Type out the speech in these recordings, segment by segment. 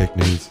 fake news.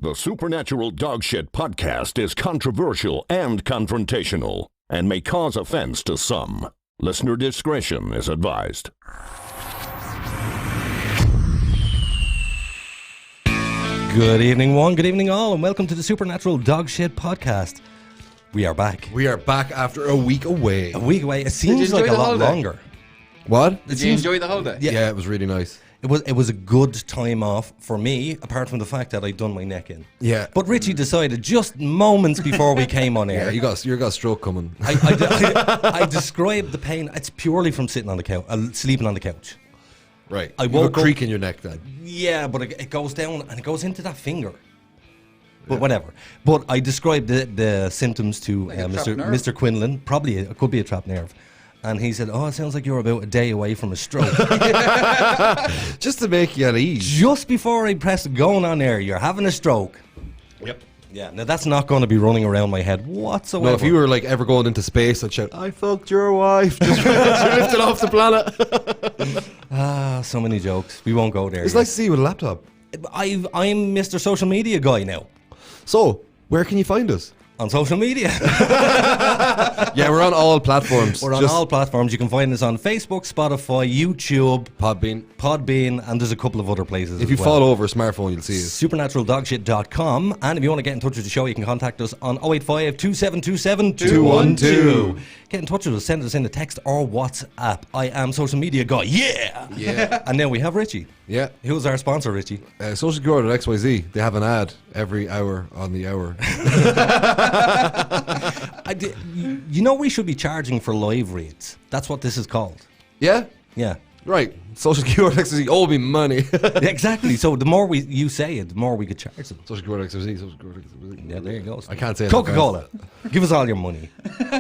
The Supernatural Dogshit podcast is controversial and confrontational and may cause offense to some. Listener discretion is advised. Good evening, one. Good evening, all, and welcome to the Supernatural Dogshit podcast. We are back. We are back after a week away. A week away. It seems like a lot longer. What? Did you enjoy the holiday? Yeah, it was really nice. It was a good time off for me, apart from the fact that I'd done my neck in. Yeah. But Richie decided just moments before we came on air. Yeah, you got a stroke coming. I described the pain. It's purely from sitting on the couch, sleeping on the couch. Right. I you have a woke up- creak in your neck then. Yeah, but it goes down and it goes into that finger. But whatever. But I described the symptoms to Like a trapped nerve? Mr. Quinlan. Probably it could be a trapped nerve. And he said, it sounds like you're about a day away from a stroke. Just to make you at ease. Just before I pressed going on air, you're having a stroke. Yep. Yeah, now that's not going to be running around my head whatsoever. No, if you were like ever going into space, I'd shout, I fucked your wife. Just lifted off the planet. So many jokes. We won't go there. It's yet. nice to see you with a laptop. I'm Mr. Social Media guy now. So, where can you find us? On social media. Yeah, we're on all platforms. We're on all platforms. You can find us on Facebook, Spotify, YouTube, Podbean. and there's a couple of other places. If you fall over a smartphone, you'll see us. SupernaturalDogshit.com. And if you want to get in touch with the show, you can contact us on 085 2727 212. Get in touch with us, send us in a text or WhatsApp. I am social media guy. Yeah. And then we have Richie. Yeah. Who's our sponsor, Richie? Social Security at XYZ. They have an ad every hour on the hour. You know we should be charging for live reads. That's what this is called. Yeah? Yeah. Right. Social Security XYZ owe me money. Exactly. So the more you say it, the more we could charge them. Social Security XYZ. Social Security XYZ. Yeah, there you go. I can't say it. Coca-Cola. Give us all your money.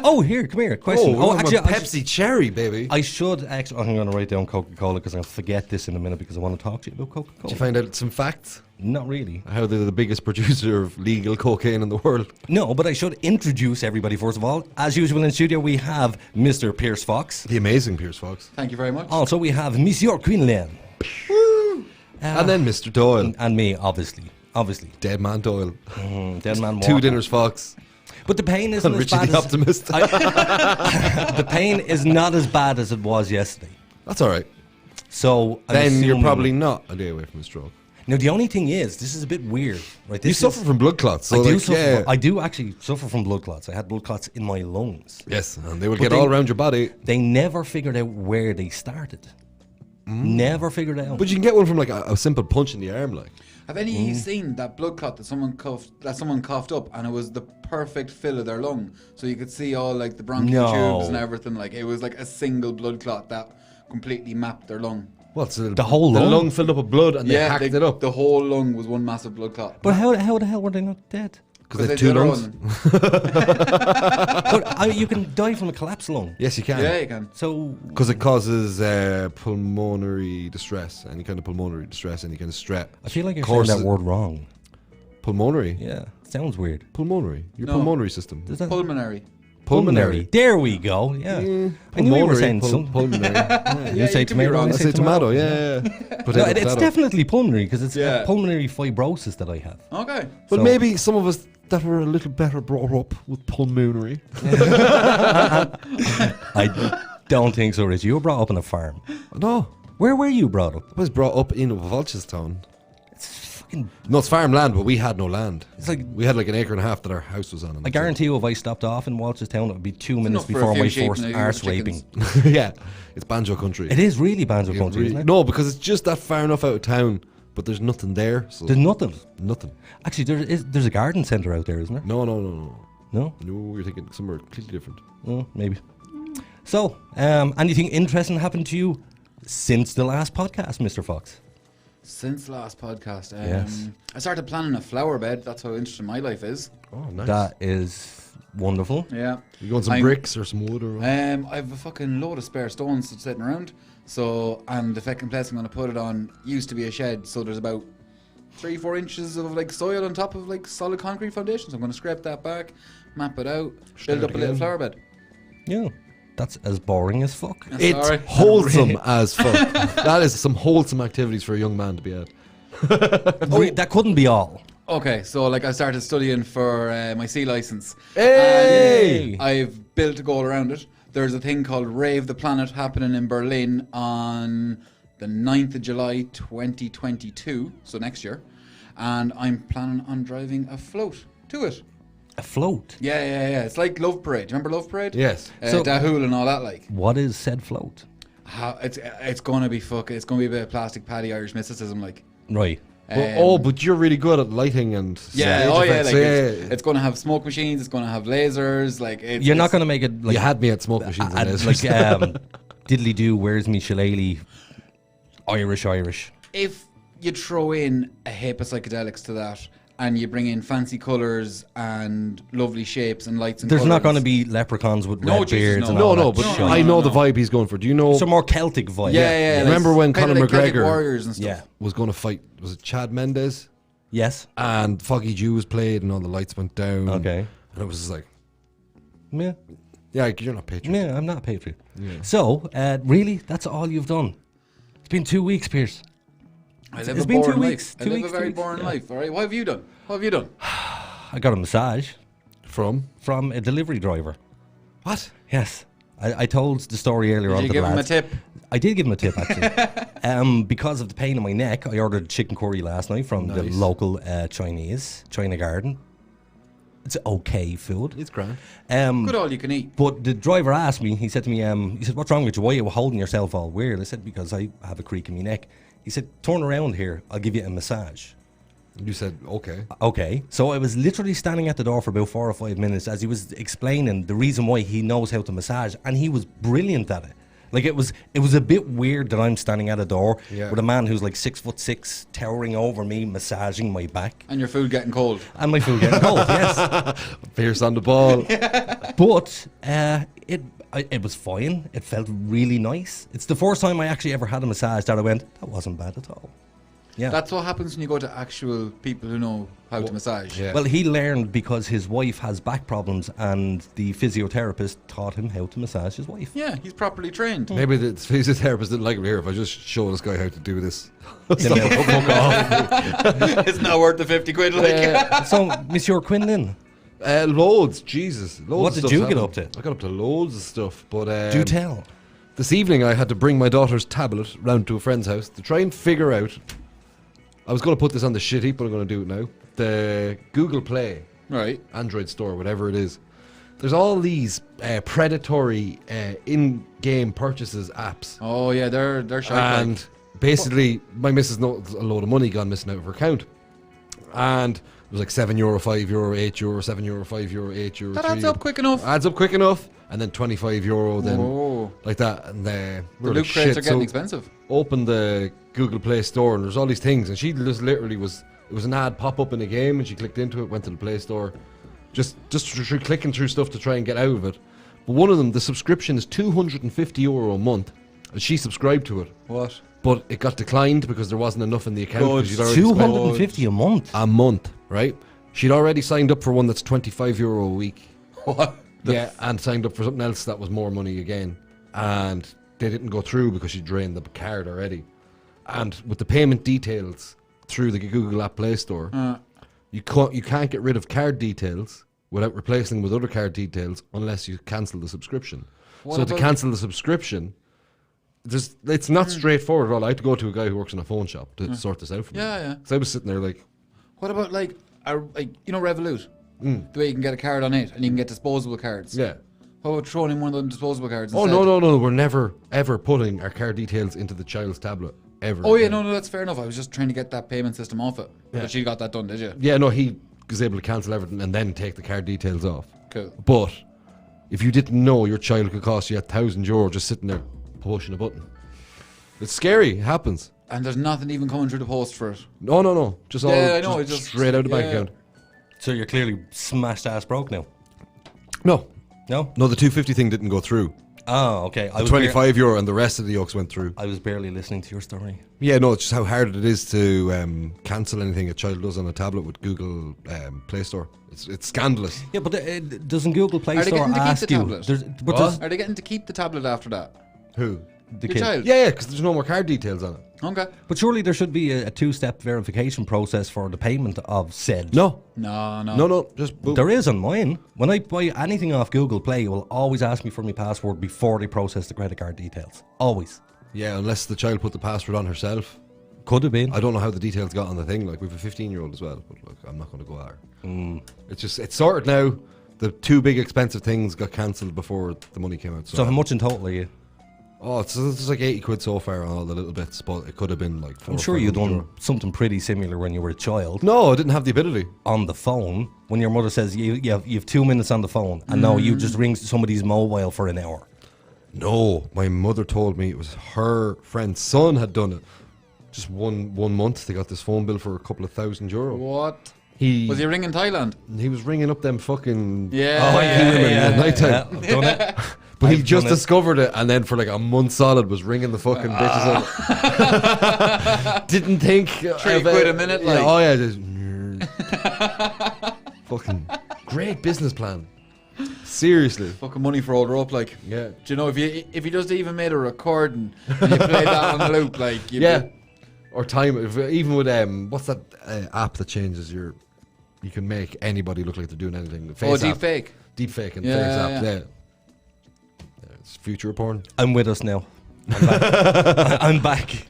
Oh, here, come here. Question. Actually, Pepsi Cherry, baby. I should actually. I'm going to write down Coca-Cola because I'll forget this in a minute because I want to talk to you about Coca-Cola. Did you find out some facts? Not really. How they're the biggest producer of legal cocaine in the world. No, but I should introduce everybody first of all. As usual in studio, we have Mr. Pierce Fox. The amazing Pierce Fox. Thank you very much. Also, we have Monsieur Quinlan. And then Mr. Doyle. And me, obviously. Dead Man Doyle. Dead man Two walking. dinners Fox. But the pain isn't And as Richie bad the as... Optimist. The pain is not as bad as it was yesterday. That's all right. So I'm Then you're assuming- probably not a day away from a stroke. Now the only thing is, this is a bit weird, right? You suffer from blood clots. So I do actually suffer from blood clots. I had blood clots in my lungs. Yes, and they will But get all around your body. They never figured out where they started. Never figured out. But you can get one from like a simple punch in the arm, like. Have any of you seen that blood clot that someone coughed up, and it was the perfect fill of their lung, so you could see all like the bronchial tubes and everything. Like it was like a single blood clot that completely mapped their lung. What's the whole lung? The lung filled up with blood and they hacked it up. The whole lung was one massive blood clot. But how the hell were they not dead? Because they have two lungs. But you can die from a collapsed lung. Yes, you can. Yeah, you can. So Because it causes pulmonary distress, any kind of pulmonary distress, any kind of stress. I feel like you're saying that word wrong. Pulmonary? Yeah, sounds weird. Pulmonary. Your No. pulmonary system. Does that Pulmonary. Pulmonary. There we go. Yeah. I knew you were saying something. Pulmonary. You say you could be tomato. wrong. I say tomato, yeah. No, it's definitely pulmonary because it's Yeah. pulmonary fibrosis that I have. Okay. But So- maybe some of us that were a little better brought up with pulmonary. I don't think so, Rich. You were brought up on a farm. No. Where were you brought up? I was brought up in Vulchestown. It's fucking. No, it's farmland, but we had no land. It's like We had like an acre and a half that our house was on. and I that's guarantee you, if I stopped off in Walterstown, it would be 2 minutes enough for a before few my sheep first and a arse few raping. chickens. it. Yeah, it's banjo country. It is really banjo Yeah, country, really- isn't it? No, because it's just that far enough out of town, but there's nothing there. So There's nothing. nothing. Actually, there's a garden centre out there, isn't there? No. No? No, you're thinking somewhere completely different. Maybe. So, anything interesting happened to you since the last podcast, Mr. Fox? Since the last podcast, Yes. I started planning a flower bed. That's how interesting my life is. Oh, nice. That is wonderful. Yeah. You want some I'm- bricks or some wood or what? I have a fucking load of spare stones sitting around. So, and the fucking place I'm going to put it on used to be a shed. So there's about 3-4 inches of like soil on top of like solid concrete foundations. I'm going to scrape that back, map it out, build up a little flower bed. Yeah. That's as boring as fuck. It's Sorry. wholesome as fuck. That is some wholesome activities for a young man to be at. That couldn't be all. Okay, so like I started studying for my C license. Hey! And I've built a goal around it. There's a thing called Rave the Planet happening in Berlin on the 9th of July 2022, so next year. And I'm planning on driving a float to it. A float? Yeah. It's like Love Parade. Do you remember Love Parade? Yes. So- Dahul and all that, like. What is said float? It's gonna be it's gonna be a bit of plastic paddy Irish mysticism, like. Right. But you're really good at lighting and Yeah, stage effects. like Yeah. it's gonna have smoke machines. It's gonna have lasers. Like You're not going to make it like You had me at smoke machines and lasers. like diddly do. Where's me shillelagh? Irish. if you throw in a heap of psychedelics to that, and you bring in fancy colours and lovely shapes and lights and There's not going to colourings. be leprechauns with No, red Jesus, beards no. and No, all no, that but shit. I know the vibe he's going for. Do you know? It's a more Celtic vibe. Yeah. Remember when kinda Conor like Celtic McGregor Warriors and stuff. Yeah. was going to fight? Was it Chad Mendes? Yes. And Foggy Jew was played, and all the lights went down. Okay. And it was just like, Yeah. yeah, you're not patriot. Yeah, I'm not a patriot. So, really, that's all you've done. It's been 2 weeks, Pierce. I live It's a been 2 boring weeks, life. I 2 live weeks, a very 2 weeks, boring yeah. life. All right, what have you done? What have you done? I got a massage From from a delivery driver. what? Yes. I told the story earlier on Did you to give the him a lads. tip? I did give him a tip, actually. Because of the pain in my neck, I ordered chicken curry last night from the Nice. local China garden. It's okay food. It's grand. Good all you can eat. But the driver asked me, he said to me, he said, what's wrong with you? Why are you holding yourself all weird? I said, because I have a creak in my neck. He said, turn around here, I'll give you a massage. You said okay. Okay, so I was literally standing at the door for about 4 or 5 minutes as he was explaining the reason why he knows how to massage, and he was brilliant at it. Like it was a bit weird that I'm standing at a door Yeah. with a man who's like 6'6" towering over me, massaging my back, And your food getting cold. and my food getting cold. Yes, Pierce on the ball. but it was fine. It felt really nice. It's the first time I actually ever had a massage that I went, that wasn't bad at all. Yeah. That's what happens when you go to actual people who know how to massage. Yeah. Well, he learned because his wife has back problems, and the physiotherapist taught him how to massage his wife. Yeah, he's properly trained. Maybe the physiotherapist didn't like it here if I just show this guy how to do this. Then they'll fuck off. It's not worth the 50 quid. Like. So, Monsieur Quinlan, Loads, Jesus. Loads What of did stuff's you get happened. up to? I got up to loads of stuff, but do tell. this evening I had to bring my daughter's tablet round to a friend's house to try and figure out. I was going to put this on the shit heap, but I'm going to do it now. The Google Play, Right. Android store, whatever it is. There's all these predatory in-game purchases apps. Oh yeah, they're shy. And basically, my missus knows a load of money gone missing out of her account. And it was like €7, €5, €8, €7, €5, €8. That adds up quick enough. Adds up quick enough. And then €25, then Oh. like that. And The we're loot like, crates shit. are getting So expensive. open the Google Play Store and there's all these things. And she just literally it was an ad pop up in a game and she clicked into it, went to the Play Store. Just through clicking through stuff to try and get out of it. But one of them, the subscription is €250 a month. And she subscribed to it. What? But it got declined because there wasn't enough in the account. Good. Because she'd already spent $250 a month. a month, right? She'd already signed up for one that's €25 a week. What? Yeah, and signed up for something else that was more money again. And they didn't go through because she drained the card already. And with the payment details through the Google App Play Store, you can't get rid of card details without replacing them with other card details unless you cancel the subscription. What So to about- cancel the subscription, it's not straightforward at all. I had to go to a guy who works in a phone shop to sort this out for me. Yeah. So I was sitting there like, What about like Revolut? The way you can get a card on it and you can get disposable cards. yeah. How about throwing in one of those disposable cards? Oh, instead? no. We're never, ever putting our card details into the child's tablet. Ever. Oh yeah, no, that's fair enough. I was just trying to get that payment system off it. Yeah. But you got that done, did you? Yeah, no, he was able to cancel everything and then take the card details off. Cool. But if you didn't know your child could cost you €1,000 just sitting there pushing a button. It's scary. It happens. And there's nothing even coming through the post for it. No. Just all Yeah, I know, just it just- straight out of the bank yeah. account. So you're clearly smashed ass broke now. No, No? the 250 thing didn't go through. Oh, okay. The €25 and the rest of the yokes went through. I was barely listening to your story. Yeah, no, it's just how hard it is to cancel anything a child does on a tablet with Google Play Store. It's scandalous. Yeah, but doesn't Google Play Are they Store getting to keep ask the you? tablet? There's- but What? there's- Are they getting to keep the tablet after that? Who? The Your kid. child? Yeah, because there's no more card details on it. Okay. But surely there should be a two-step verification process for the payment of said. No, No. just boom. There is on mine. When I buy anything off Google Play, it will always ask me for my password before they process the credit card details. Always. Yeah, unless the child put the password on herself. Could have been. I don't know how the details got on the thing. Like, we have a 15-year-old as well, but look, I'm not going to go at her. It's sorted now. The two big expensive things got cancelled before the money came out. So how much in total are you? Oh, it's like 80 quid so far on all the little bits, but it could have been like 400 I'm sure you've done something pretty similar when you were a child. No, I didn't have the ability. On the phone, when your mother says you have 2 minutes on the phone, and now you just ring somebody's mobile for an hour. No, my mother told me it was her friend's son had done it. Just one month, they got this phone bill for a couple of €1,000. What? Was he ringing Thailand? He was ringing up them fucking Yeah, at night time. I've done it. But he I've just done it. discovered it, and then for like a month solid was ringing the fucking bitches up. Didn't think 3 quid a minute, Yeah, like. oh yeah, just fucking great business plan. Seriously. Fucking money for old rope, like. Yeah. Do you know, if you just even made a recording and you played that on the loop, like. Yeah. Or time, even with what's that app that changes your? You can make anybody look like they're doing anything. Face deep app. fake. Deep fake and Yeah, face yeah, app. yeah. Yeah. It's future porn. I'm with us now. I'm back. I'm back.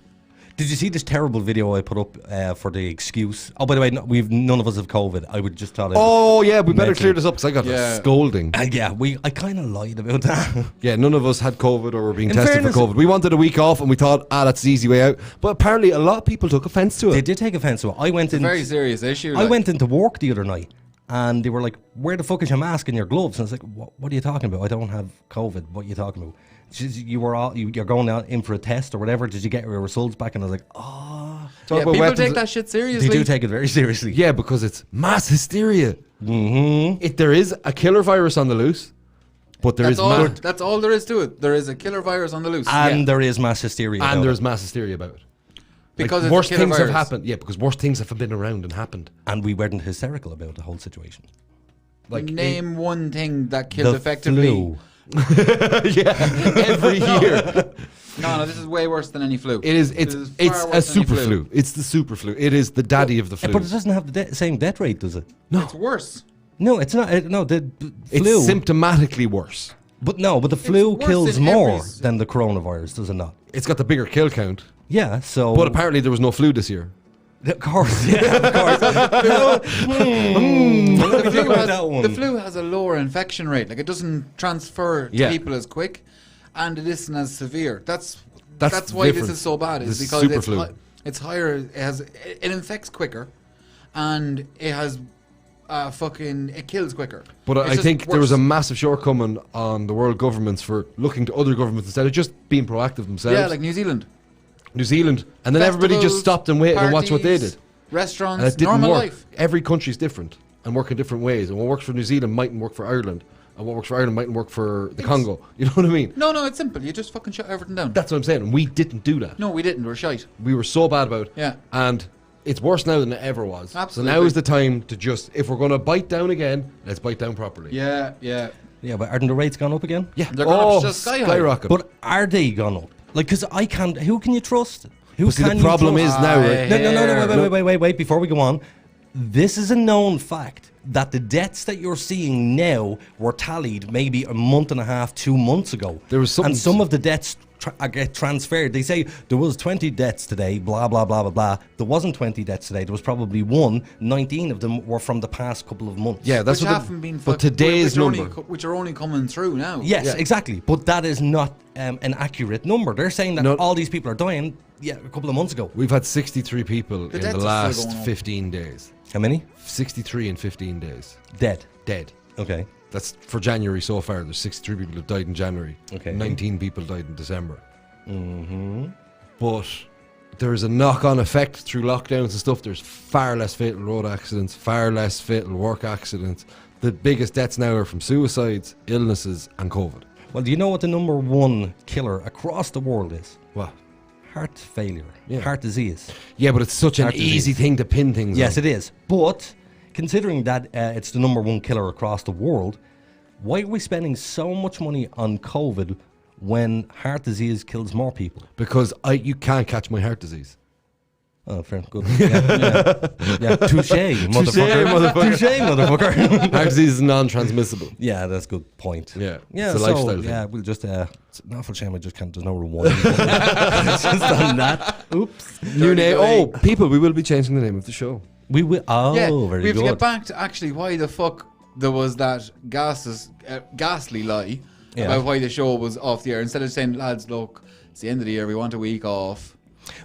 Did you see this terrible video I put up for the excuse? Oh, by the way, none of us have COVID. I would just thought. Oh yeah, we better mentally. clear this up because I got a scolding. Yeah, I kind of lied about that. Yeah, none of us had COVID or were being In tested fairness- for COVID. We wanted a week off and we thought, that's the easy way out. But apparently a lot of people took offence to They it. did take offence to it. I went It's a very serious issue. I like. went into work the other night, and they were like, "Where the fuck is your mask and your gloves?" And I was like, "What are you talking about? I don't have COVID. What are you talking about?" You're going out in for a test or whatever. Did you get your results back? And I was like, "Oh." Talk Yeah, about people weapons- take that shit seriously. They do take it very seriously. Yeah, because it's mass hysteria. Mm-hmm. There is a killer virus on the loose, but That's all there is to it. There is a killer virus on the loose. And there is mass hysteria. and about there's it. mass hysteria about it. Because Like, it's worse a killer things virus. have happened. Yeah, because worse things have been around and happened. And we weren't hysterical about the whole situation. Like Name one thing that killed The effectively. flu. every year. No, this is way worse than any flu. It is. This It's is far a worse than any super flu. It's the super flu. It is the daddy of the flu. But it doesn't have the same death rate, does it? It's worse. No, it's not. No, the It's flu. symptomatically worse. But the flu worse kills in more every than the coronavirus, does it not? It's got the bigger kill count. Yeah, so. But apparently there was no flu this year. Of course, yeah, of course. The flu has a lower infection rate. Like, it doesn't transfer to Yeah. people as quick, and it isn't as severe. That's That's why different. this is so bad. Is This is because super it's flu. it's higher. It infects quicker, and it has it kills quicker. But It's I just think there was a worse. massive shortcoming on the world governments for looking to other governments instead of just being proactive themselves. Yeah, like New Zealand. New Zealand. And then everybody just Festivals, stopped and waited and watched what they parties, did. Restaurants, And it didn't normal work. life. Every country's different and work in different ways. And what works for New Zealand mightn't work for Ireland. And what works for Ireland mightn't work for the Congo. You know what I mean? No, it's simple. You just fucking shut everything down. That's what I'm saying. And we didn't do that. No, we didn't. We're shite. We were so bad about it. Yeah. And it's worse now than it ever was. Absolutely. So now is the time to just, if we're going to bite down again, let's bite down properly. Yeah. Yeah, but aren't the rates gone up again? Yeah. They're going up just sky high. skyrocket. But are they gone up? Like, because I can't. Who can you trust? Who But see, can the problem you is trust? now, right? No, wait. Before we go on, this is a known fact that the deaths that you're seeing now were tallied maybe a month and a half, 2 months ago. There was something- and some of the deaths get transferred. They say there was 20 deaths today, blah, blah, blah, blah, blah. There wasn't 20 deaths today. There was probably 19 of them were from the past couple of months. Yeah, that's Which what haven't been but today's number. which are only coming through now. Yes, Yeah. exactly. But that is not an accurate number. They're saying that No. all these people are dying, a couple of months ago. We've had 63 people in deaths the are still last going up. 15 days. How many? 63 in 15 days. Dead. Dead. Okay. That's for January so far. There's 63 people who died in January. Okay. 19 people died in December. But there is a knock-on effect through lockdowns and stuff. There's far less fatal road accidents, far less fatal work accidents. The biggest deaths now are from suicides, illnesses, and COVID. Well, do you know what the number one killer across the world is? What? Heart failure. Yeah. Heart disease. Yeah, but it's such an Heart disease. easy thing to pin things on. Yes, it is. But considering that it's the number one killer across the world, why are we spending so much money on COVID when heart disease kills more people? Because you can't catch my heart disease. Oh, fair, good. Yeah, touche, motherfucker. Touche, motherfucker. Heart disease is non-transmissible. Yeah, that's a good point. Yeah, Yeah, it's a so, lifestyle thing. yeah, we'll just, it's an awful shame I just can't, there's no rewind. It's just on that. Oops. New name. Oh, people, we will be changing the name of the show. We will, Yeah, very we have good. to get back to actually why the fuck there was that ghastly lie about why the show was off the air. Instead of saying, lads, look, it's the end of the year, we want a week off.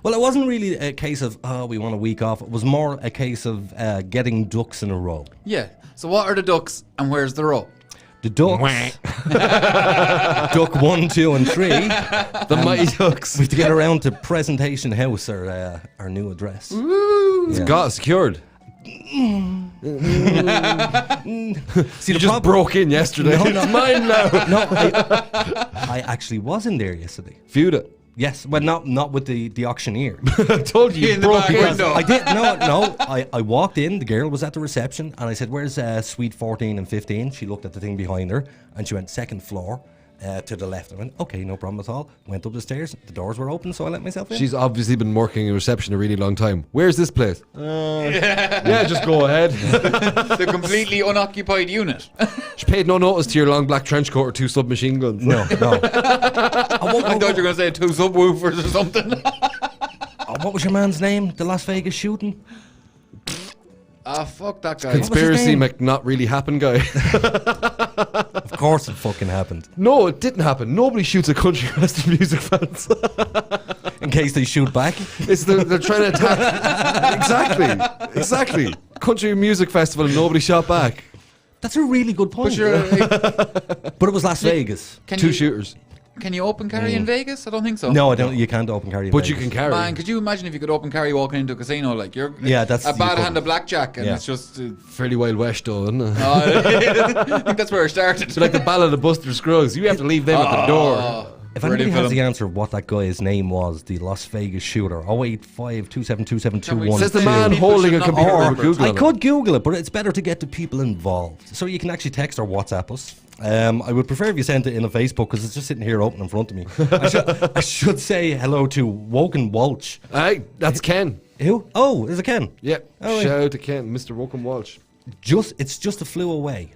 Well, it wasn't really a case of, we want a week off. It was more a case of getting ducks in a row. Yeah. So what are the ducks and where's the row? The ducks. Duck 1, 2, and 3. The Mighty Ducks. We have to get around to Presentation House, our new address. It's got secured. See, You just broke in yesterday. No, It's mine now. No, I actually was in there yesterday. Viewed it. Yes, well, not with the auctioneer. I told you In the broke back in. window. I did no. I walked in. The girl was at the reception, and I said, "Where's suite 14 and 15?" She looked at the thing behind her, and she went second floor to the left. I went, "Okay, no problem at all." Went up the stairs. The doors were open, so I let myself in. She's obviously been working in reception a really long time. Where's this place? Yeah, just go ahead. The completely unoccupied unit. She paid no notice to your long black trench coat or 2 submachine guns. no. I thought you were going to say 2 subwoofers or something. What was your man's name? The Las Vegas shooting? Ah, fuck that guy. Conspiracy name? not really happen guy. Of course, it fucking happened. No, it didn't happen. Nobody shoots at country western music fans. In case they shoot back. It's they're trying to attack. Exactly. Country music festival and nobody shot back. That's a really good point. But you're, But it was Las Vegas. can 2 you, shooters. Can you open carry in Vegas? I don't think so. No, I don't. You can't open carry. in But you Vegas. can carry. Man, could you imagine if you could open carry walking into a casino? Like you're that's a bad you hand of blackjack, and Yeah. it's just. Fairly Wild West though, isn't it? I think that's where it started. It's like the Ballad of Buster Scruggs. You have to leave them at the door. If anybody Brilliant has film. the answer of what that guy's name was, the Las Vegas shooter, 085272721. Says the People man should holding a not computer be with Google I on it. could Google it, but it's better to get the people involved. So you can actually text or WhatsApp us. I would prefer if you sent it in a Facebook because it's just sitting here open in front of me. I should say hello to Woken Walsh. Aye, that's Ken. Who? Oh, is it Ken? Yeah. Oh, Shout out to Ken, Mr. Woken Walsh. It's just a flew away.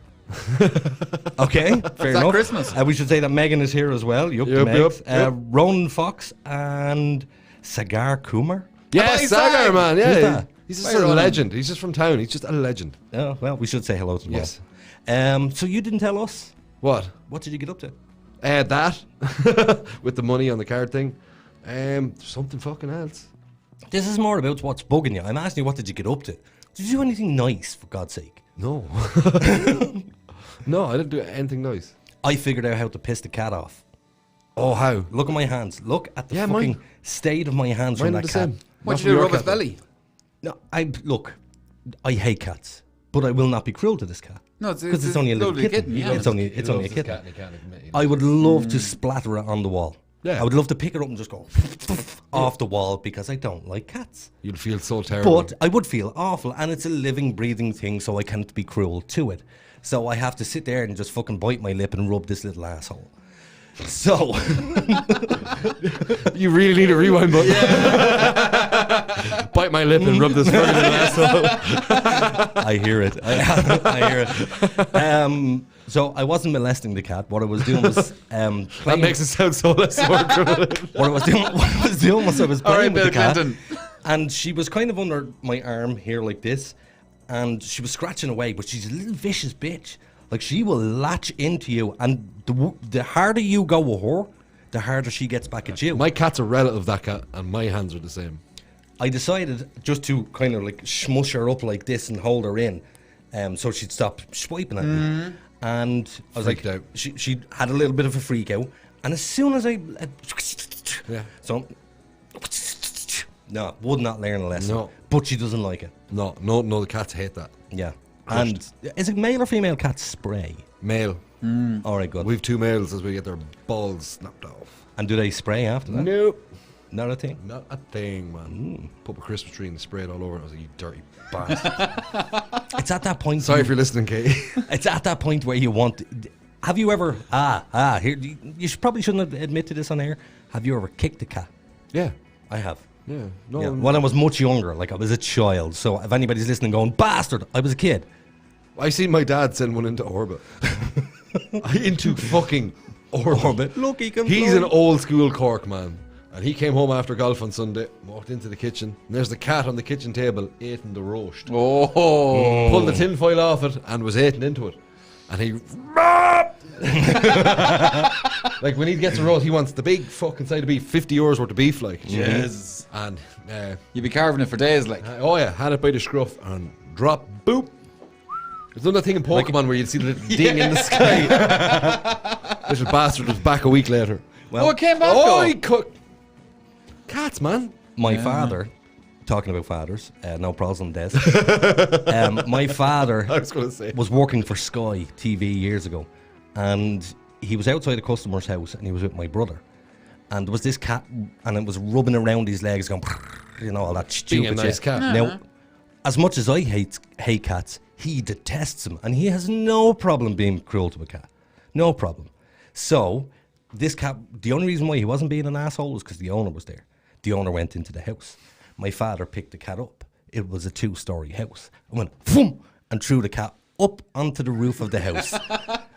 Okay, fair that enough. Christmas? We should say that Megan is here as well. Yup, Yup, Megs. yup. Ronan Fox and Sagar Kumar. Yes, Bye, Sagar, Sag. man. Who's Yeah. that? He's just Bye, a Ronan. legend. He's just from town. He's just a legend. Oh, well, we should say hello to them. Yes. all. So you didn't tell us. What? What did you get up to? That. With the money on the card thing. Something fucking else. This is more about what's bugging you. I'm asking you, what did you get up to? Did you do anything nice, for God's sake? No. No, I didn't do anything nice. I figured out how to piss the cat off. Oh, how? Look at my hands. Look at the Yeah, fucking mine- state of my hands Mine from are that the cat. same. What'd Not you do? from Rub your his cat, belly? No, look. I hate cats, but I will not be cruel to this cat. No, because it's only a little lovely kitten. yeah. It's only a kitten. Cat and he can't admit it. I would love to splatter it on the wall. Yeah. I would love to pick it up and just go off the wall because I don't like cats. You'd feel so terrible. But I would feel awful, and it's a living, breathing thing, so I can't be cruel to it. So I have to sit there and just fucking bite my lip and rub this little asshole. So You really need a rewind button. Bite my lip and rub this fucking asshole. I hear it. I hear it. So I wasn't molesting the cat. What I was doing was That playing. makes it sound so less horrible. What I was doing was I was All playing right, with the Bill cat, Clinton. and she was kind of under my arm here like this, and she was scratching away. But she's a little vicious bitch. Like, she will latch into you, and the harder you go with her, the harder she gets back at you. My cat's a relative of that cat, and my hands are the same. I decided just to kind of like smush her up like this and hold her in, so she'd stop swiping at me. And I was Freaked like, out. she had a little bit of a freak out, and as soon as I, Yeah. so no, would not learn a lesson. No. But she doesn't like it. No, the cats hate that. Yeah. And is it male or female cat spray? Male. All right, good. We've 2 males as we get their balls snapped off. And do they spray after that? Nope. Not a thing. Not a thing, man. Put up a Christmas tree and spray it all over. And I was like, you dirty bastard. It's at that point. Sorry if you're listening, Katie. It's at that point where you want. Have you ever? Here you probably shouldn't admit to this on air. Have you ever kicked a cat? Yeah. I have. Yeah. No. Yeah. When I was much younger, like I was a child. So if anybody's listening, going bastard, I was a kid. I seen my dad send one into orbit. Into fucking orbit. Look, he can. He's fly. an old school Cork man. And he came home after golf on Sunday, walked into the kitchen, and there's the cat on the kitchen table eating the roast. Oh. Pulled the tin foil off it and was eating into it. And he... like when he gets a roast, he wants the big fucking side of beef, 50 euros worth of beef, like. Yes. And... You'd be carving it for days, like. oh yeah, had it by the scruff and drop, boop. There's another thing in Pokemon where you'd see the little ding in the sky. Little bastard was back a week later. Well, it came back Oh, though. he cooked. Cats, man. My father, talking about fathers, no problem, Des. My father I was going to say. was working for Sky TV years ago, and he was outside a customer's house, and he was with my brother, and there was this cat, and it was rubbing around his legs, going, all that stupid Being a nice shit. cat. Now, as much as I hate cats, he detests them, and he has no problem being cruel to a cat, no problem. So this cat, the only reason why he wasn't being an asshole was because the owner was there. The owner went into the house. My father picked the cat up. It was a 2-story house. I went, boom, and threw the cat up onto the roof of the house.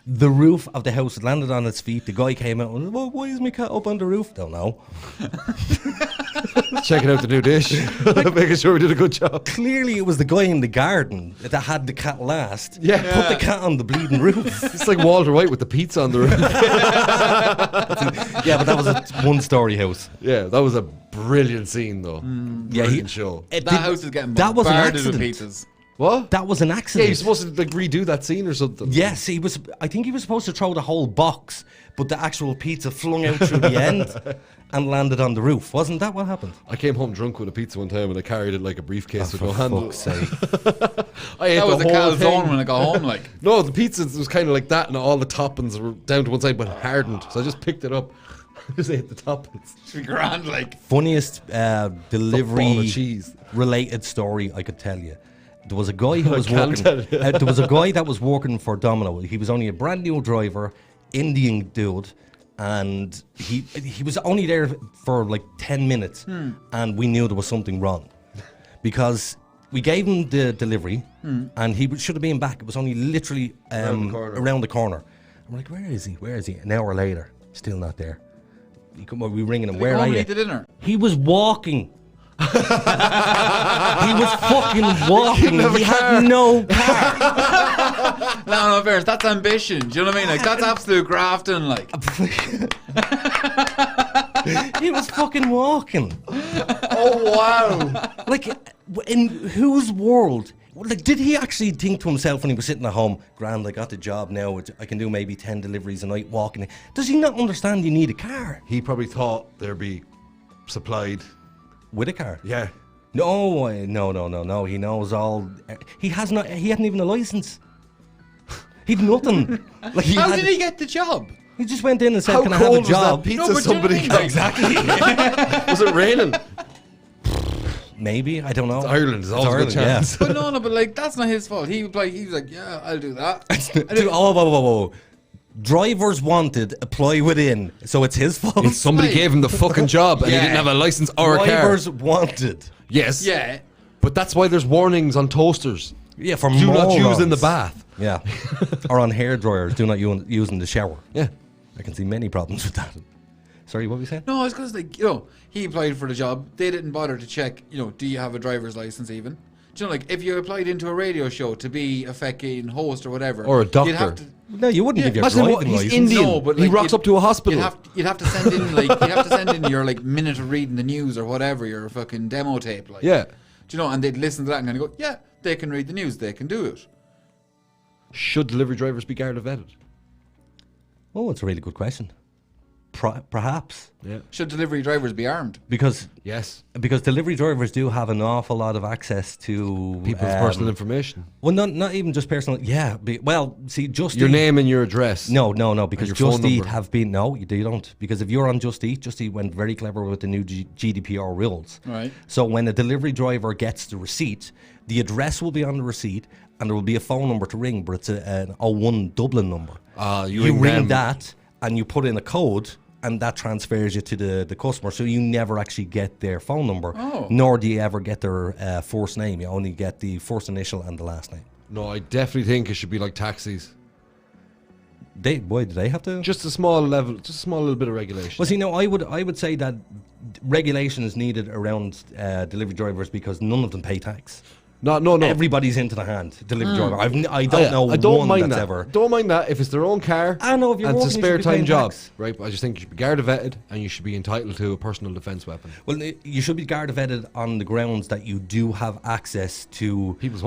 The roof of the house landed on its feet. The guy came out and, why is my cat up on the roof? Don't know. Checking out the new dish. Making sure we did a good job. Clearly it was the guy in the garden that had the cat last. Yeah. Put the cat on the bleeding roof. It's like Walter White with the pizza on the roof. Yeah, but that was a 1-story house. Yeah, that was a brilliant scene, though. Yeah, Brilliant show. It That did- house is getting that was an bombarded with accident. pizzas. What? That was an Yeah, accident. you're supposed to like redo that scene or something. Yes, he was. I think he was supposed to throw the whole box, but the actual pizza flung out through the end and landed on the roof. Wasn't that what happened? I came home drunk with a pizza one time and I carried it like a briefcase with no For handle. fuck's sake. I ate That was the the whole calzone thing. when I got home, like. No, the pizza was kind of like that, and all the toppings were down to one side but hardened. So I just picked it up. Just ate the toppings. Should be grand, like. Funniest Ball of delivery cheese. related story I could tell you. There was a guy who was can't working. tell you. There was a guy that was working for Domino. He was only a brand new driver, Indian dude, and he was only there for like 10 minutes, and we knew there was something wrong because we gave him the delivery, and he should have been back. It was only literally around the corner. I'm like, where is he? Where is he? An hour later, still not there. We ringing him. Where Go are home and you? eat the dinner. He was walking. He was fucking walking. He had no car. No, Pierce, that's ambition. Do you know what I mean? Like, that's absolute grafting, like. He was fucking walking. Oh, wow. Like, in whose world? Like, did he actually think to himself when he was sitting at home, grand, I got the job now, I can do maybe 10 deliveries a night walking? Does he not understand you need a car? He probably thought there'd be supplied. With a car? Yeah. No. He knows all. He hadn't even a license. He'd nothing. Like How did he get the job? He just went in and said, How "Can I have cold a was job?" that pizza No, but somebody do you know got? what I mean? Was it raining? Maybe, I don't know. It's Ireland, there's always a good chance. But no, but like, that's not his fault. He was like, yeah, I'll do that. Dude, whoa. Drivers wanted, apply within, so it's his fault. Somebody Right. gave him the fucking job and he Yeah. didn't have a license or a car. Drivers wanted. Yes. Yeah. But that's why there's warnings on toasters. Yeah, for Do not use in the morons. bath. Yeah. Or on hair dryers, do not use in the shower. Yeah. I can see many problems with that. Sorry, what were you saying? No, it's because, like, he applied for the job. They didn't bother to check, do you have a driver's license even? Do you know, like, if you applied into a radio show to be a fucking host or whatever. Or a doctor. You'd have to, No, you wouldn't give your Imagine what- driving he's license. Indian. No, but He like, rocks up to a hospital. You'd have to send in your like minute of reading the news or whatever, your fucking demo tape, like. Yeah. Do you know? And they'd listen to that and kind of go, yeah, they can read the news, they can do it. Should delivery drivers be Garda vetted? Oh, it's a really good question. Perhaps. Yeah. Should delivery drivers be armed? Because Yes. delivery drivers do have an awful lot of access to People's personal information. Well, not even just personal. Yeah. See, Just Your Eat- name and your address. No, because your phone Just Eat number. have been you don't, because if you're on Just Eat went very clever with the new GDPR rules. Right. So when a delivery driver gets the receipt, the address will be on the receipt, and there will be a phone number to ring, but it's an 01 Dublin number. You ring that and you put in a code, and that transfers you to the customer, so you never actually get their phone number, nor do you ever get their first name. You only get the first initial and the last name. No, I definitely think it should be like taxis. Why do they have to? Just a small level, just a small little bit of regulation. Well, see, no, I would say that regulation is needed around delivery drivers because none of them pay tax. No. Everybody's into the hand delivery driver. I don't know I don't one mind that's that. ever. Don't mind that if it's their own car. I know if you're and it's a working, you spare should be time paying job, tax. right? But I just think you should be Garda vetted and you should be entitled to a personal defence weapon. Well, you should be Garda vetted on the grounds that you do have access to People's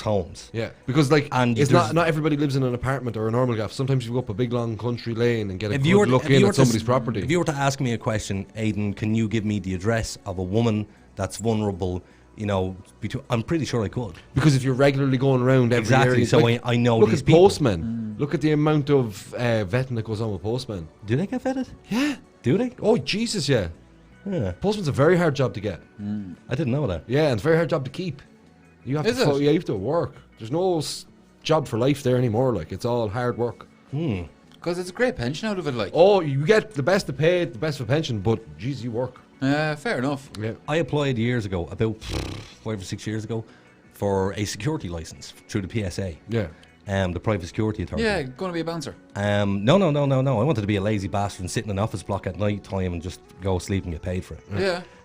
homes. Yeah, because it's not everybody lives in an apartment or a normal gaff. Sometimes you go up a big long country lane and get a good look in at somebody's property. If you were to ask me a question, Aiden, can you give me the address of a woman that's vulnerable? You know, I'm pretty sure I could. Because if you're regularly going around every area, so I know look these at people. postmen. Look at the amount of vetting that goes on with postmen. Do they get vetted? Yeah. Do they? Oh Jesus, yeah. Yeah. Postman's a very hard job to get. I didn't know that. Yeah, and it's a very hard job to keep. You have you have to work. There's no job for life there anymore. Like, it's all hard work. Because it's a great pension out of it. Like, oh, you get the best of pay, the best of pension, but geez, you work. Fair enough. Yeah. I applied years ago, about 5 or 6 years ago, for a security license through the PSA. Yeah. The Private Security Authority. Yeah, going to be a bouncer. No. I wanted to be a lazy bastard and sit in an office block at night time and just go sleep and get paid for it.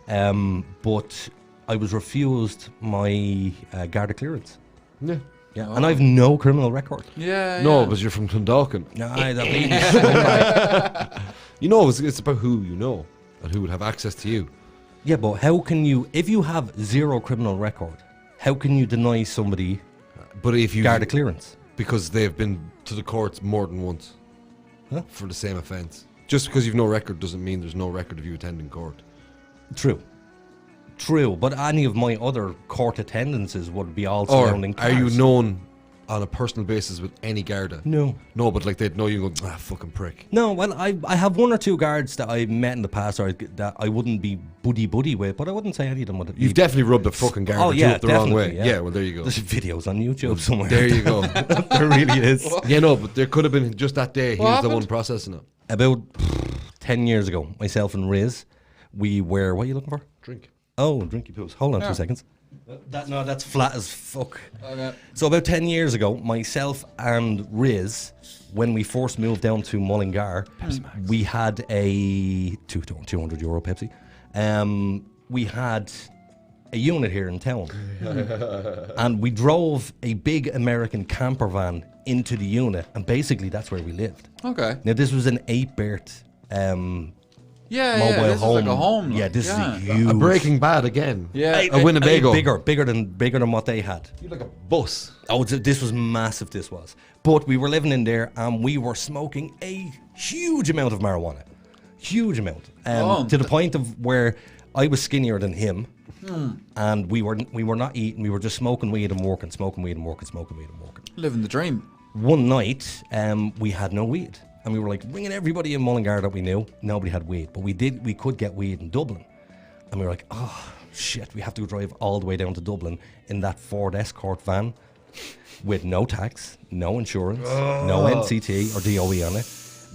Yeah. But I was refused my Garda clearance. Yeah. Yeah, and I've no criminal record. Yeah. No, because you're from Clondalkin. You know, it's about who you know and who would have access to you. Yeah, but how can you, if you have zero criminal record, how can you deny somebody but if you Garda clearance? Because they've been to the courts more than once for the same offence. Just because you've no record doesn't mean there's no record of you attending court. True, but any of my other court attendances would be all Or surrounding cars. are you known on a personal basis with any Garda? No, but like they'd know you and go, fucking prick. No, well, I have one or two guards that I met in the past or that I wouldn't be buddy with, but I wouldn't say any of them would. You've definitely rubbed a fucking Garda up the wrong way. Yeah, well, there you go. There's videos on YouTube somewhere. There you go. There really is. Yeah, no, but there could have been just that day. He was happened? the one processing it. About 10 years ago, myself and Riz, we were, what are you looking for? Drink. Oh, drinky poos. Hold on 2 seconds. That's flat as fuck. Okay. So about 10 years ago, myself and Riz, when we first moved down to Mullingar, we had a €200 Pepsi. We had a unit here in town. And we drove a big American camper van into the unit, and basically that's where we lived. Okay. Now this was an 8-berth mobile this home. is like a home. Yeah, this is a huge. A Breaking Bad again. Yeah. A Winnebago. Bigger than what they had. You like a bus. Oh, this was massive. This was, but we were living in there and we were smoking a huge amount of marijuana, huge amount, to the point of where I was skinnier than him, and we were not eating. We were just smoking weed and working, smoking weed and working, smoking weed and working. Living the dream. One night, we had no weed. And we were like ringing everybody in Mullingar that we knew. Nobody had weed, but we could get weed in Dublin. And we were like, oh shit, we have to drive all the way down to Dublin in that Ford Escort van with no tax, no insurance, no NCT or DOE on it,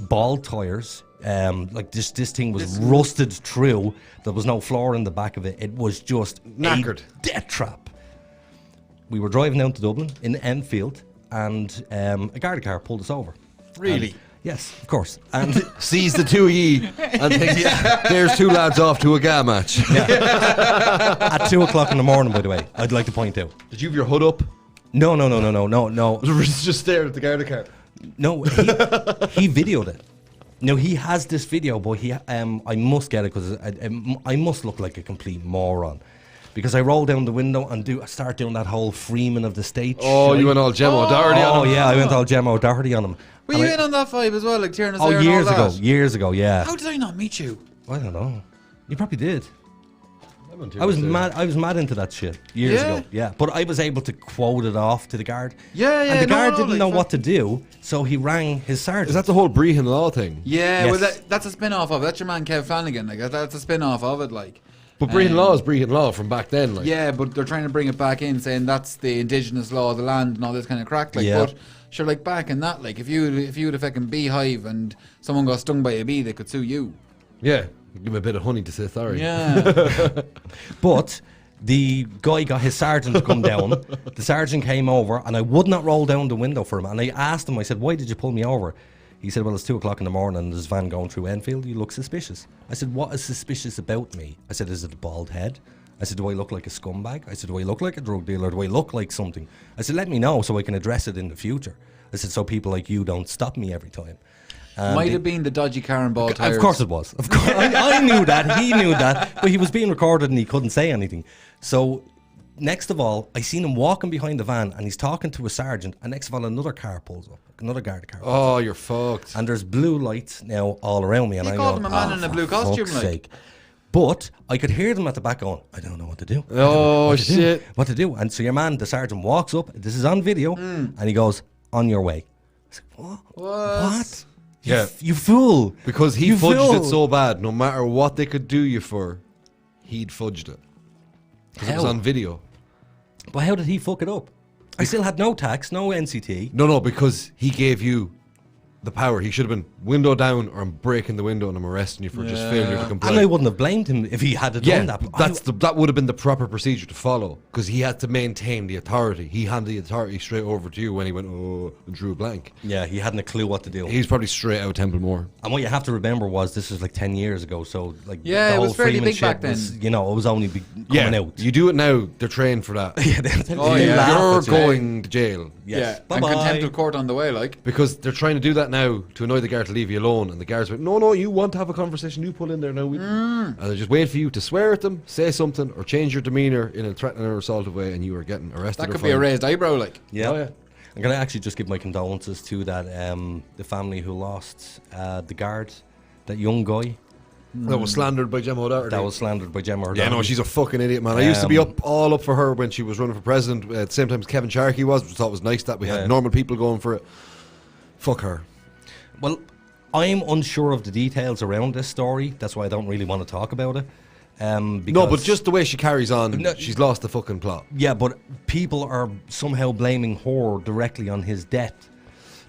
bald tires. Like this thing was rusted through. There was no floor in the back of it. It was just knackered. A death trap. We were driving down to Dublin in Enfield, and a Garda car pulled us over. Really? Yes, of course. And sees the two of ye and thinks, there's two lads off to a GA match. At 2 o'clock in the morning, by the way, I'd like to point out. Did you have your hood up? No. Just staring at the Garda car. No, he videoed it. No, he has this video, but I must get it because I must look like a complete moron. Because I roll down the window and start doing that whole Freeman of the State. Oh, you went all Gemmo Doherty on him. Oh, yeah, I went all Gemmo Doherty on him. Were you in on that vibe as well, like Tierna's Oh, there years and all ago, that? years ago, yeah. How did I not meet you? I don't know. You probably did. I was mad into that shit years ago. Yeah, but I was able to quote it off to the guard. Yeah. And the guard didn't know what to do, so he rang his sergeant. Is that the whole Brehan Law thing? Yeah, Yes. well, that's a spin-off of it. That's your man Kev Flanagan. Like, that's a spin-off of it, like. But Brehan Law is Brehan Law from back then. Like. Yeah, but they're trying to bring it back in, saying that's the indigenous law of the land and all this kind of crack. Like, Yeah. but Sure, like back in that, like if you had a fucking beehive and someone got stung by a bee, they could sue you. Yeah, give him a bit of honey to say sorry. Yeah. But the guy got his sergeant to come down. The sergeant came over, and I would not roll down the window for him. And I asked him, I said, why did you pull me over? He said, well, it's 2 o'clock in the morning and there's a van going through Enfield. You look suspicious. I said, what is suspicious about me? I said, is it a bald head? I said, do I look like a scumbag? I said, do I look like a drug dealer? Do I look like something? I said, let me know so I can address it in the future. I said, so people like you don't stop me every time. Might have been the dodgy car and ball tires. Of course it was. Of course, I knew that. He knew that. But he was being recorded and he couldn't say anything. So next of all, I seen him walking behind the van and he's talking to a sergeant. And next of all, another car pulls up. Another guard car. Oh, you're fucked. And there's blue lights now all around me. And You I called him a man in a blue costume, fuck's like. sake. But I could hear them at the back going, I don't know what to do. Oh, shit. What to do? And so your man, the sergeant, walks up. This is on video. And he goes, on your way. I said, what? What? Yeah. You fool. Because he You fudged it fool. so bad, no matter what they could do you for, he'd fudged it. Because it was How? on video. But how did he fuck it up? I still had no tax, no NCT. No, because he gave you the power. He should have been window down, or I'm breaking the window and I'm arresting you for just failure to comply. And I wouldn't have blamed him if he had done that. But that would have been the proper procedure to follow, because he had to maintain the authority. He handed the authority straight over to you when he went, oh, and drew a blank. yeah, he hadn't a clue what to do. He's probably straight out Templemore. And what you have to remember was this was like 10 years ago, so like Yeah, the it whole was fairly Freeman big shit back then. was, you know, it was only coming out. You do it now, they're trained for that. Yeah, they Oh, yeah. laugh You're at you. going to jail. Yes. Yeah. And Bye-bye. contempt of court on the way, like. Because they're trying to do that now to annoy the guard to leave you alone, and the guards went, no, you want to have a conversation, you pull in there now. And they just wait for you to swear at them, say something, or change your demeanour in a threatening or assaultive way, and you are getting arrested. That or could be a fined. raised eyebrow, like. Yeah. Oh, yeah. I'm going to actually just give my condolences to that the family who lost the guard, that young guy That was slandered by Gemma O'Doherty. that was slandered by Gemma Yeah, O'Doherty. no, she's a fucking idiot, man. I used to be all up for her when she was running for president at the same time as Kevin Sharkey was, which I thought was nice that we Yeah. had normal people going for it. Fuck her. Well, I'm unsure of the details around this story. That's why I don't really want to talk about it. No, Because but just the way she carries on, No, she's lost the fucking plot. yeah, but people are somehow blaming her directly on his death.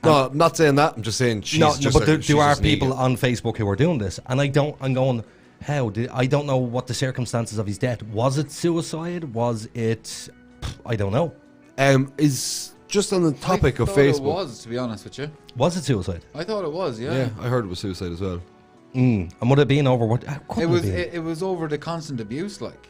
No, I'm not saying that. I'm just saying she's just but there she's are just an people idiot. on Facebook who are doing this, and I'm going, how did I don't know what the circumstances of his death was. It suicide? Was it? I don't know. Is just on the topic I of thought it Facebook. was, to be honest with you. Was it suicide? I thought it was, yeah. Yeah, I heard it was suicide as well. And would it been over what? It was over the constant abuse, like.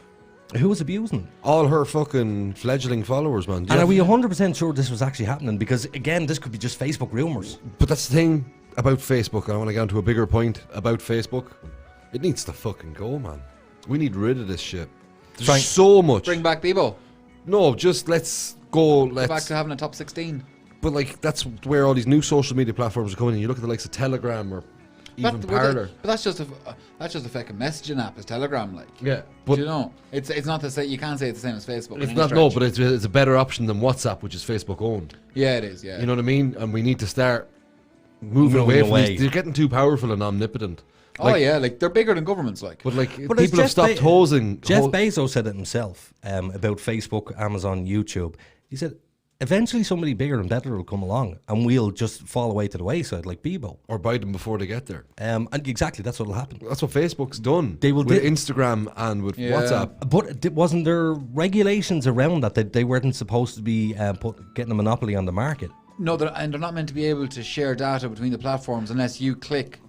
Who was abusing? All her fucking fledgling followers, man. And are we 100% sure this was actually happening? Because again, this could be just Facebook rumors. But that's the thing about Facebook, and I want to get onto a bigger point about Facebook. It needs to fucking go, man. We need rid of this shit. There's Trying- so much. Bring back Bebo. No, just let's go. Go back Let's. to having a top 16. But like that's where all these new social media platforms are coming in. You look at the likes of Telegram or even Parler. But that's just a fucking messaging app. It's Telegram, like. Yeah, But but you know, it's not the same. You can't say it's the same as Facebook. it's in not. any No, stretch. but it's a better option than WhatsApp, which is Facebook owned. Yeah, it is. Yeah. You know what I mean? And we need to start moving away from these. They're getting too powerful and omnipotent. Oh yeah, like they're bigger than governments, like. But like But as people have Jeff stopped hosing. Jeff Bezos said it himself about Facebook, Amazon, YouTube. He said, eventually somebody bigger and better will come along and we'll just fall away to the wayside like Bebo. or buy them before they get there. And exactly, that's what will happen. That's what Facebook's done. They will with di- Instagram and with Yeah. WhatsApp. But wasn't there regulations around that they weren't supposed to be getting a monopoly on the market? No, they're not meant to be able to share data between the platforms unless you click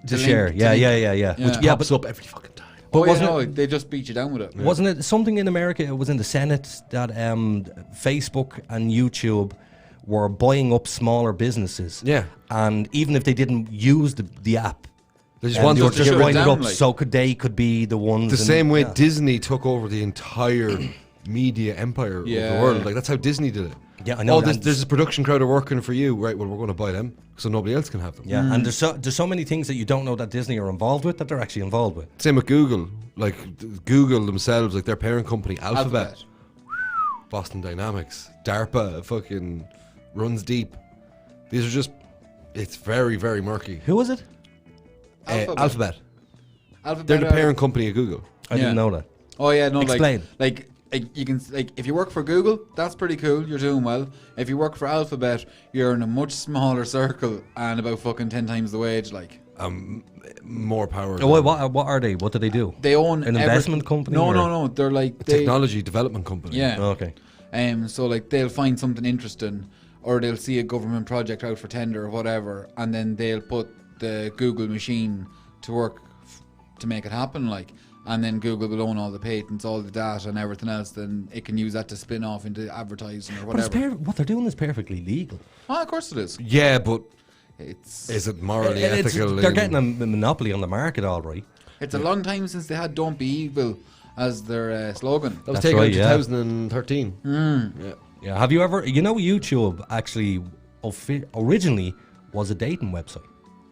To the share, link yeah. Which Yeah, Pops up every fucking time. but But wasn't no, it- they just beat you down with it. Wasn't it something in America? It was in the Senate that Facebook and YouTube were buying up smaller businesses. Yeah. And even if they didn't use the app, They just they wanted were to just shut it winding down, up like. so could be the ones. the and- same way yeah. Disney took over the entire media empire of Yeah. the world. Like that's how Disney did it. Yeah, I know Oh, that. there's a production crowd are working for you, right? Well, we're going to buy them so nobody else can have them. Yeah, and there's so many things that you don't know that Disney are involved with that they're actually involved with. Same with Google. Like Google themselves, like their parent company, Alphabet. Boston Dynamics, DARPA, fucking runs deep. These are just, it's very, very murky. Who was it? Alphabet. Alphabet They're the are- parent company of Google. I didn't know that. Oh yeah, no, Explain. like you can like if you work for Google, that's pretty cool. You're doing well. If you work for Alphabet, you're in a much smaller circle and about fucking 10 times the wage. Like, more power. Oh, what are they? What do they do? they own An investment company? No, or- no. They're like Technology development company. Yeah. Oh, okay. So like they'll find something interesting, or they'll see a government project out for tender or whatever, and then they'll put the Google machine to work to make it happen. Like, and then Google will own all the patents, all the data, and everything else. Then it can use that to spin off into advertising or But it's whatever. what they're doing is perfectly legal. Oh, of course it is. Yeah, but It's is it morally It's- ethical? they're getting a monopoly on the market, all right. it's a long time since they had "Don't be evil" as their slogan. That was That's taken right, in yeah. 2013. Yeah. Yeah. Have you ever? YouTube actually originally was a dating website.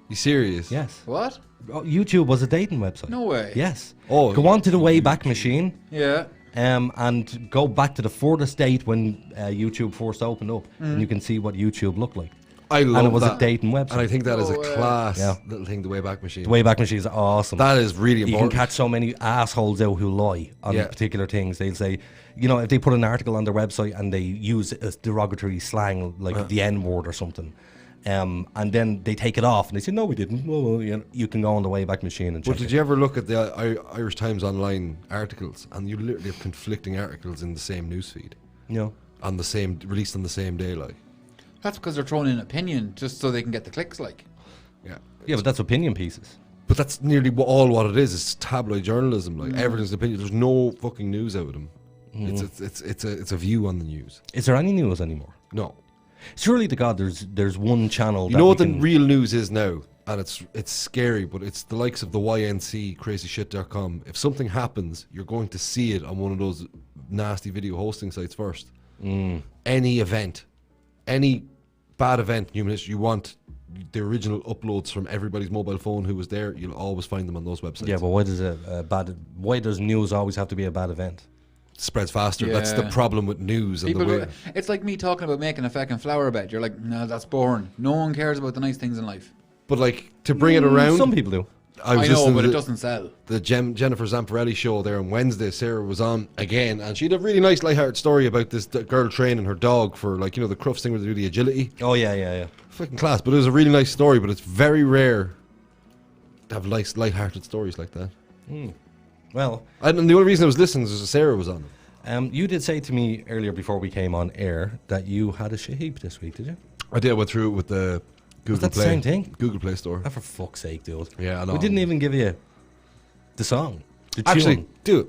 You serious? Yes. What? YouTube was a dating website. No way. Yes. Oh. Go on to the Wayback Machine. Yeah. And go back to the furthest date when YouTube first opened up, and you can see what YouTube looked like. I love And it was that. a dating website. And I think that is a No way. class Yeah. little thing, the Wayback Machine. The Wayback Machine is awesome. That is really You can important. catch so many assholes out who lie on Yeah. particular things. They'll say, if they put an article on their website and they use a derogatory slang like the N word or something, and then they take it off and they say, no, we didn't. Well, you can go on the Wayback Machine and check But did it. you ever look at the Irish Times Online articles, and you literally have conflicting articles in the same newsfeed, on the same released on the same day, like. That's because they're throwing in opinion just so they can get the clicks. Like, Yeah. Yeah, but that's opinion pieces. But that's nearly all what it is. It's tabloid journalism. Like everything's opinion. There's no fucking news out of them. It's a view on the news. Is there any news anymore? No. Surely to God, there's one channel. You know what the real news is now, and it's scary, but it's the likes of the YNC, crazyshit.com. If something happens, you're going to see it on one of those nasty video hosting sites first. Any event, any bad event in human history, you want the original uploads from everybody's mobile phone who was there. You'll always find them on those websites. Yeah, but why does news always have to be a bad event? Spreads faster. That's the Yeah. problem with news. And the way, it's like me talking about making a fucking flower bed. You're like, no, that's boring. No one cares about the nice things in life. but like to bring it around, Some people do. I was I know, listening but to it doesn't sell. the Jennifer Zamparelli show there on Wednesday. Sarah was on again, and she had a really nice lighthearted story about this girl training her dog for, like, the Crufts thing where they do the agility. Oh yeah. Fucking class. But it was a really nice story, but it's very rare to have nice lighthearted stories like that. Well, And the only reason I was listening is Sarah was on. you did say to me earlier before we came on air that you had a shit heap this week, did you? I did. I went through it with the Google that the Play. same thing? Google Play Store. Oh, for fuck's sake, dude. Yeah, I know. We didn't even give you the song. The Actually, tune. do it.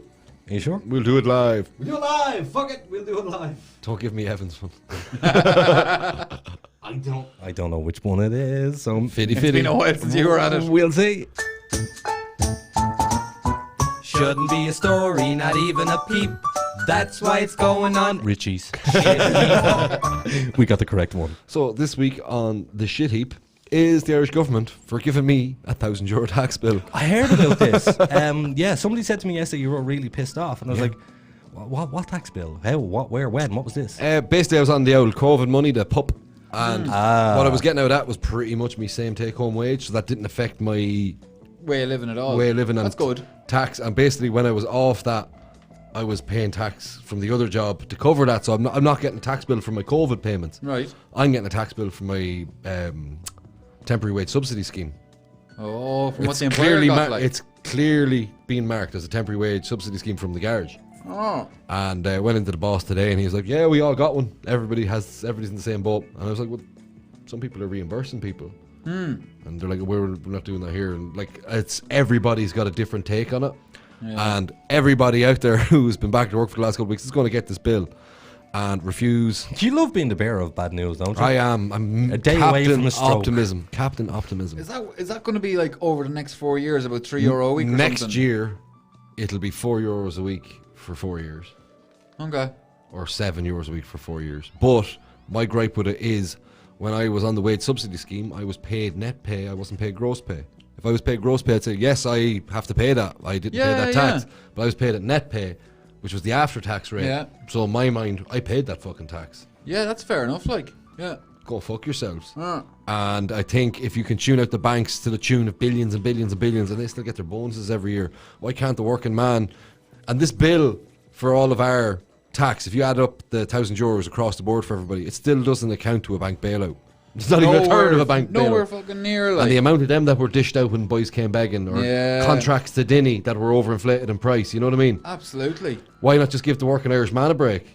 Are you sure? We'll do it live. We'll do it live. Fuck it. We'll do it live. Don't give me Evans one. I don't know which one it is. So Fitty It's been a while since you were at it. We'll see. Shouldn't be a story, not even a peep. That's why it's going on. Richie's. We got the correct one. So this week on the shit heap is the Irish government for giving me a €1,000 tax bill. I heard about this. Yeah, somebody said to me yesterday you were really pissed off, and I was like, "What tax bill? How? What? Where? When? What was this?" Basically, I was on the old COVID money, the PUP, and what I was getting out of that was pretty much my same take-home wage, so that didn't affect my Way of living at all. way of living. That's good. Tax, and basically when I was off that, I was paying tax from the other job to cover that, so I'm not getting a tax bill from my COVID payments. Right. I'm getting a tax bill from my temporary wage subsidy scheme. Oh, from what It's the employer got, like. it's clearly being marked as a temporary wage subsidy scheme from the garage. Oh. And I went into the boss today, and he was like, "Yeah, we all got one. Everybody's in the same boat." And I was like, "Well, some people are reimbursing people." And they're like, we're not doing that here. And like, everybody's got a different take on it. Yeah. And everybody out there who's been back to work for the last couple of weeks is going to get this bill and refuse. You love being the bearer of bad news, don't you? I am. I'm A day away from a stroke. optimism. Captain Optimism. Is that going to be like over the next 4 years, about €3 a week or Next something? year, it'll be €4 a week for 4 years. Okay. Or €7 a week for 4 years. But my gripe with it is, when I was on the wage subsidy scheme, I was paid net pay. I wasn't paid gross pay. If I was paid gross pay, I'd say, yes, I have to pay that. I didn't pay Yeah, that tax. yeah. But I was paid at net pay, which was the after-tax rate. Yeah. So in my mind, I paid that fucking tax. Yeah, that's fair enough. Like, yeah. Go fuck yourselves. Ah. And I think if you can tune out the banks to the tune of billions and billions and billions, and they still get their bonuses every year, why can't the working man? And this bill for all of our tax, if you add up the €1,000 across the board for everybody, it still doesn't account to a bank bailout. It's not even a third of a bank bailout. Nowhere fucking near, like. And the amount of them that were dished out when boys came begging, or contracts to Dinny that were overinflated in price, you know what I mean? Absolutely. Why not just give the working Irish man a break?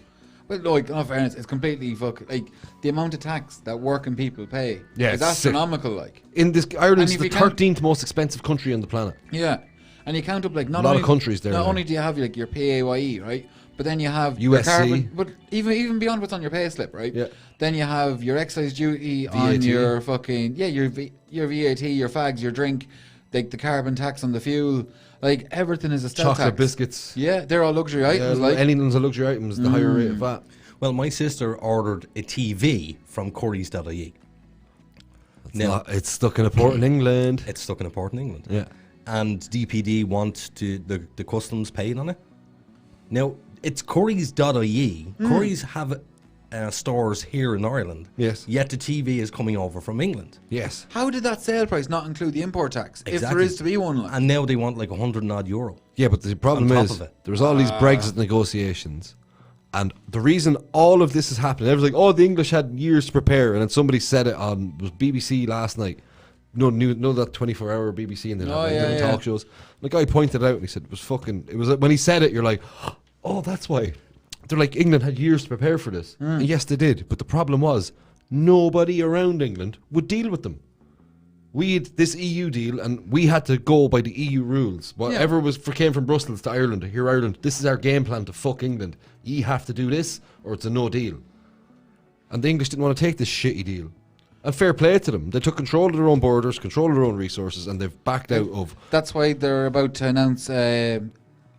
Well, like, in all fairness, it's completely fucking, like, the amount of tax that working people pay Yeah, is it's sick. astronomical, like. In this, Ireland's And the if you count- 13th most expensive country on the planet. Yeah. And you count up, like, not A lot only, of countries there, Not like. only do you have, like, your PAYE, right? But then you have USC. your carbon, but even beyond what's on your pay slip, right? Yeah. Then you have your excise duty on VAT. your fucking your VAT, your fags, your drink, like the carbon tax on the fuel, like everything is a step Chocolate tax. biscuits. Yeah, they're all luxury items. Yeah, Like anything's a luxury item is the higher rate of VAT. Well, my sister ordered a TV from Currys.ie. It's stuck in a port in England. It's stuck in a port in England. Yeah. And DPD want the customs paid on it. Now, it's Currys.ie. Currys have stores here in Ireland. Yes. Yet the TV is coming over from England. Yes. how did that sale price not include the import tax? If there Exactly. is to be one, like. And now they want like €100 and odd. Yeah, but the problem On top is of it. there was all these Brexit negotiations, and the reason all of this is happening, everyone's like, "Oh, the English had years to prepare," and then somebody said it on was BBC last night. No, that 24-hour BBC and then Oh, have, like, yeah, different yeah. talk shows. The guy pointed it out and he said it was fucking. It was when he said it, you're like, "Oh, that's why." They're like, England had years to prepare for this. And yes, they did, but the problem was nobody around England would deal with them. We had this EU deal, and we had to go by the EU rules. Whatever came from Brussels to Ireland, to here Ireland, this is our game plan to fuck England. You have to do this, or it's a no deal. And the English didn't want to take this shitty deal. And fair play to them. They took control of their own borders, control of their own resources, and they've backed out of... That's why they're about to announce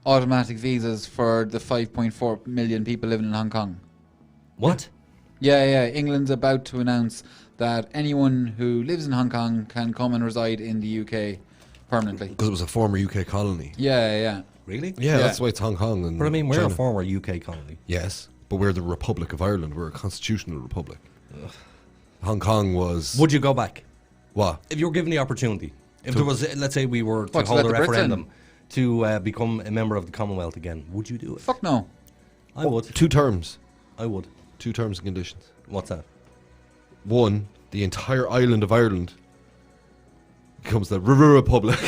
automatic visas for the 5.4 million people living in Hong Kong. What? Yeah. England's about to announce that anyone who lives in Hong Kong can come and reside in the UK permanently. Because it was a former UK colony. Yeah. Really? Yeah, that's why it's Hong Kong. And But I mean, we're China. a former UK colony. Yes, but we're the Republic of Ireland. We're a constitutional republic. Hong Kong was... Would you go back? What? If you were given the opportunity, if there was, let's say we were to What, to hold let a the Brits referendum to become a member of the Commonwealth again, would you do it? Fuck no. I would. 2 terms. I would. 2 terms and conditions. What's that? 1, the entire island of Ireland becomes the Republic.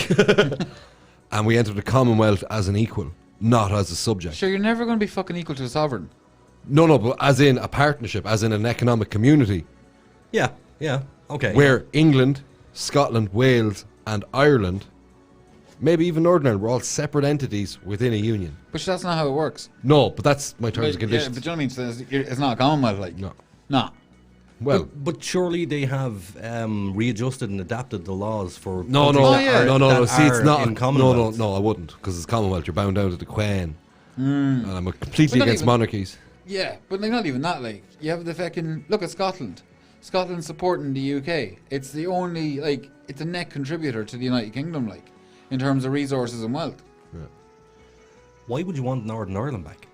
And we enter the Commonwealth as an equal, not as a subject. Sure, you're never going to be fucking equal to a sovereign. No, but as in a partnership, as in an economic community, Yeah. Okay. where England, Scotland, Wales, and Ireland, maybe even Northern Ireland, we're all separate entities within a union. But that's not how it works. No, but that's my terms and Yeah, conditions. but you know what I mean? So it's not a Commonwealth, like. No. Nah. Well, But surely they have readjusted and adapted the laws for no. countries that yeah. are- No. that See, it's are not. in Commonwealth. No, I wouldn't, because it's Commonwealth. You're bound down to the Queen, and I'm completely But not against even- monarchies. Yeah, but like not even that. Like you have the fucking look at Scotland. Scotland's supporting the UK. It's the only it's a net contributor to the United Kingdom, like in terms of resources and wealth. Why would you want Northern Ireland back?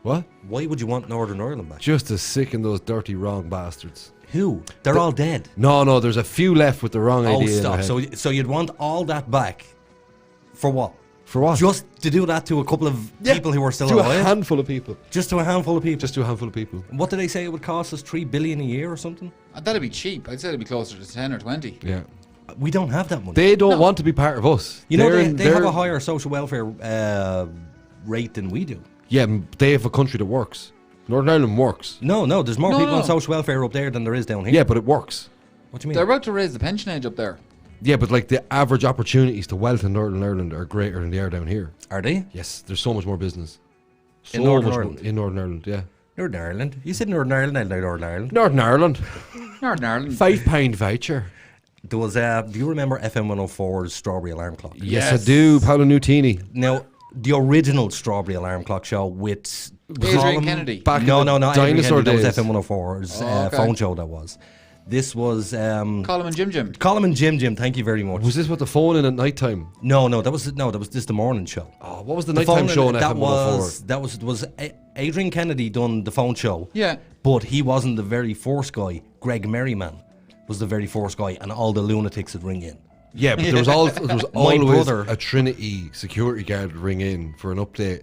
What? Why would you want Northern Ireland back? Just to sicken those dirty wrong bastards. Who? They're all dead. No. There's a few left with the wrong Oh, idea. in stop. their head. So you'd want all that back for what? For what? Just to do that to a couple of people who are still to a alive? handful of people. Just to a handful of people? Just to a handful of people. What did they say it would cost us? $3 billion a year or something? That'd be cheap. I'd say it'd be closer to 10 or 20. Yeah. We don't have that money. They don't want to be part of us. you know, They're they have a higher social welfare rate than we do. Yeah, they have a country that works. Northern Ireland works. No, there's more No, people no. on social welfare up there than there is down here. Yeah, but it works. What do you mean? They're about to raise the pension age up there. Yeah, but like the average opportunities to wealth in Northern Ireland are greater than they are down here. Are they? Yes, there's so much more business. So In Northern much Ireland? in Northern Ireland, yeah. Northern Ireland. You said Northern Ireland, I like Northern Ireland. Northern Ireland. Northern Ireland. £5 voucher. There was, do you remember FM 104's Strawberry Alarm Clock? Yes, I do. Paolo Nutini. Now, the original Strawberry Alarm Clock show with Adrian Kennedy. Back in No, the not dinosaur Adrian Kennedy, days. that was FM 104's okay. phone show that was. This was Colin and Jim. Colin and Jim. Thank you very much. Was this with the phone in at night time? No, that was just the morning show. Oh, what was the The nighttime phone- show on that FM 104? was Adrian Kennedy done the phone show. Yeah. But he wasn't the very first guy. Greg Merriman was the very first guy, and all the lunatics would ring in. Yeah, but there was always brother- a Trinity security guard would ring in for an update,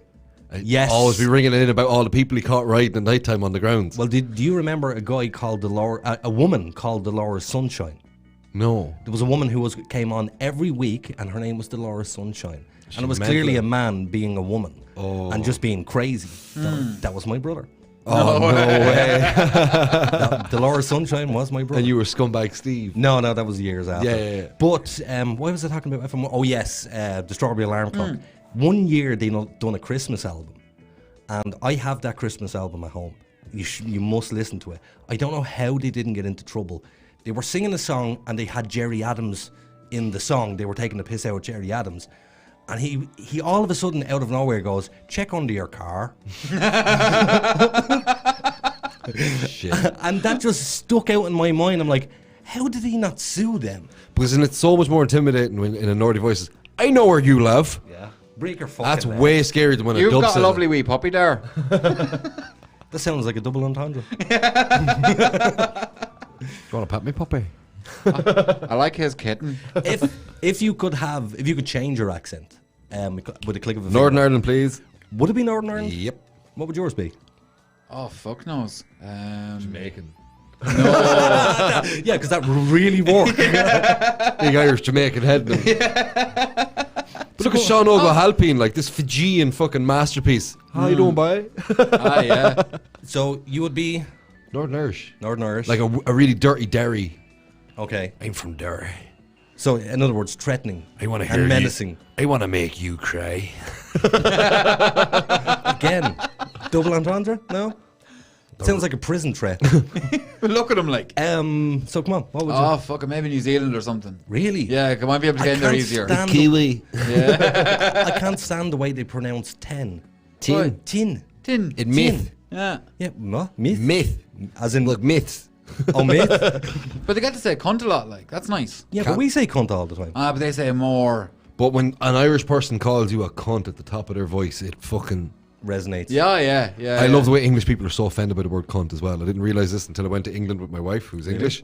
Yes. Always be ringing in about all the people he caught riding at night time on the grounds. Well, do you remember a guy called a woman called Dolores Sunshine? No. There was a woman who came on every week, and her name was Dolores Sunshine. And it was mental. clearly a man being a woman and just being crazy. That was my brother. Oh, no way. Dolores Sunshine was my brother. And you were Scumbag Steve. No, that was years after. Yeah. But why was I talking about FM? Oh, yes, the Strawberry Alarm Clock. One year they done a Christmas album, and I have that Christmas album at home. You must listen to it. I don't know how they didn't get into trouble. They were singing a song, and they had Jerry Adams in the song. They were taking the piss out of Jerry Adams. And he all of a sudden, out of nowhere, goes, check under your car. Shit. And that just stuck out in my mind. I'm like, how did he not sue them? Because it's so much more intimidating when in a naughty voice. I know where you live. Yeah. Break your fucking That's leg. way scarier than when You've a dub got a says lovely it. wee puppy there. That sounds like a double entendre. Do you want to pat me, puppy? I like his kitten. if you could change your accent with a click of a Northern finger, Ireland, please. would it be Northern Ireland? Yep. What would yours be? Oh, fuck knows. Jamaican. Yeah, because that would really work. Big Irish Jamaican head. But look at Sean O'Halpine, like this Fijian fucking masterpiece. How you doing, boy? Yeah. So you would be Northern Irish. Northern Irish. Like a really dirty Derry. Okay. I'm from Derry. So in other words, threatening I want to and hear menacing. you. I want to make you cry. Again, double entendre? No? Sounds like a prison threat. Look at him like. So come on, what would you... Oh, fuck it. Maybe New Zealand or something. Really? Yeah, I might be able to get in there easier. Kiwi. I can't stand the way they pronounce ten. Tin. Tin. Tin. It myth. Yeah. Yeah, what? Myth? Myth. As in... Look, myths. Oh, myth? But they get to say cunt a lot, like. That's nice. Yeah, but we say cunt all the time. But they say more. But when an Irish person calls you a cunt at the top of their voice, it fucking... Resonates. Yeah. I love the way English people are so offended by the word cunt as well. I didn't realise this until I went to England with my wife, who's English.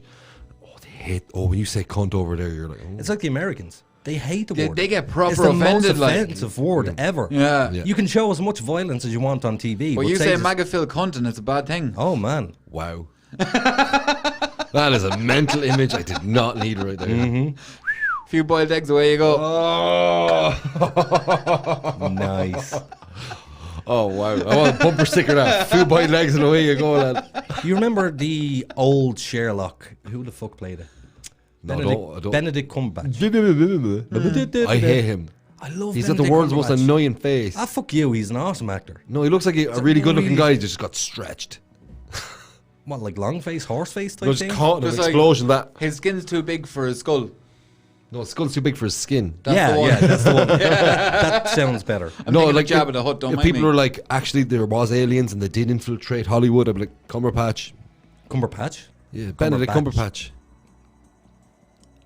Oh, they hate... Oh, when you say cunt over there, you're like... Oh. It's like the Americans. They hate the word. They get proper it's the offended, most like. offensive word ever. Yeah. Yeah. You can show as much violence as you want on TV. But you say just- MAGA Phil cunt and it's a bad thing. Oh, man. Wow. That is a mental image I did not need right there. Few boiled eggs, away you go. Nice. Oh, wow. I want a bumper sticker that. Few boiled legs and away you go, lad. You remember the old Sherlock? Who the fuck played it? No, I don't. Benedict Cumberbatch. I hate him. I love He's got the Benedict world's most Cumberbatch. annoying face. Ah, fuck you. He's an awesome actor. No, he looks like a really good looking guy. He just got stretched. What, like long face, horse face type No, just thing? caught in an Just like- explosion that. His skin's too big for his skull. No, his skull's too big for his skin. That's the one. that's the one. That sounds better. I'm thinking of Jabba the Hutt, don't if mind people me. are like, actually, there was aliens and they did infiltrate Hollywood. I'd be like, Cumberbatch. Cumberbatch? Yeah, Benedict Cumberbatch.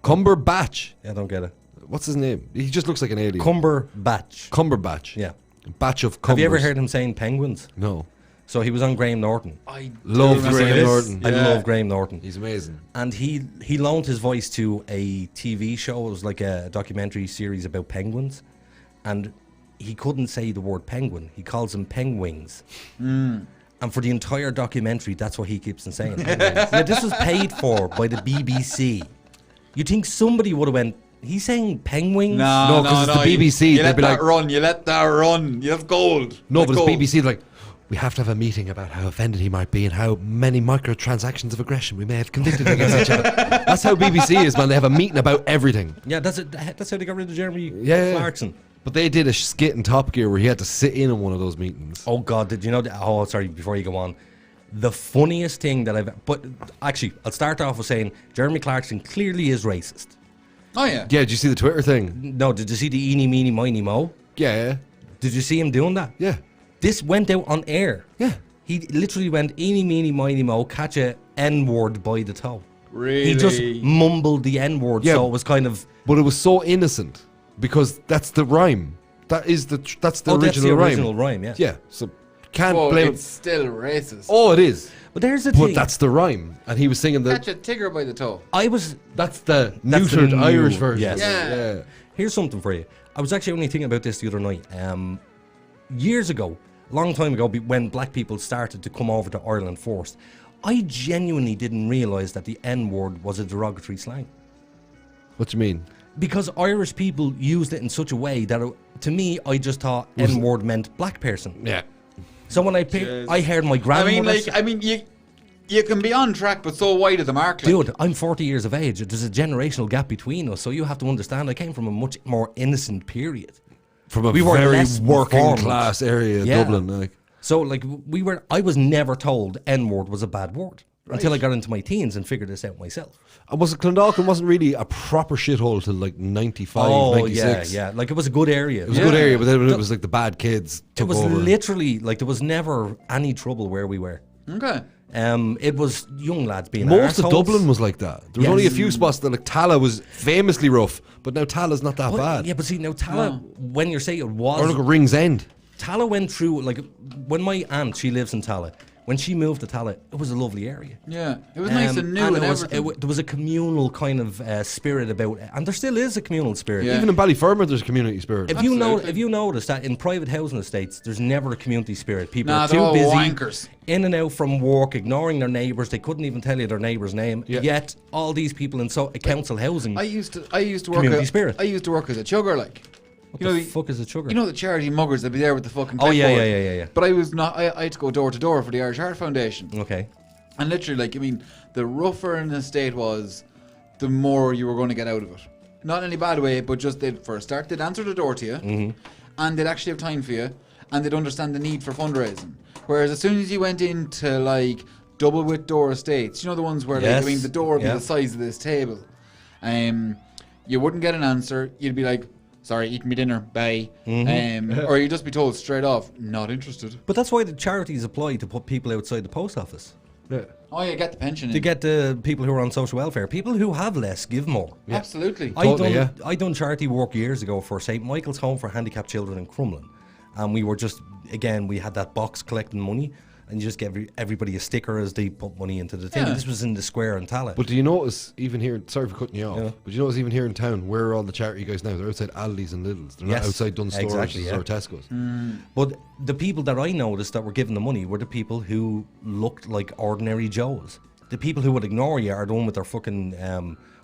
Cumberbatch. Yeah, I don't get it. What's his name? He just looks like an alien. Cumberbatch. Cumberbatch. Yeah. Batch of cumbers. Have you ever heard him saying penguins? No. So he was on Graham Norton. I Love do remember Graham this. Norton. I Yeah. love Graham Norton. He's amazing. And he loaned his voice to a TV show. It was like a documentary series about penguins. And he couldn't say the word penguin. He calls them penguins. And for the entire documentary, that's what he keeps on saying. Now, this was paid for by the BBC. You think somebody would have went, he's saying penguins? No, 'cause it's the BBC, You they'd let be that like- run. You let that run. You have gold. No, Let but it's gold. BBC like, we have to have a meeting about how offended he might be and how many microtransactions of aggression we may have convicted against each other. That's how BBC is, man. They have a meeting about everything. Yeah, that's how they got rid of Jeremy Yeah. Clarkson. But they did a skit in Top Gear where he had to sit in on one of those meetings. Oh God, did you know that? Oh, sorry, before you go on. The funniest thing that but actually, I'll start off with saying Jeremy Clarkson clearly is racist. Oh, yeah. Yeah, did you see the Twitter thing? No, did you see the eeny, meeny, miny, mo? Yeah. Did you see him doing that? Yeah. This went out on air. Yeah. He literally went eeny, meeny, miny, mo, catch a N-word by the toe. Really? He just mumbled the N-word, Yeah. so it was kind of... But it was so innocent because that's the rhyme. That's the original that's the rhyme. original rhyme, yeah. Yeah. So can't Oh, blame it's it. still racist. Oh, it is. But there's the But thing. that's the rhyme, and he was singing Catch the. a tigger by the toe. I was... That's the That's the neutered new- Irish version. yes. Yeah. Yeah. Here's something for you. I was actually only thinking about this the other night. Years ago, long time ago, when black people started to come over to Ireland first, I genuinely didn't realise that the N-word was a derogatory slang. What do you mean? Because Irish people used it in such a way that, to me, I just thought N-word meant black person. Yeah. So when I heard my grandmother... You can be on track, but so wide of the mark. Dude, I'm 40 years of age. There's a generational gap between us, so you have to understand I came from a much more innocent period. From a We were very less working informed. class area of Yeah. Dublin. Like. So, like, I was never told N-word was a bad word until I got into my teens and figured this out myself. And was it Clondalkin wasn't really a proper shithole till like 95, 96? yeah. Like, it was a good area. It was a good area, but then it was like the bad kids It took was over. literally, like, there was never any trouble where we were. Okay. It was young lads being Most of arseholes. Dublin was like that. There was Yes. only a few spots that, like, Tala was famously rough, but now Tala's not that But- bad. Yeah, but see, now Tala, when you're saying it was... Or look at Rings End. Tala went through, like, when my aunt, she lives in Tala, when she moved to Tala, it was a lovely area. Yeah. It was nice and new and there was, everything. there was a communal kind of spirit about it, and there still is a communal spirit. Yeah. Even in Ballyfermot, there's a community spirit. If you notice that in private housing estates, there's never a community spirit. People Nah, are they're too all busy, wankers. in and out from work, ignoring their neighbours. They couldn't even tell you their neighbour's name. Yeah. Yet all these people in council housing. I used to work. Community spirit. I used to work as a chugger, like. What You know, the fuck is a sugar? You know the charity muggers that be there with the fucking. Oh, yeah, clipboard? yeah. But I was not. I had to go door to door for the Irish Heart Foundation. Okay. And literally, like, I mean, the rougher an estate was, the more you were going to get out of it. Not in any bad way, but just for a start, they'd answer the door to you, and they'd actually have time for you, and they'd understand the need for fundraising. Whereas as soon as you went into, like, double width door estates, you know the ones where, Yes. like, I mean, the door would be Yeah. the size of this table, you wouldn't get an answer. You'd be like, sorry, eating me dinner, bye. Or you'd just be told straight off, not interested. But that's why the charities apply to put people outside the post office. Yeah. Oh, yeah, get the pension To in. get the people who are on social welfare. People who have less give more. Absolutely. Totally, I done charity work years ago for St. Michael's Home for Handicapped Children in Crumlin. And we were just, again, we had that box collecting money, and you just give everybody a sticker as they put money into the thing. Yeah. This was in the square in Tala. But do you notice, even here, sorry for cutting you off, Yeah. but you notice even here in town, where are all the charity guys now? They're outside Aldi's and Lidl's. They're Yes, not outside Dunnes Stores exactly, yeah. or Tesco's. But the people that I noticed that were given the money were the people who looked like ordinary Joes. The people who would ignore you are the one with their fucking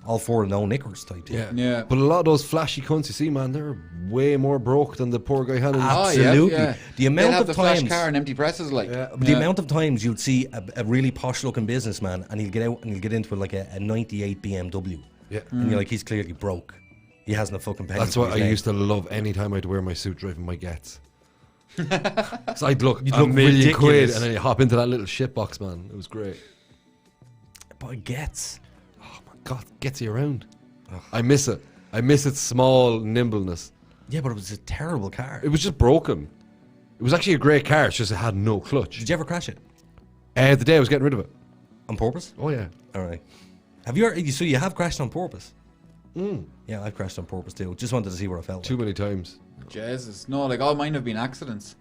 all four and no knickers type thing. Yeah. But a lot of those flashy cunts you see, man, they're way more broke than the poor guy had in Absolutely. Oh, yeah. The amount They'd have of the flash times- car and empty presses, like. The amount of times you'd see a really posh looking businessman and he'll get out and he'll get into like a 98 BMW. Yeah. And you're like, he's clearly broke. He hasn't a fucking penny. That's to what his I name. used to love any time I had to wear my suit driving my Gets. So I'd look, You'd a look million quid, ridiculous. and then you hop into that little shitbox, man. It was great. But it gets. Oh my God, gets you around. I miss it. I miss its small nimbleness. Yeah, but it was a terrible car. It was just broken. It was actually a great car, it's just it had no clutch. Did you ever crash it? The day I was getting rid of it. On purpose? Oh yeah. All right. Have you ever, so you have crashed on purpose? Yeah, I've crashed on purpose too. Just wanted to see what I felt Too like. many times. Jesus. No, like, all mine have been accidents.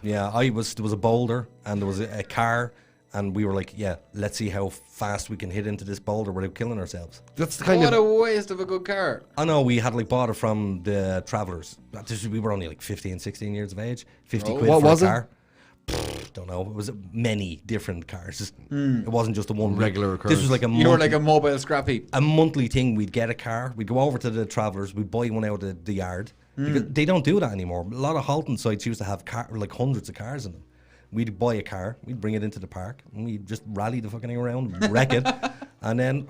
Yeah, there was a boulder and there was a car and we were like, yeah, let's see how fast we can hit into this boulder without killing ourselves. That's the kind What of a waste of a good car. I know we had like bought it from the Travellers. We were only like 15, 16 years of age. 50 quid What for was a it? car. Don't know. It was many different cars. It wasn't just the one. Regular This occurrence. was like a You were monthly, like a mobile scrap heap. a monthly thing. We'd get a car. We'd go over to the Travellers. We'd buy one out of the yard. Because they don't do that anymore. A lot of halting sites used to have like hundreds of cars in them. We'd buy a car. We'd bring it into the park. And we'd just rally the fucking thing around, wreck it. And then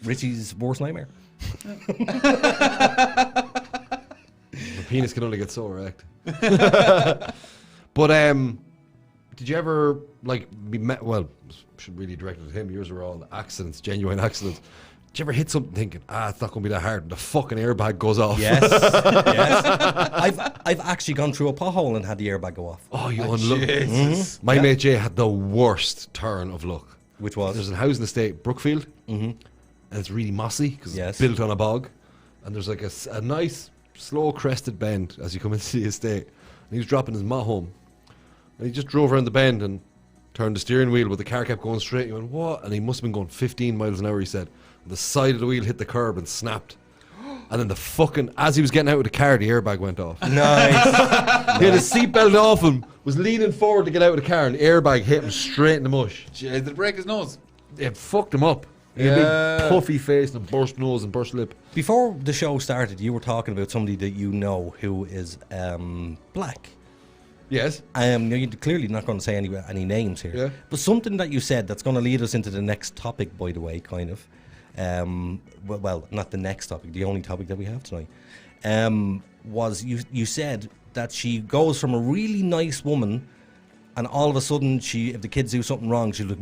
Richie's worst nightmare. the penis can only get so erect. But did you ever like be met? Well, should really direct it at him. Yours were all accidents, genuine accidents. Did you ever hit something thinking, it's not going to be that hard? And the fucking airbag goes off. Yes, yes. I've actually gone through a pothole and had the airbag go off. Oh, you unlucky. Jesus. My mate Jay had the worst turn of luck. Which was? There's a housing estate, Brookfield, and it's really mossy because Yes. it's built on a bog. And there's like a nice, slow crested bend as you come into the estate. And he was dropping his mat home. And he just drove around the bend and turned the steering wheel, but the car kept going straight. He went, what? And he must have been going 15 miles an hour, he said. The side of the wheel hit the curb and snapped. And then as he was getting out of the car, the airbag went off. Nice. He had his seatbelt off him, was leaning forward to get out of the car, and the airbag hit him straight in the mush. Jeez, did it break his nose? It fucked him up. He had a big puffy face and a burst nose and burst lip. Before the show started, you were talking about somebody that you know who is black. Yes. You're clearly not going to say any names here. Yeah. But something that you said that's going to lead us into the next topic, by the way, kind of. Well, not the next topic, the only topic that we have tonight. Was you said that she goes from a really nice woman, and all of a sudden, if the kids do something wrong, she'll look.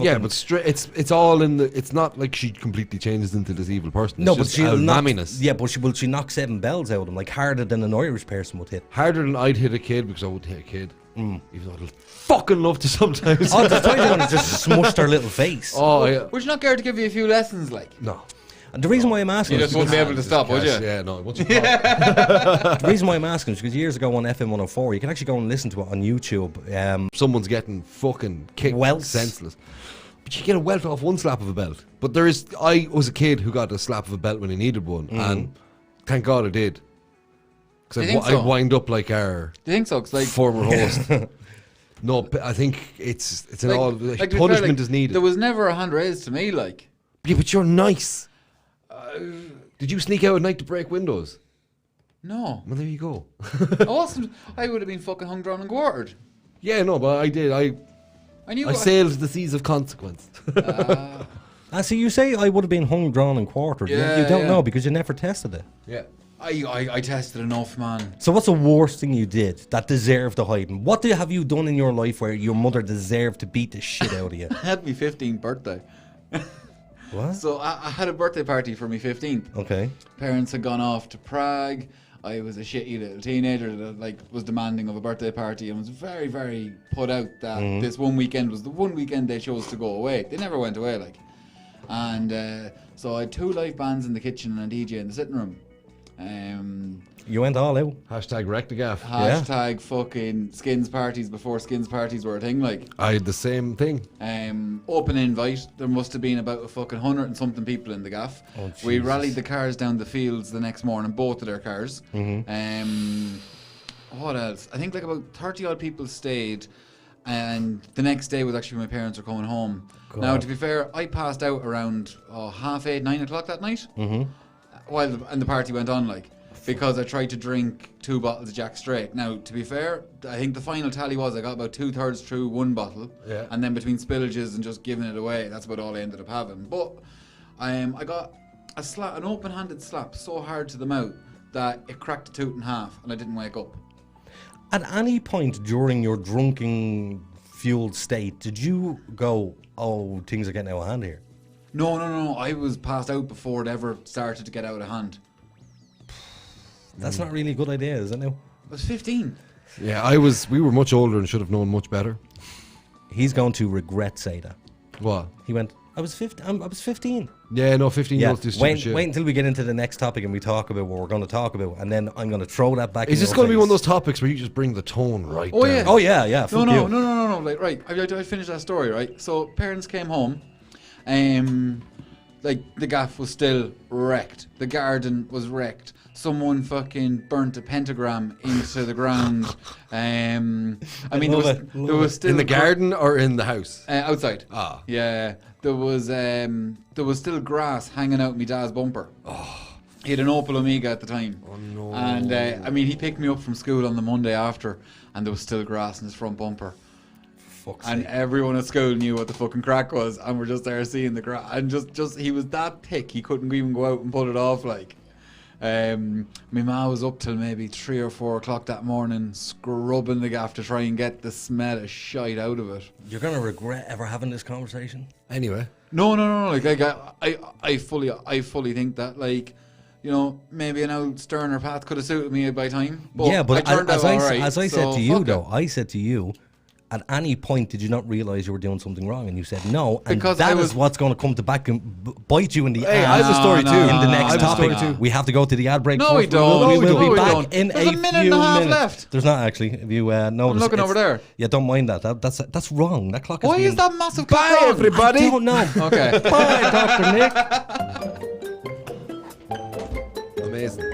Yeah, but it's all in the. It's not like she completely changes into this evil person. No, it's but just she'll knock. mamminess. Yeah, but she knock 7 bells out of them, like harder than an Irish person would hit. Harder than I'd hit a kid, because I would hit a kid. Even though I'd fucking love to sometimes. Oh, the time when it just smushed her little face. Oh yeah. Would you not care to give you a few lessons, like? No. And the reason why I'm asking You is just wouldn't be able to Just stop, would you? cash, Yeah, no. Once you the reason why I'm asking is because years ago on FM 104, you can actually go and listen to it on YouTube. someone's getting fucking kicked Welts. senseless. But you get a welt off one slap of a belt. But I was a kid who got a slap of a belt when he needed one, and thank God I did. Because Do you think so? I'd wind up like our Do you think so? 'Cause, like, former host. No, I think it's an like, all to be fair, punishment like, is needed. There was never a hand raised to me, like. Yeah, but you're nice. Did you sneak out at night to break windows? No. Well, there you go. I wasn't. I would have been fucking hung, drawn, and quartered. Yeah, no, but I did. I knew. I sailed the seas of consequence. So you say I would have been hung, drawn, and quartered. Yeah, you don't yeah. know because you never tested it. Yeah. I tested enough, man. So what's the worst thing you did that deserved the hiding? What have you done in your life where your mother deserved to beat the shit out of you? I had my 15th birthday. What? So I had a birthday party for my 15th. Okay. Parents had gone off to Prague. I was a shitty little teenager that was demanding of a birthday party and was very, very put out that this one weekend was the one weekend they chose to go away. They never went away, like. And so I had 2 live bands in the kitchen and a DJ in the sitting room. You went all out. Hashtag wreck the gaff. Hashtag fucking skins parties before skins parties were a thing, like. I had the same thing. Open invite. There must have been about a fucking 100 and something people in the gaff. Oh, We Jesus. rallied the cars down the fields the next morning, both of their cars. What else? I think like about 30 odd people stayed, and the next day was actually when my parents were coming home. God. Now, to be fair, I passed out around 8:30, 9 o'clock that night, while the party went on, like. Because I tried to drink 2 bottles of Jack straight. Now, to be fair, I think the final tally was I got about 2/3 through 1 bottle. Yeah. And then between spillages and just giving it away, that's about all I ended up having. But I got an open-handed slap so hard to the mouth that it cracked a tooth in half and I didn't wake up. At any point during your drunken, fueled state, did you go, oh, things are getting out of hand here? No. I was passed out before it ever started to get out of hand. That's not really a good idea, is it now? I was 15. Yeah, we were much older and should have known much better. He's going to regret saying that. What? He went, I was 15. I was 15. Yeah, no, 15-year-olds do stupid wait shit. until we get into the next topic and we talk about what we're going to talk about, and then I'm going to throw that back. Is in this your going to be face. one of those topics where you just bring the tone right Oh, down? yeah. Oh yeah. Fuck you. No. Like, right. I finished that story, right? So parents came home. Like the gaff was still wrecked. The garden was wrecked. Someone fucking burnt a pentagram into the ground. I mean, there was still In the garden or in the house? outside. Ah. Yeah, there was still grass hanging out my dad's bumper. Oh. He had an Opel Omega at the time. Oh no. And I mean, he picked me up from school on the Monday after, and there was still grass in his front bumper. Fuck's And sake. everyone at school knew what the fucking crack was, and we're just there seeing the grass. And just he was that thick, he couldn't even go out and pull it off. Like, my ma was up till maybe 3 or 4 o'clock that morning, scrubbing the gaff to try and get the smell of shite out of it. You're going to regret ever having this conversation. Anyway. No. Like I fully think that, like, you know, maybe an old sterner path could have suited me by time. But yeah, but I turned out all right, as I so said to you, fuck it. though, I said to you, at any point did you not realise you were doing something wrong? And you said no, and Because that I is was- what's going to come to back and bite you in the Hey, ass. I have a story No, too. in the no, next I have a topic. story too. We have to go to the ad break. No, first. we don't. We will No, be we back don't. in There's a few minute and a half minutes. left. There's not actually. If you notice, looking over there. Yeah, don't mind that. That's wrong. That clock is Why being, is that massive Bye, clock on? everybody. I don't know. Okay. Bye, Dr. Nick. Amazing.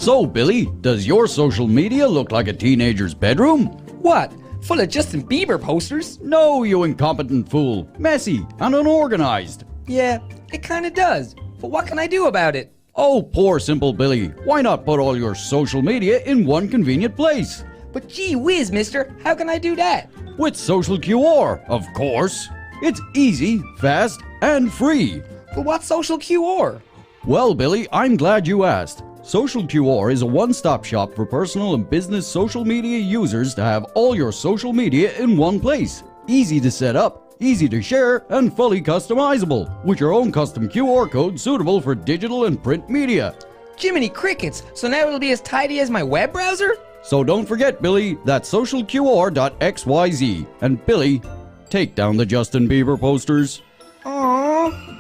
So, Billy, does your social media look like a teenager's bedroom? What? Full of Justin Bieber posters? No, you incompetent fool. Messy and unorganized. Yeah, it kinda does. But what can I do about it? Oh, poor simple Billy. Why not put all your social media in one convenient place? But gee whiz, mister, how can I do that? With Social QR, of course. It's easy, fast, and free. But what's Social QR? Well, Billy, I'm glad you asked. Social QR is a one-stop shop for personal and business social media users to have all your social media in one place. Easy to set up, easy to share, and fully customizable, with your own custom QR code suitable for digital and print media. Jiminy crickets, so now it'll be as tidy as my web browser? So don't forget, Billy, that's socialqr.xyz. And Billy, take down the Justin Bieber posters. Aww.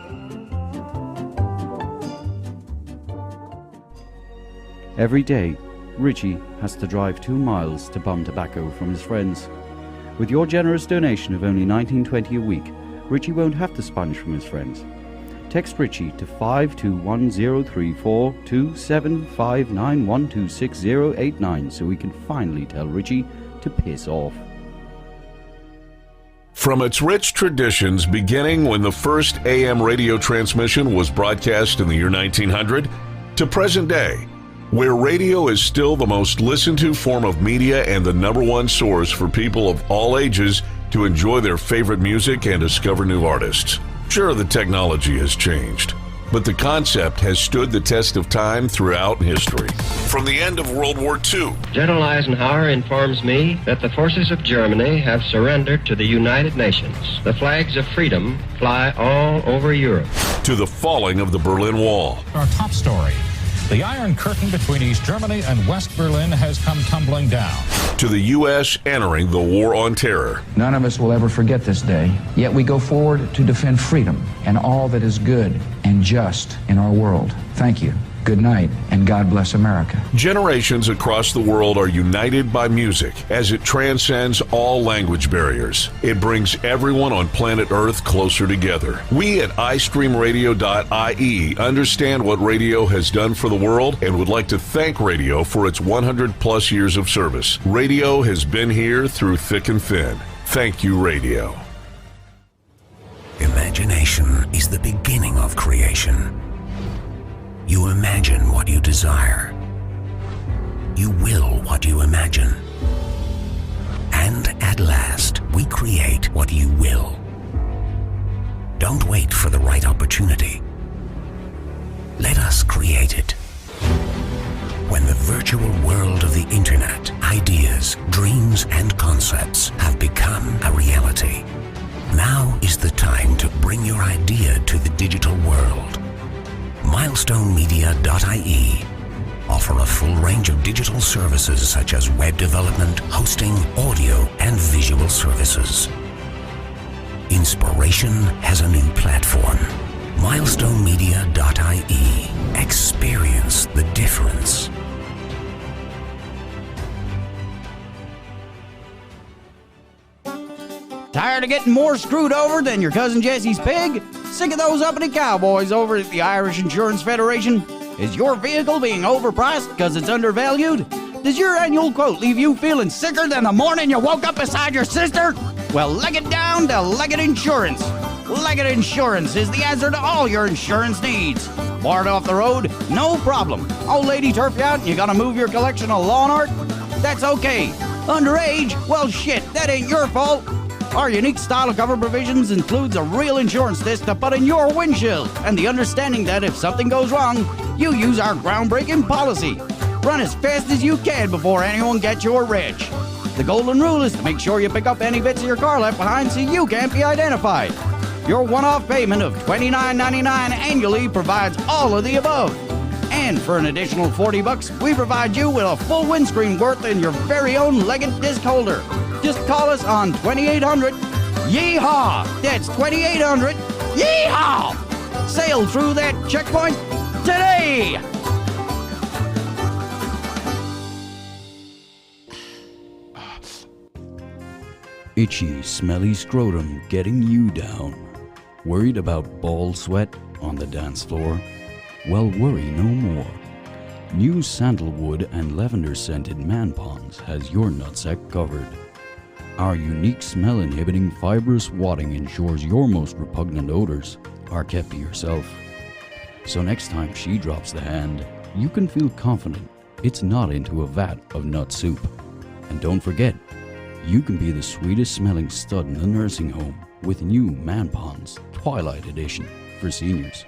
Every day, Richie has to drive 2 miles to bum tobacco from his friends. With your generous donation of only $19.20 a week, Richie won't have to sponge from his friends. Text Richie to 5210342 27591268089 so we can finally tell Richie to piss off. From its rich traditions beginning when the first AM radio transmission was broadcast in the year 1900 to present day, where radio is still the most listened to form of media and the #1 source for people of all ages to enjoy their favorite music and discover new artists. Sure, the technology has changed, but the concept has stood the test of time throughout history. From the end of World War II, General Eisenhower informs me that the forces of Germany have surrendered to the United Nations. The flags of freedom fly all over Europe. to the falling of the Berlin Wall. Our top story. The Iron Curtain between East Germany and West Berlin has come tumbling down. To the U.S. entering the War on Terror. None of us will ever forget this day, yet we go forward to defend freedom and all that is good and just in our world. Thank you. Good night, and God bless America. Generations across the world are united by music as it transcends all language barriers. It brings everyone on planet Earth closer together. We at iStreamRadio.ie understand what radio has done for the world and would like to thank radio for its 100-plus years of service. Radio has been here through thick and thin. Thank you, radio. Imagination is the beginning of creation. You imagine what you desire. You will what you imagine. And at last, we create what you will. Don't wait for the right opportunity. Let us create it. When the virtual world of the internet, ideas, dreams, and concepts have become a reality, now is the time to bring your idea to the digital world. MilestoneMedia.ie offer a full range of digital services such as web development, hosting, audio, and visual services. Inspiration has a new platform. MilestoneMedia.ie. Experience the difference. Tired of getting more screwed over than your cousin Jesse's pig? Sick of those uppity cowboys over at the Irish Insurance Federation? Is your vehicle being overpriced because it's undervalued? Does your annual quote leave you feeling sicker than the morning you woke up beside your sister? Well, leg it down to Leggett Insurance. Leggett Insurance is the answer to all your insurance needs. Bored off the road? No problem. Old lady turf you out and you gotta move your collection of lawn art? That's okay. Underage? Well, shit, that ain't your fault. Our unique style of cover provisions includes a real insurance disc to put in your windshield and the understanding that if something goes wrong, you use our groundbreaking policy. Run as fast as you can before anyone gets your wrench. The golden rule is to make sure you pick up any bits of your car left behind so you can't be identified. Your one-off payment of $29.99 annually provides all of the above. And for an additional $40, we provide you with a full windscreen worth in your very own Leggett disc holder. Just call us on 2800 Yeehaw! That's 2800 Yeehaw! Sail through that checkpoint today! Itchy, smelly scrotum getting you down. Worried about ball sweat on the dance floor? Well, worry no more. new sandalwood and lavender-scented Man Ponds has your nutsack covered. Our unique smell-inhibiting fibrous wadding ensures your most repugnant odors are kept to yourself. So next time she drops the hand, you can feel confident it's not into a vat of nut soup. And don't forget, you can be the sweetest smelling stud in the nursing home with new Man Ponds Twilight Edition for seniors.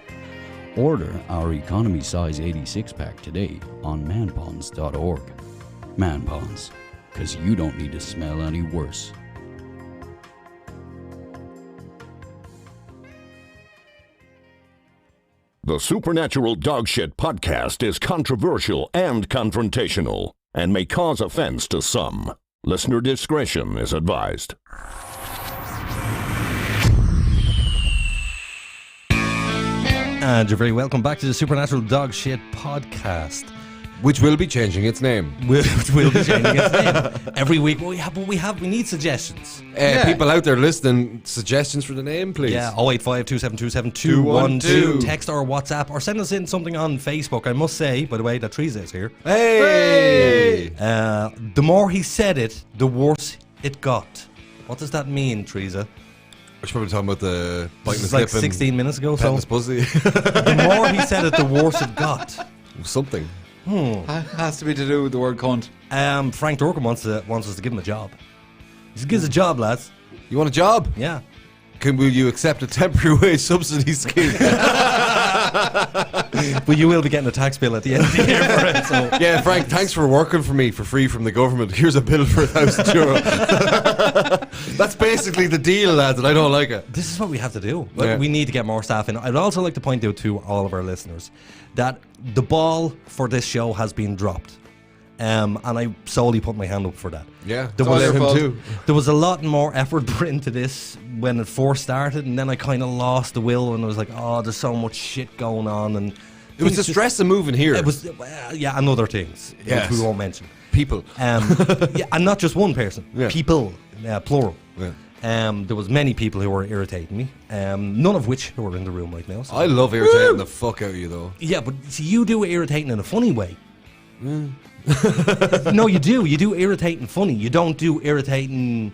Order our economy size 86 pack today on manponds.org. Man Ponds, because you don't need to smell any worse. The Supernatural Dogshit podcast is controversial and confrontational and may cause offense to some. Listener discretion is advised. And you're very welcome back to the Supernatural Dogshit podcast. Which will be changing its name. Which will be changing its name every week. We need suggestions. People out there listening, suggestions for the name, please. Yeah, 085-272-7212. Text or WhatsApp or send us in something on Facebook. I must say, by the way, that Teresa is here. Hey! The more he said it, the worse it got. What does that mean, Teresa? We're probably talking about the biting This the is like slip 16 minutes ago. petting So his pussy. the more he said it, the worse it got. Something. Has to be to do with the word cunt. Frank Dorkin wants us to give him a job. He said, give us a job, lads. You want a job? Yeah. Will you accept a temporary wage subsidy scheme? But you will be getting a tax bill at the end of the year for it. So. Yeah, Frank, thanks for working for me for free from the government. Here's a bill for €1,000. That's basically the deal, lads, and I don't like it. This is what we have to do. Yeah. We need to get more staff in. I'd also like to point out to all of our listeners that the ball for this show has been dropped. And I solely put my hand up for that. Yeah, there it's was, all him too. There was a lot more effort put into this when it first started, and then I kind of lost the will, and I was like, oh, there's so much shit going on. And it was the stress of moving here. It was, yeah, and other things, yes, which we won't mention. People. Yeah, and not just one person. Yeah. People, plural. Yeah. There was many people who were irritating me, none of which who are in the room right now. So. I love irritating the fuck out of you, though. Yeah, but see, you do irritating in a funny way. No, you do. You do irritating funny. You don't do irritating.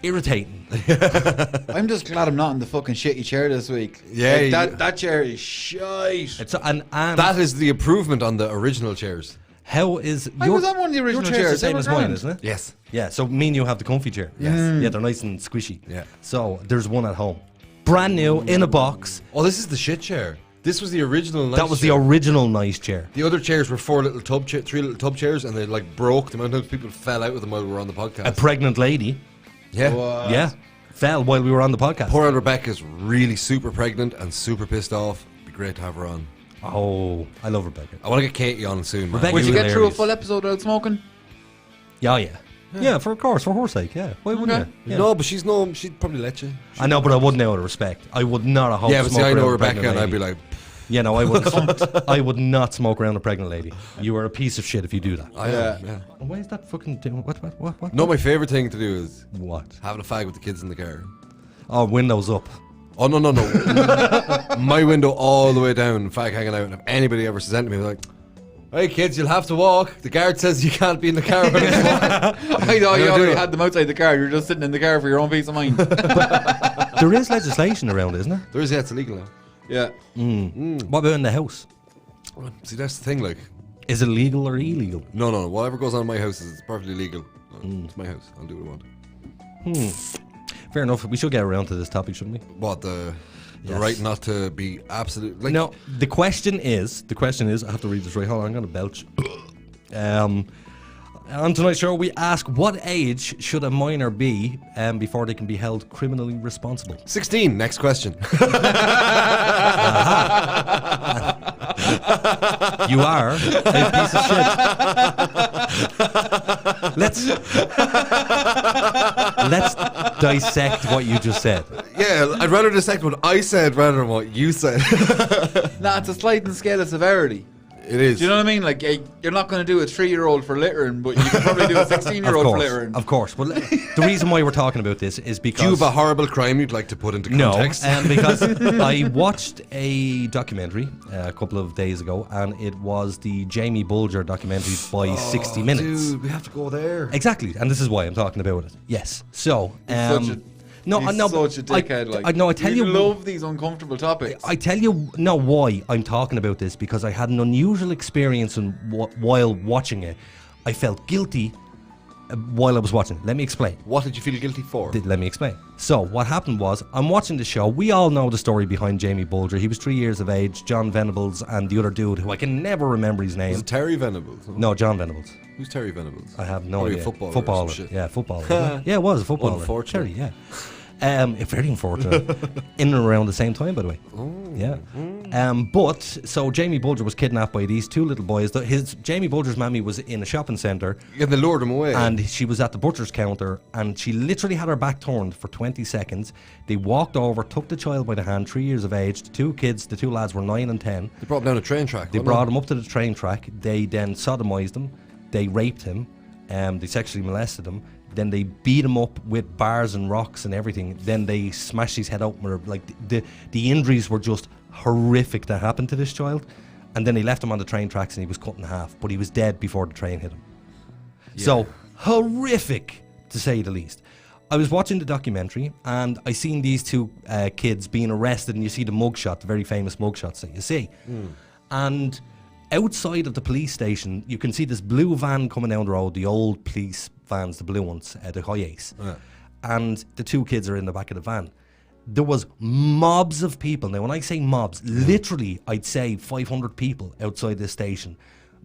I'm just glad I'm not in the fucking shitty chair this week. Yeah, like, that chair is shite. And that is the improvement on the original chairs. How is I was on one of the original your chair's chairs. the same They as were mine, grand. isn't it? Yes. Yeah, so me and you have the comfy chair. Yes. Yeah, they're nice and squishy. Yeah. So there's one at home. Brand new, in a box. Oh, this is the shit chair. This was the original nice That was chair. the original nice chair. The other chairs were three little tub chairs, and they like broke. The amount of people fell out with them while we were on the podcast. A pregnant lady. Yeah. What? Yeah. Fell while we were on the podcast. Poor old Rebecca's really super pregnant and super pissed off. It'd be great to have her on. Oh, I love Rebecca. I want to get Katie on soon, man. Rebecca- Would you get through a hilarious. full episode without smoking? Yeah, yeah. Yeah, for her sake, yeah. Why wouldn't Okay. you? Yeah. No, but she'd probably let you. I know, but I wouldn't out of respect. I would not have Yeah, but see, smoke I know around a Rebecca, pregnant and I'd be lady. like, Yeah, no, I wouldn't. I would not smoke around a pregnant lady. You are a piece of shit if you do that. I am. Yeah. Why is that fucking doing? What? No, my favourite thing to do is What? having a fag with the kids in the car. Oh, windows up. Oh, no. My window all the way down, fag hanging out. And if anybody ever says anything to me, like, hey kids, you'll have to walk. The guard says you can't be in the car when it's walking. I thought you already had them outside the car. You're just sitting in the car for your own peace of mind. There is legislation around, isn't there? There is, yeah, it's illegal now. Yeah. What about in the house? See, that's the thing, like. Is it legal or illegal? No. Whatever goes on in my house is perfectly legal. It's my house. I'll do what I want. Fair enough. We should get around to this topic, shouldn't we? What, the Yes. right not to be absolute... Like, No, the question is, I have to read this right. Hold on, I'm going to belch. On tonight's show, we ask, what age should a minor be before they can be held criminally responsible? 16, next question. You are a piece of shit. Let's dissect what you just said. Yeah, I'd rather dissect what I said rather than what you said. Nah, it's a sliding scale of severity. It is. Do you know what I mean? Like, you're not going to do a 3-year-old for littering, but you can probably do a 16-year-old for littering. Of course. Well, the reason why we're talking about this is because... Do you have a horrible crime you'd like to put into context? No, because I watched a documentary a couple of days ago, and it was the Jamie Bulger documentary by 60 Minutes. Dude, we have to go there. Exactly, and this is why I'm talking about it. Yes. So... He's such a dickhead. I tell you, love these uncomfortable topics. I tell you why I'm talking about this, because I had an unusual experience while watching it. I felt guilty while I was watching it. Let me explain. What did you feel guilty for? Let me explain. So what happened was, I'm watching the show. We all know the story behind Jamie Bulger. He was 3 years of age. John Venables and the other dude, who I can never remember his name. Was it Terry Venables? No, John Venables. Who's Terry Venables? I have no idea. Footballer. Yeah, footballer. Yeah, it was a footballer. Unfortunate. Terry, yeah. Very unfortunate. In and around the same time, by the way. Oh. Yeah. But so Jamie Bulger was kidnapped by these two little boys. Jamie Bulger's mammy was in a shopping centre. Yeah, they lured him away. And she was at the butcher's counter, and she literally had her back turned for 20 seconds. They walked over, took the child by the hand, 3 years of age. The two lads were 9 and 10. They brought him down a train track. They brought him up to the train track. They then sodomized him. They raped him. They sexually molested him. Then they beat him up with bars and rocks and everything. Then they smashed his head open. Like the injuries were just horrific that happened to this child. And then they left him on the train tracks and he was cut in half. But he was dead before the train hit him. Yeah. So horrific, to say the least. I was watching the documentary and I seen these two kids being arrested, and you see the mugshot, the very famous mugshots that you see. And outside of the police station, you can see this blue van coming down the road, the old police vans, the blue ones, the high ace. Yeah. And the two kids are in the back of the van. There was mobs of people. Now, when I say mobs, literally, I'd say 500 people outside this station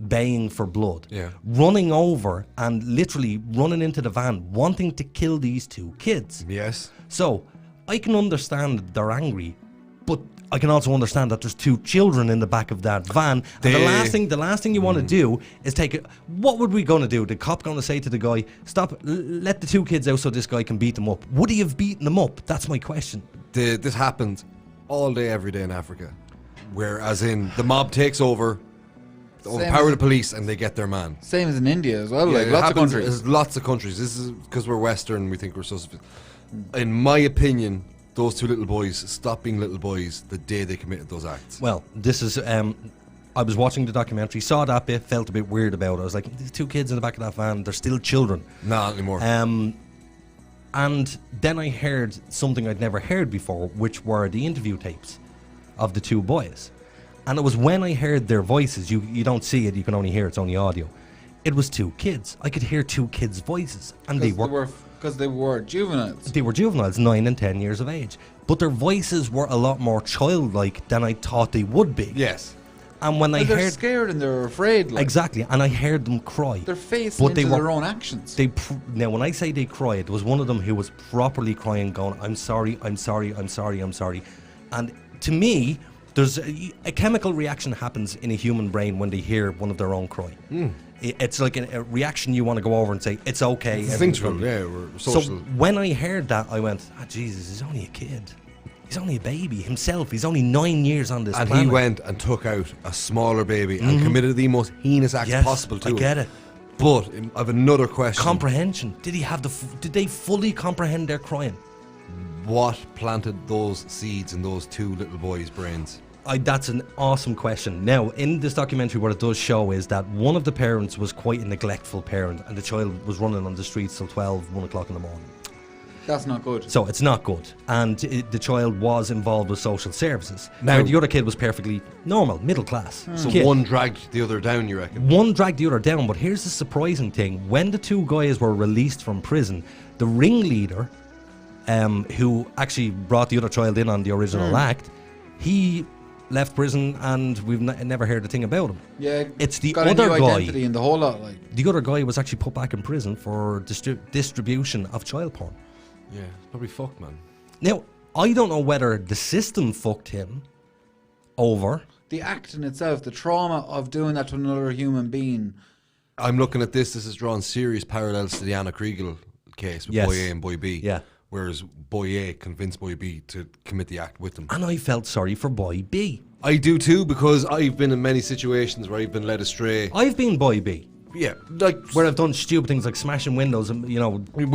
baying for blood, running over and literally running into the van, wanting to kill these two kids. Yes. So, I can understand they're angry, but I can also understand that there's two children in the back of that van. And the last thing you want to do is take it. What would we going to do? The cop going to say to the guy, "Stop! Let the two kids out so this guy can beat them up." Would he have beaten them up? That's my question. This happens all day, every day in Africa, where, as in, the mob takes over, overpower the police, and they get their man. Same as in India as well. Yeah, like lots of countries. There's lots of countries. This is because we're Western. We think we're so. In my opinion, those two little boys stopped being little boys the day they committed those acts. Well, this is... I was watching the documentary, saw that bit, felt a bit weird about it. I was like, these two kids in the back of that van, they're still children. Not anymore. And then I heard something I'd never heard before, which were the interview tapes of the two boys. And it was when I heard their voices, you don't see it, you can only hear it, it's only audio. It was two kids. I could hear two kids' voices. And because they were juveniles. They were juveniles, 9 and 10 years of age. But their voices were a lot more childlike than I thought they would be. Yes. And when they're scared and they're afraid. Like. Exactly. And I heard them cry. They're facing into their own actions. Now, when I say they cried, there was one of them who was properly crying, going, "I'm sorry, I'm sorry, I'm sorry, I'm sorry." And to me, there's a chemical reaction happens in a human brain when they hear one of their own cry. It's like a reaction you want to go over and say, "It's okay." Instinctual, yeah, we're social. So when I heard that, I went, Jesus, he's only a kid. He's only a baby himself. He's only 9 years on this planet. And he went and took out a smaller baby and committed the most heinous acts possible to I get it. But I have another question. Comprehension. Did they fully comprehend their crying? What planted those seeds in those two little boys' brains? That's an awesome question. Now, in this documentary, what it does show is that one of the parents was quite a neglectful parent, and the child was running on the streets till 1 o'clock in the morning. That's not good. So it's not good. And the child was involved with social services. Now, the other kid was perfectly normal, middle class. So kid. one dragged the other down, you reckon? One dragged the other down, but here's the surprising thing. When the two guys were released from prison, the ringleader, who actually brought the other child in on the original act, he left prison and we've never heard a thing about him. Yeah, it's the got other a new guy. Identity in the whole lot, like. The other guy was actually put back in prison for distribution of child porn. Yeah, probably fucked, man. Now, I don't know whether the system fucked him over. The act in itself, the trauma of doing that to another human being. I'm looking at this. This is drawing serious parallels to the Anna Kriegel case with Boy A and Boy B. Yeah. Whereas Boy A convinced Boy B to commit the act with him. And I felt sorry for Boy B. I do too, because I've been in many situations where I've been led astray. I've been boy B. Yeah, like where I've done stupid things like smashing windows and we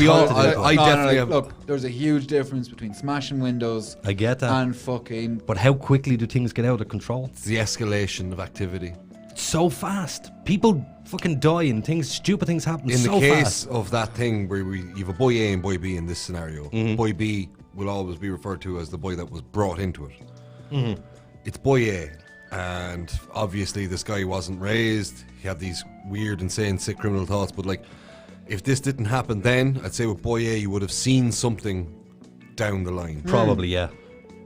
all. I definitely have. Look, there's a huge difference between smashing windows. I get that. And fucking. But how quickly do things get out of control? It's the escalation of activity. So fast. People fucking die and stupid things happen in so the case fast. of that thing where you have a boy A and boy B in this scenario. Boy B will always be referred to as the boy that was brought into it. It's boy A, and obviously this guy wasn't raised. He had these weird, insane, sick criminal thoughts. But like, if this didn't happen then, I'd say with boy A you would have seen something down the line. Probably, yeah.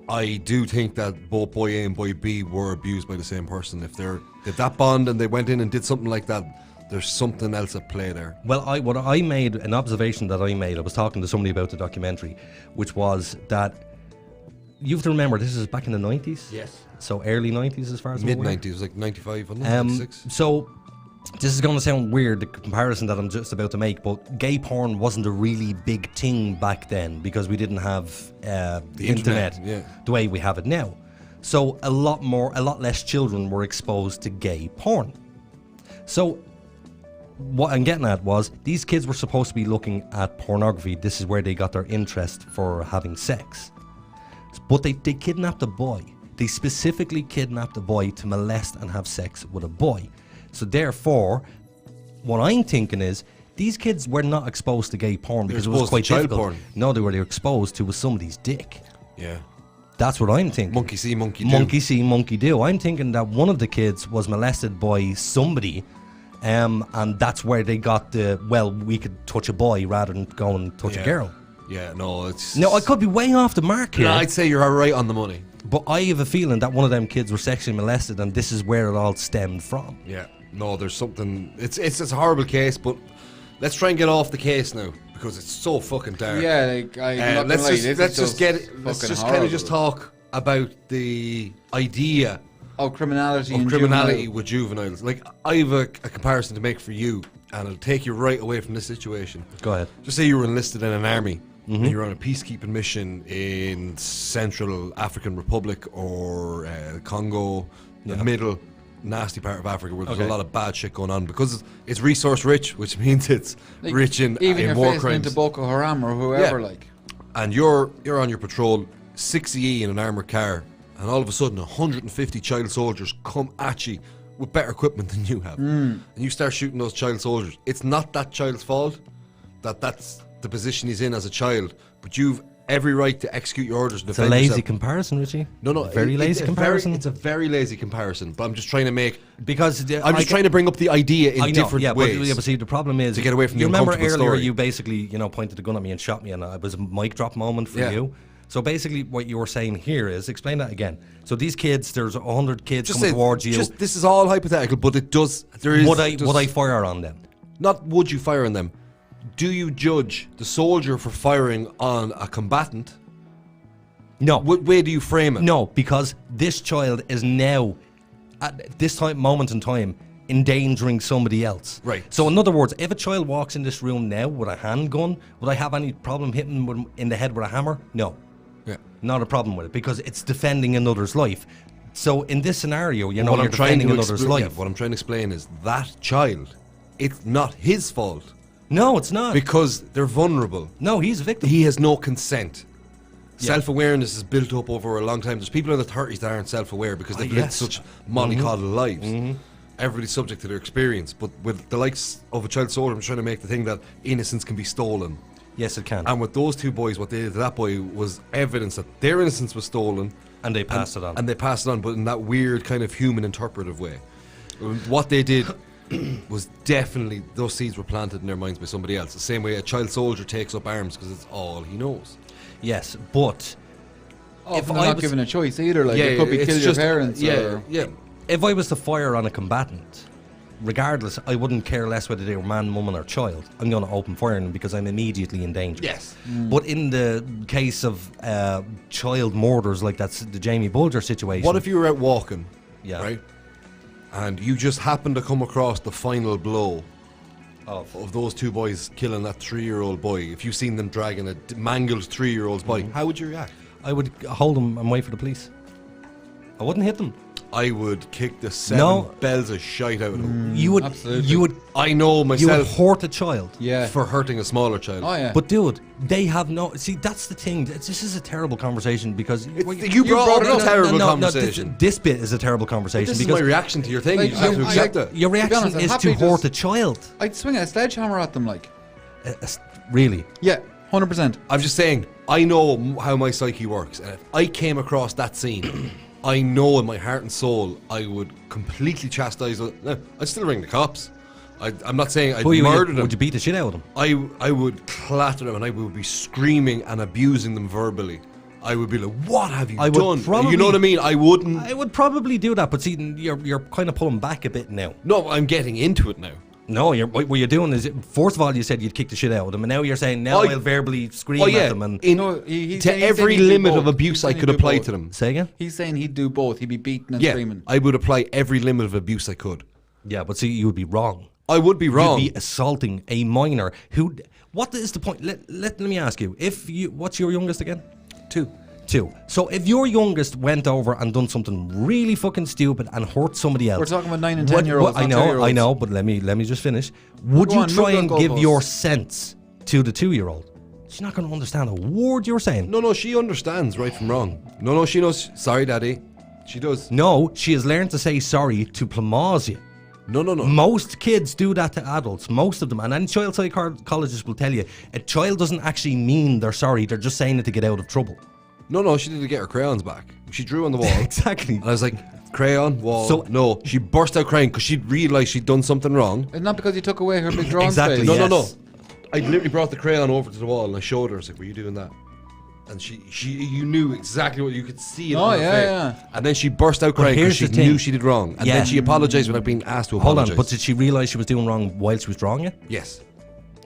I do think that both boy A and boy B were abused by the same person. If they're that bond and they went in and did something like that, there's something else at play there. Well, an observation that I made, I was talking to somebody about the documentary, which was that you have to remember this is back in the 90s. Yes. So early 90s as far as mid 90s, it was like 95, wasn't it? 96. So this is going to sound weird, the comparison that I'm just about to make, but gay porn wasn't a really big thing back then because we didn't have the internet the way we have it now. So a lot less children were exposed to gay porn. So what I'm getting at was these kids were supposed to be looking at pornography. This is where they got their interest for having sex. But they kidnapped a boy. They specifically kidnapped a boy to molest and have sex with a boy. So therefore, what I'm thinking is these kids were not exposed to gay porn because it was quite difficult. Porn. No, they were exposed to somebody's dick. Yeah. That's what I'm thinking. Monkey see, monkey do. Monkey see, monkey do. I'm thinking that one of the kids was molested by somebody, and that's where they got we could touch a boy rather than go and touch a girl. Yeah, no, it's... No, I could be way off the mark here. Yeah, I'd say you're right on the money. But I have a feeling that one of them kids were sexually molested and this is where it all stemmed from. Yeah, no, there's something... It's a horrible case, but let's try and get off the case now, because it's so fucking dark. Yeah, like, let's just kind of just talk about the idea of criminality with juveniles. Like, I have a comparison to make for you, and it'll take you right away from this situation. Go ahead. Just say you were enlisted in an army, and you're on a peacekeeping mission in Central African Republic or Congo, the middle nasty part of Africa where there's a lot of bad shit going on because it's resource rich, which means it's like rich in war crimes. Into Boko Haram or whoever, and you're on your patrol, 60E in an armoured car, and all of a sudden 150 child soldiers come at you with better equipment than you have, and you start shooting those child soldiers. It's not that child's fault that's the position he's in as a child, but you've every right to execute your orders and defend yourself. It's a lazy comparison, Richie. No, very lazy comparison. It's a very lazy comparison, but I'm just trying to make... Because... I'm just trying to bring up the idea in different ways. But see, the problem is... To get away from the uncomfortable story. You remember earlier you basically, pointed the gun at me and shot me and it was a mic drop moment for you? So basically what you were saying here is... Explain that again. So these kids, there's 100 kids coming towards you. This is all hypothetical, but it does... Would I fire on them? Not would you fire on them. Do you judge the soldier for firing on a combatant? No. What way do you frame it? No, because this child is now, at this moment in time, endangering somebody else. Right. So in other words, if a child walks in this room now with a handgun, would I have any problem hitting him in the head with a hammer? No. Yeah. Not a problem with it, because it's defending another's life. So in this scenario, you're defending another's life. What I'm trying to explain is that child, it's not his fault. No, it's not. Because they're vulnerable. No, he's a victim. He has no consent. Self-awareness is built up over a long time. There's people in their 30s that aren't self-aware because they've lived such mollycoddled lives. Everybody's subject to their experience. But with the likes of a child soldier, I'm trying to make the thing that innocence can be stolen. Yes, it can. And with those two boys, what they did to that boy was evidence that their innocence was stolen. And they passed it on. And they passed it on, but in that weird kind of human interpretive way. What they did was definitely, those seeds were planted in their minds by somebody else. The same way a child soldier takes up arms because it's all he knows. Yes, but if I was given a choice either, like it could be kill your parents. If I was to fire on a combatant, regardless, I wouldn't care less whether they were man, woman, or child. I'm going to open fire on them because I'm immediately in danger. Yes. But in the case of child murders, like that's the Jamie Bulger situation. What if you were out walking, right? And you just happened to come across the final blow of those two boys killing that 3-year-old boy. If you've seen them dragging a mangled 3-year-old's body, how would you react? I would hold them and wait for the police. I wouldn't hit them. I would kick the seven bells of shite out of them. You would. Absolutely. You would. I know You would myself hurt a child. for hurting a smaller child. Oh yeah. But dude, they have no. See, that's the thing. This is a terrible conversation because You brought up a terrible conversation. This bit is a terrible conversation This is because my reaction to your thing. Like, You just have to accept it. your reaction honest, I'm is happy to hurt just- a child. I'd swing a sledgehammer at them, like. Really? Yeah, 100%. I'm just saying, I know how my psyche works, and if I came across that scene, I know in my heart and soul I would completely chastise them. No, I'd still ring the cops. I'm not saying I'd murder them. Would you beat the shit out of them? I would clatter them, and I would be screaming and abusing them verbally. I would be like, "What have you done?" You know what I mean? I wouldn't. I would probably do that, but see, you're kind of pulling back a bit now. No, I'm getting into it now. No, what you're doing is, first of all, you said you'd kick the shit out of them, and now you're saying I'll verbally scream at them. And he's to saying- he's every saying he'd do limit both. of abuse He's I saying could he'd do apply both. to them. Say again? He's saying he'd do both. He'd be beating and Yeah, screaming. I would apply every limit of abuse I could. Yeah, but see, you would be wrong. I would be wrong. You'd be assaulting a minor who. What is the point? Let me ask you. What's your youngest again? 2. So if your youngest went over and done something really fucking stupid and hurt somebody else, We're talking about 9 and 10-year-olds. I know, but let me just finish. Would you try and give your sense to the 2-year-old? She's not going to understand a word you're saying. No, she understands right from wrong. No, she knows. Sorry, Daddy. She does. No, she has learned to say sorry to plumaz you. No. Most kids do that to adults. Most of them. And any child psychologist will tell you, a child doesn't actually mean they're sorry. They're just saying it to get out of trouble. No, she did to get her crayons back. She drew on the wall. Exactly. And I was like, crayon, wall. No, she burst out crying because she realised she'd done something wrong. It's not because you took away her big drawing Exactly, space. yes. No. I literally brought the crayon over to the wall and I showed her. I was like, were you doing that? And you knew exactly what you could see it on her face. Yeah. And then she burst out crying because she here's the thing. knew she did wrong. And then she apologised without being asked to Hold apologise. on, but did she realise she was doing wrong while she was drawing you? Yes.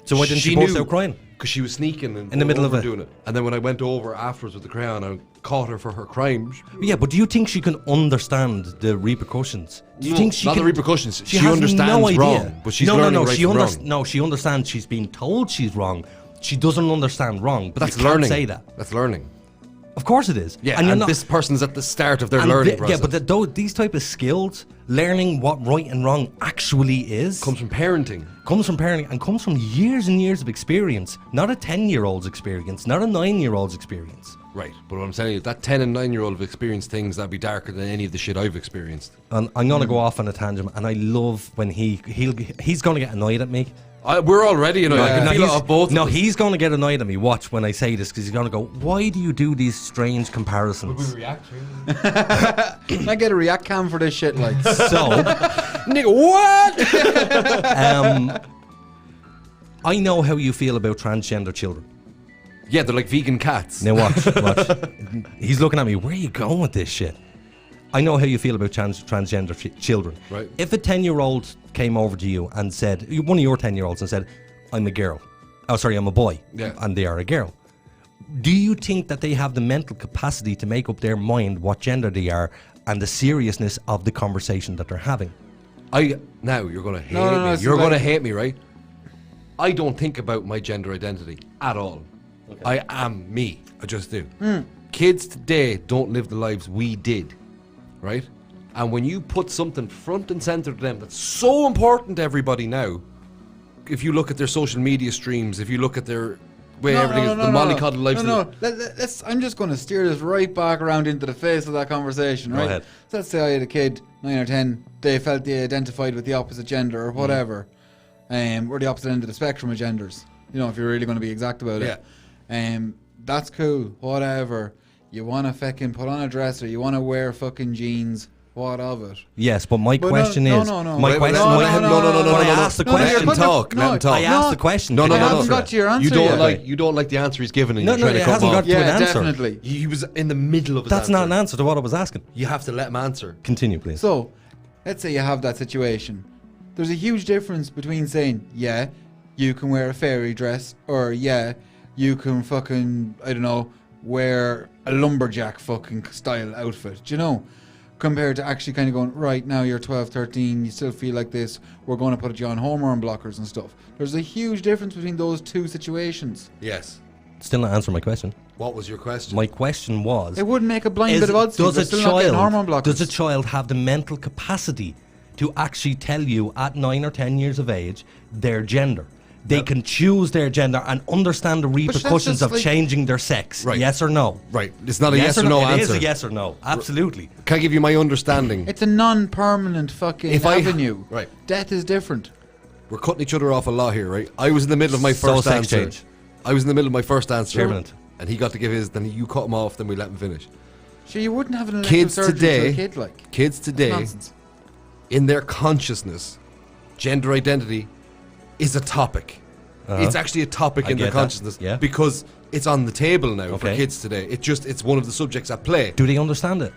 So why didn't she burst out crying? Because she was sneaking and In the middle of it. doing it. And then when I went over afterwards with the crayon, I caught her for her crime. Yeah, but do you think she can understand the repercussions? Do you think she not can, the repercussions. She has understands no idea. wrong, but she's learning right from wrong. No, she understands she's being told she's wrong. She doesn't understand wrong. But that's you can't learning. say that. That's learning. Of course it is. Yeah, and you're and not, this person's at the start of their and learning the- process. Yeah, but these type of skills, learning what right and wrong actually is, comes from parenting. And comes from years and years of experience. Not a 10-year-old's experience, not a 9-year-old's experience. Right, but what I'm telling you, that 10 and 9-year-old have experienced things that'd be darker than any of the shit I've experienced. And I'm gonna go off on a tangent, and I love when he's gonna get annoyed at me. We're already annoyed. I can feel it off both. No, of us. he's going to get annoyed at me. Watch when I say this, because he's going to go, why do you do these strange comparisons? I get a react cam for this shit, like. So, nigga, what? I know how you feel about transgender children. Yeah, they're like vegan cats. Now watch. He's looking at me, where are you going with this shit? I know how you feel about transgender children. Right. If a 10-year-old came over to you and said, one of your 10-year-olds and said, I'm a girl. Oh, sorry, I'm a boy. Yeah. And they are a girl. Do you think that they have the mental capacity to make up their mind what gender they are and the seriousness of the conversation that they're having? Now you're going to hate No, me. You're going to hate me, right? I don't think about my gender identity at all. Okay. I am me. I just do. Kids today don't live the lives we did. Right? And when you put something front and center to them that's so important to everybody now, if you look at their social media streams, if you look at their way everything is, the mollycoddle lives. Let's, I'm just going to steer this right back around into the face of that conversation, right? Go ahead. So let's say I had a kid, 9 or 10, they felt they identified with the opposite gender or whatever, or the opposite end of the spectrum of genders, you know, if you're really going to be exact about it. That's cool, whatever. You want to fucking put on a dress or you want to wear fucking jeans, what of it? Yes, but my question is... No. My question... No. I asked the question. Let him talk. I asked the question. No. I haven't got to your answer You don't like the answer he's given and you're No, trying to it cut him hasn't off. got to an answer. Definitely. He was in the middle of his That's answer. not an answer to what I was asking. You have to let him answer. Continue, please. So, let's say you have that situation. There's a huge difference between saying, yeah, you can wear a fairy dress, or yeah, you can fucking, I don't know, wear a lumberjack fucking style outfit, do you know? Compared to actually kind of going, right, now you're 12, 13, you still feel like this, we're going to put you on hormone blockers and stuff. There's a huge difference between those two situations. Yes. Still not answering my question. What was your question? My question was... It would make a blind bit of odds. Does a child have the mental capacity to actually tell you at 9 or 10 years of age their gender? They can choose their gender and understand the repercussions of changing their sex. Right. Yes or no? Right. It's not a yes or no answer. It is a yes or no. Absolutely. Can I give you my understanding? It's a non-permanent fucking avenue. Right. Death is different. We're cutting each other off a lot here, right? I was in the middle of my first answer. Change. I was in the middle of my first answer. Permanent. And he got to give his, then you cut him off, then we let him finish. Sure, you wouldn't have an elective surgery to a kid, like. Kids today, in their consciousness, gender identity is a topic. It's actually a topic in their consciousness because it's on the table now for kids today. It's one of the subjects at play. Do they understand it?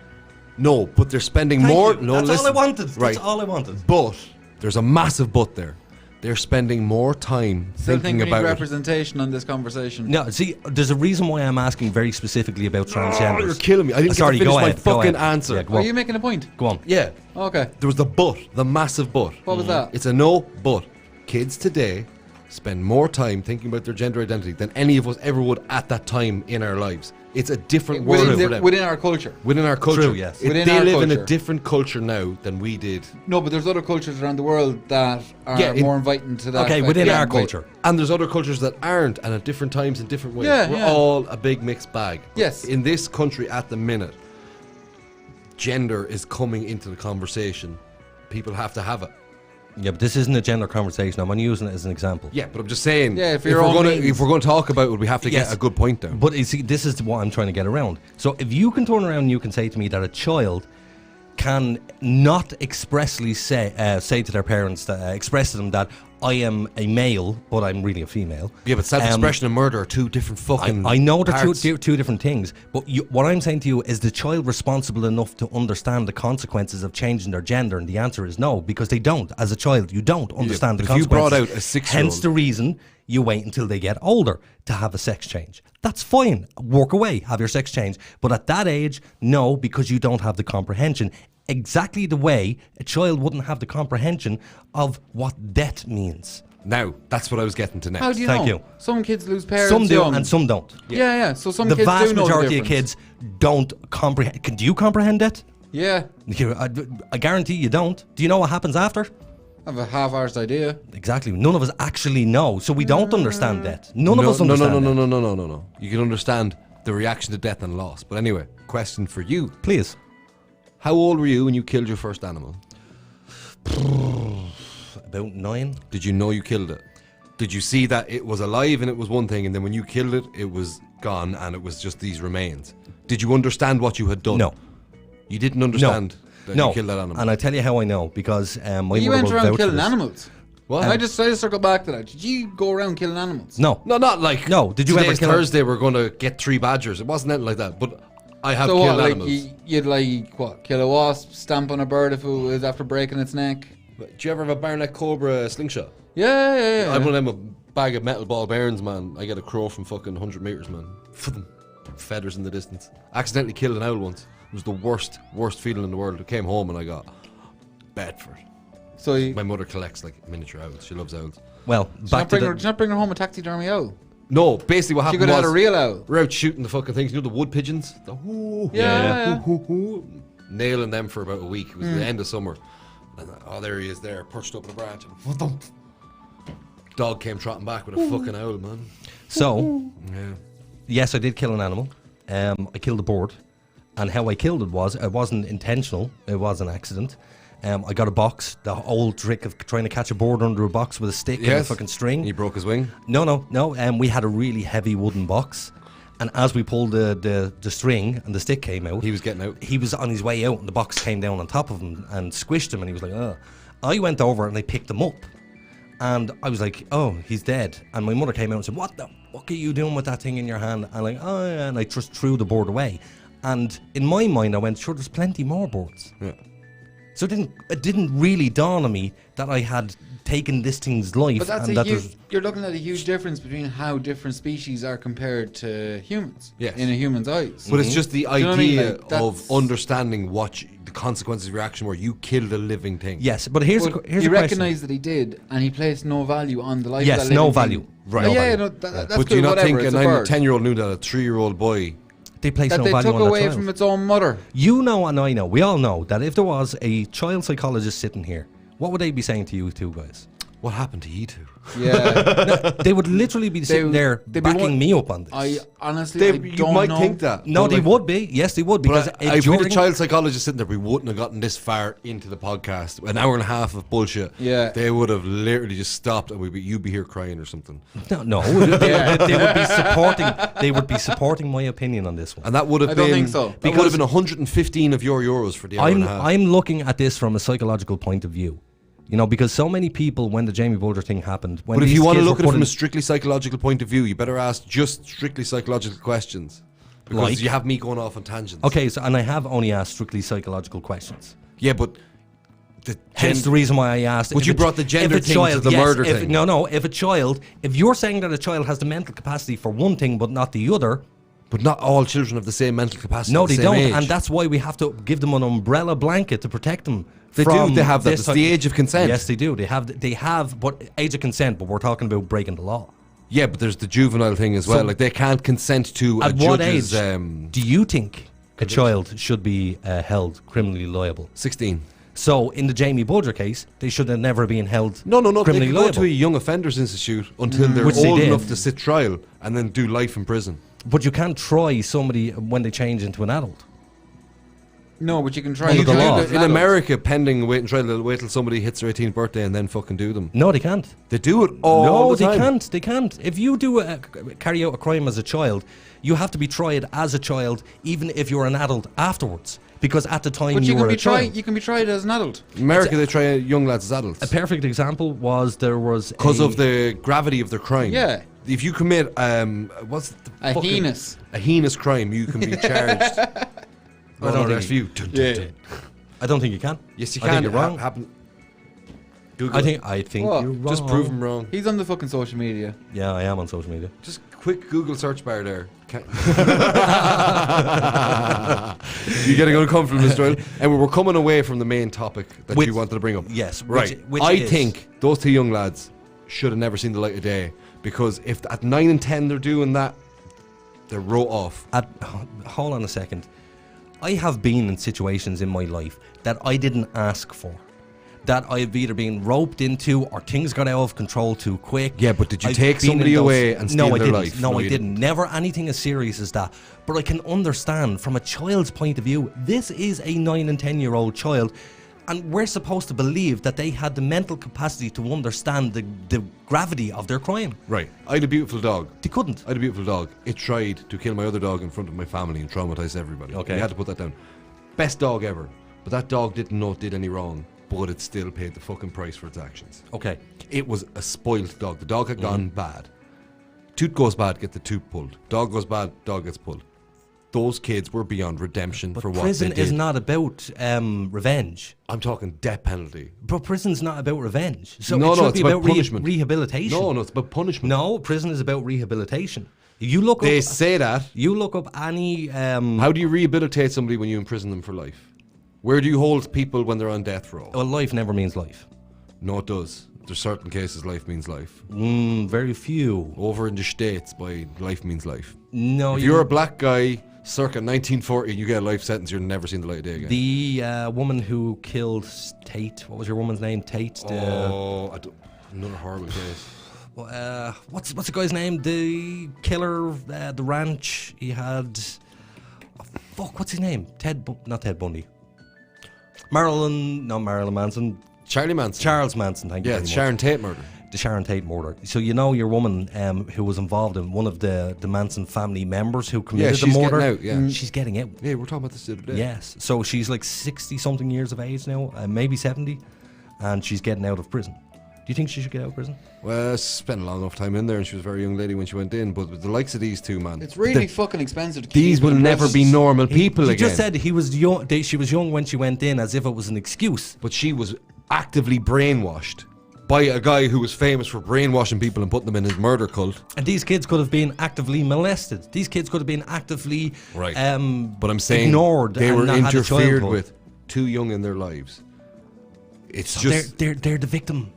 No, but they're spending more. No, That's all I wanted. Right. That's all I wanted. But there's a massive but there. They're spending more time thinking about representation on this conversation. No, see, there's a reason why I'm asking very specifically about transgenders. Oh, you're killing me. I didn't get to finish my fucking answer. Are you making a point? Go on. Yeah. Okay. There was the but, the massive but. What was that? It's a no, but. Kids today spend more time thinking about their gender identity than any of us ever would at that time in our lives. It's a different world for them. Within our culture. Within our culture. True, yes. They live in a different culture now than we did. No, but there's other cultures around the world that are more inviting to that. Okay, within our culture. And there's other cultures that aren't, and at different times in different ways. Yeah, We're all a big mixed bag. Yes. In this country at the minute, gender is coming into the conversation. People have to have it. Yeah, but this isn't a gender conversation. I'm only using it as an example. Yeah, but I'm just saying, if we're going to talk about it, we have to get a good point there. But you see, this is what I'm trying to get around. So if you can turn around and you can say to me that a child can not expressly say to their parents, express to them that I am a male, but I'm really a female. Yeah, but self-expression and murder are two different fucking I know they're parts. two different things, but what I'm saying to you is the child responsible enough to understand the consequences of changing their gender? And the answer is no, because they don't. As a child, you don't understand the consequences. If you brought out a 6-year-old... Hence the reason you wait until they get older to have a sex change. That's fine. Work away, have your sex change. But at that age, no, because you don't have the comprehension. Exactly the way a child wouldn't have the comprehension of what death means. Now, that's what I was getting to next. How do you Thank know? you. Some kids lose parents Some do young. and some don't. Yeah. So some the kids vast do know majority the of kids don't comprehend. Do you comprehend death? Yeah. I guarantee you don't. Do you know what happens after? I have a half-arsed idea. Exactly. None of us actually know, so we don't understand death. None of us understand death. No. You can understand the reaction to death and loss. But anyway, question for you. Please. How old were you when you killed your first animal? About 9. Did you know you killed it? Did you see that it was alive and it was one thing, and then when you killed it, it was gone and it was just these remains? Did you understand what you had done? No. You didn't understand that you killed that animal? And I tell you how I know, because my mother You went will around vouch for killing this. animals. What? I just circle back to that. Did you go around killing animals? No. No, not like... No, did you ever today's kill Thursday, we're going to get 3 badgers. It wasn't anything like that, but I have So killed what, animals. you'd kill a wasp, stamp on a bird if it was after breaking its neck? Do you ever have a Barnet Cobra slingshot? Yeah. I'm one of them, a bag of metal ball bearings, man. I get a crow from fucking 100 metres, man. Feathers in the distance. Accidentally killed an owl once. It was the worst feeling in the world. I came home and I got Bedford. So my mother collects like miniature owls. She loves owls. Well, did you not bring her home a taxidermy owl? No, basically what happened was... She could have had a real owl. We're out shooting the fucking things. You know the wood pigeons? The Yeah. Nailing them for about a week. It was the end of summer. And there he is there, perched up in a branch. And dog came trotting back with a fucking owl, man. So, yes, I did kill an animal. I killed a bird. And how I killed it wasn't intentional. It was an accident. I got a box, the old trick of trying to catch a bird under a box with a stick and a fucking string. He broke his wing? No. We had a really heavy wooden box. And as we pulled the string and the stick came out... He was getting out. He was on his way out and the box came down on top of him and squished him and he was like, oh. I went over and I picked him up. And I was like, oh, he's dead. And my mother came out and said, what are you doing with that thing in your hand? And like, oh, yeah. And I just threw the bird away. And in my mind, I went, sure, there's plenty more birds. Yeah. So it didn't really dawn on me that I had taken this thing's life. But that's and you're looking at a huge difference between how different species are compared to humans. Yes. In a human's eyes. But it's just the idea You know what I mean? Like, of understanding what the consequences of your action where you killed a living thing. Yes, but here's He a question. recognised that he did, and he placed no value on the life of Yes, that living no thing. value. Right. Oh, No yeah, value. no, that's But do cool, you not whatever, think it's a a bird. 10-year-old knew that a 3-year-old boy... They place That no they value took on away that child. from its own mother. You know and I know, we all know, that if there was a child psychologist sitting here, what would they be saying to you two guys? What happened to you two? Yeah. They would literally be sitting there they'd be backing me up on this. I honestly, I You don't might know. think that. No, but they like- would be. Yes, they would. Because But if we had a during- child psychologist sitting there, we wouldn't have gotten this far into the podcast. An hour and a half of bullshit. Yeah. They would have literally just stopped and you'd be here crying or something. No, they would be supporting. They would be supporting my opinion on this one. And that would have I been... don't think so. That would have been 115 of your euros for the hour and a half. I'm looking at this from a psychological point of view. You know, because so many people, when the Jamie Bulger thing happened, when But if these you want to kids look were at it put from in- a strictly psychological point of view, you better ask just strictly psychological questions. Because Like? you have me going off on tangents. Okay, so and I have only asked strictly psychological questions. Yeah, but... Hence the reason why I asked. But if you a- brought the gender if a thing child, to the yes, murder if- thing. No, if you're saying that a child has the mental capacity for one thing but not the other, But not all children have the same mental capacity. no, at the they same don't, age. and that's why we have to give them an umbrella blanket to protect them. They do, from they have that. this It's type- the age of consent. Yes, they do. They have, but age of consent. But we're talking about breaking the law. Yeah, but there's the juvenile thing as well. So- Like they can't consent to At a what judge's, age do you think a child should be held criminally liable? 16. So in the Jamie Bulger case, they should have never been held. No. They criminally can go liable. to a young offenders institute until they're Which they old did. enough to sit trial and then do life in prison. But you can't try somebody when they change into an adult. No, but you can try. Under you the can do law. it as In an adult. America, pending a wait and trial, they'll wait till somebody hits their 18th birthday and then fucking do them. No, they can't. They do it all No, the time. they can't. They can't. If you do carry out a crime as a child, you have to be tried as a child, even if you're an adult afterwards. Because at the time But you you can were be a child. tried. You can be tried as an adult. In America, they try young lads as adults. A perfect example was there was Because of the gravity of their crime. Yeah. If you commit what's the A fucking- heinous. a heinous crime, you can be charged. I don't arrest think you. Yeah. I don't think you can. Yes, you I can. think you're wrong. Google I it. think What? you're wrong. Just prove them wrong. He's on the fucking social media. Yeah, I am on social media. Just quick Google search bar there. You're getting uncomfortable, Mr. Oil. And we're coming away from the main topic that Which- you wanted to bring up. yes, right. which I is- think those two young lads should have never seen the light of day, because if at 9 and 10 they're doing that, they're wrote off. Hold on a second. I have been in situations in my life that I didn't ask for. That I've either been roped into or things got out of control too quick. Yeah, but did you I've take been in somebody those- away and steal no, I their didn't. life? No, No, I you didn't. Never anything as serious as that. But I can understand from a child's point of view, this is a 9 and 10-year-old child, and we're supposed to believe that they had the mental capacity to understand the gravity of their crime. Right. I had a beautiful dog. They couldn't. I had a beautiful dog. It tried to kill my other dog in front of my family and traumatise everybody. Okay. You had to put that down. Best dog ever. But that dog didn't know it did any wrong, but it still paid the fucking price for its actions. Okay. It was a spoiled dog. The dog had gone bad. Tooth goes bad, get the tooth pulled. Dog goes bad, dog gets pulled. Those kids were beyond redemption But for what prison they did. is not about revenge. I'm talking death penalty. But prison's not about revenge. So No, it should no, it's be about about punishment. rehabilitation. No, it's about punishment. No, prison is about rehabilitation. You look They up. say that. You look up any. How do you rehabilitate somebody when you imprison them for life? Where do you hold people when they're on death row? Well, life never means life. No, it does. There's certain cases life means life. Very few. Over in the States, by life means life. No, If you're a black guy circa 1940 and you get a life sentence, you're never seen the light of day again. The woman who killed Tate. What was your woman's name? Tate. Another horrible case. What's the guy's name? The killer, the ranch. He had. Oh, fuck, what's his name? Not Ted Bundy. Marilyn Manson. Charlie Manson. Charles Manson. Thank you. Yeah, very it's much. Sharon Tate murder. The Sharon Tate murder. So you know your woman who was involved in one of the Manson family members who committed the she's murder. getting out, yeah. She's getting out. Yeah, we're talking about this the other day. Yes. So she's like 60-something years of age now, maybe 70, and she's getting out of prison. Do you think she should get out of prison? Well, spent a long enough time in there, and she was a very young lady when she went in. But with the likes of these two, man, It's really fucking expensive to keep these people will in never prison. be normal people He again. just said he was young. She was young when she went in, as if it was an excuse. But she was actively brainwashed by a guy who was famous for brainwashing people and putting them in his murder cult. And these kids could have been actively molested. These kids could have been actively Right. But I'm saying ignored. they and were not had a interfered childhood. with. too young in their lives. It's So just they're the victim.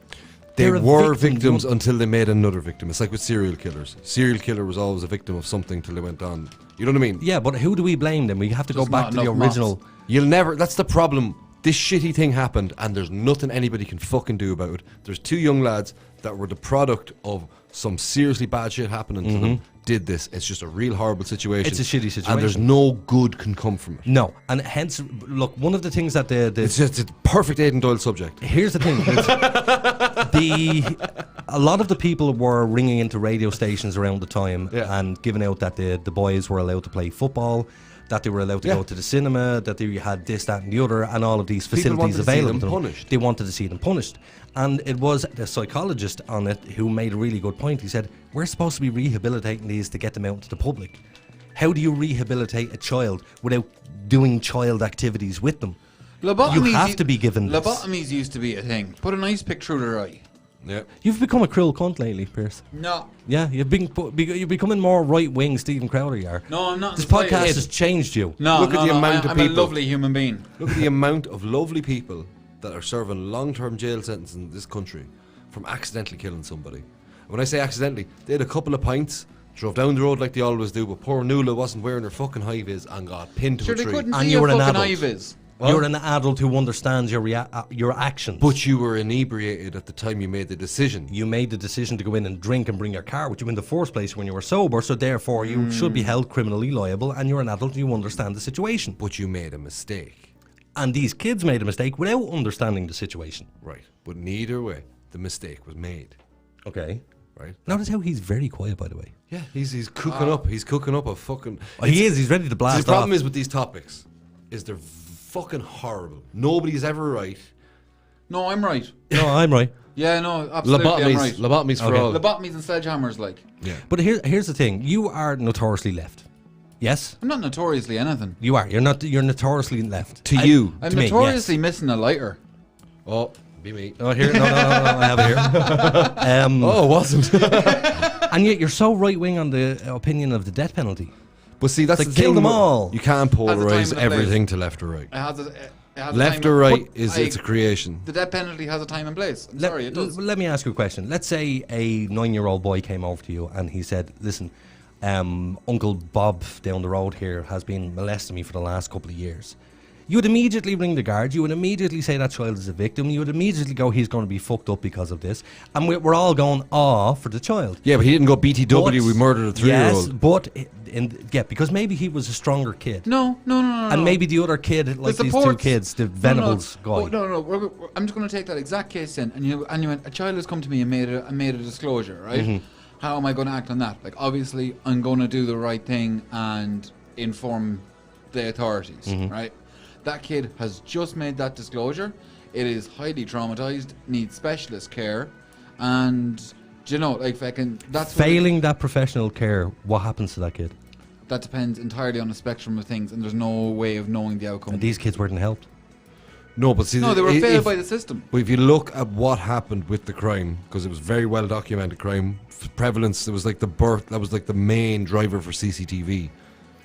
they They're a were victim. victims until they made another victim. It's like with serial killers. Serial killer was always a victim of something till they went on. You know what I mean? Yeah, but who do we blame then? We have to Just go back not to the enough original. moths. You'll never. That's the problem. This shitty thing happened, and there's nothing anybody can fucking do about it. There's two young lads that were the product of some seriously bad shit happening to them. Did this? It's just a real horrible situation. It's a shitty situation. and there's no good can come from it. No, and hence, look, one of the things that It's just a perfect Aiden Doyle subject. here's the thing. A lot of the people were ringing into radio stations around the time and giving out that the boys were allowed to play football, that they were allowed to go to the cinema, that they had this, that, and the other, and all of these People wanted facilities to see available them to them. punished. They wanted to see them punished. And it was the psychologist on it who made a really good point. He said, we're supposed to be rehabilitating these to get them out into the public. How do you rehabilitate a child without doing child activities with them? Lobotomies You have to be given this. Lobotomies used to be a thing. Put an ice pick through their eye. Yeah. You've become a cruel cunt lately, Pierce. No. Yeah, you're becoming more right-wing Stephen Crowder you are. No, I'm not. This in the podcast slightest. has changed you. No, Look at the amount of I'm people. a lovely human being. Look at the amount of lovely people that are serving long-term jail sentences in this country from accidentally killing somebody. And when I say accidentally, they had a couple of pints, drove down the road like they always do, but poor Nuala wasn't wearing her fucking high-vis and got pinned to Sure, a they tree. couldn't And see you a were an fucking adult. high-vis. You're an adult who understands your actions. But you were inebriated at the time you made the decision. You made the decision to go in and drink and bring your car with you in the first place when you were sober, so therefore you should be held criminally liable, and you're an adult and you understand the situation. But you made a mistake. And these kids made a mistake without understanding the situation. Right. But neither way, the mistake was made. Okay. Right. Notice how he's very quiet, by the way. Yeah, he's cooking up. He's cooking up a fucking... Oh, he is. He's ready to blast The problem off. is with these topics, is they're fucking horrible. Nobody's ever right. No, I'm right. No, I'm right. Yeah, no, absolutely, I'm right. Lobotomies for Okay. all. Lobotomies and sledgehammers, like. Yeah. But here's the thing. You are notoriously left. Yes? I'm not notoriously anything. You are. You're notoriously left. To you. I'm To me, notoriously yes. missing a lighter. Oh, be me. Oh, here? No, I have it here. Oh, it wasn't. And yet you're so right-wing on the opinion of the death penalty. But see, that's Like, the kill thing. them all. You can't Has a time polarize and a everything place. to left or right. It has a Left time or and- right but it's a creation. The death penalty has a time and place. I'm sorry, it does. Let me ask you a question. Let's say a 9-year-old boy came over to you and he said, listen, Uncle Bob down the road here has been molesting me for the last couple of years. You would immediately ring the guards. You would immediately say that child is a victim. You would immediately go, he's going to be fucked up because of this. And we're all going, for the child. Yeah, but he didn't go BTW, we murdered a 3-year-old. Yes, but, because maybe he was a stronger kid. No. And maybe the other kid, like these two kids, the Venables guy. Oh, no. I'm just going to take that exact case in, and you went. A child has come to me and made a disclosure, right? Mm-hmm. How am I going to act on that? Like, obviously, I'm going to do the right thing and inform the authorities, Mm-hmm. right? That kid has just made that disclosure. It is highly traumatized, needs specialist care, and that's Failing that professional care, what happens to that kid? that depends entirely on the spectrum of things, and there's no way of knowing the outcome. And these kids weren't helped. No, but see, No, they were failed by the system. But if you look at what happened with the crime, because it was very well documented crime, prevalence, it was like that was like the main driver for CCTV.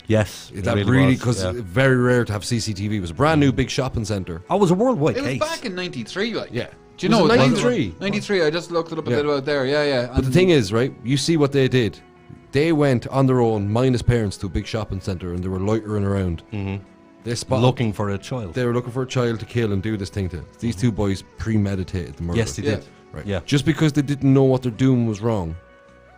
Yes, That really, because very rare to have CCTV. It was a brand new big shopping centre. Oh, it was a worldwide It was case. back in '93, like. Yeah. Do you Was know it it 93? 93. I just looked it up a Yeah. bit about there. Yeah. But the thing is, right, you see what they did. They went on their own, minus parents, to a big shopping centre, and they were loitering around. Mm-hmm. They spotted. Looking for a child. They were looking for a child to kill and do this thing to. These two boys premeditated the murder. Yes, they did. Right. Yeah. Just because they didn't know what they're doing was wrong,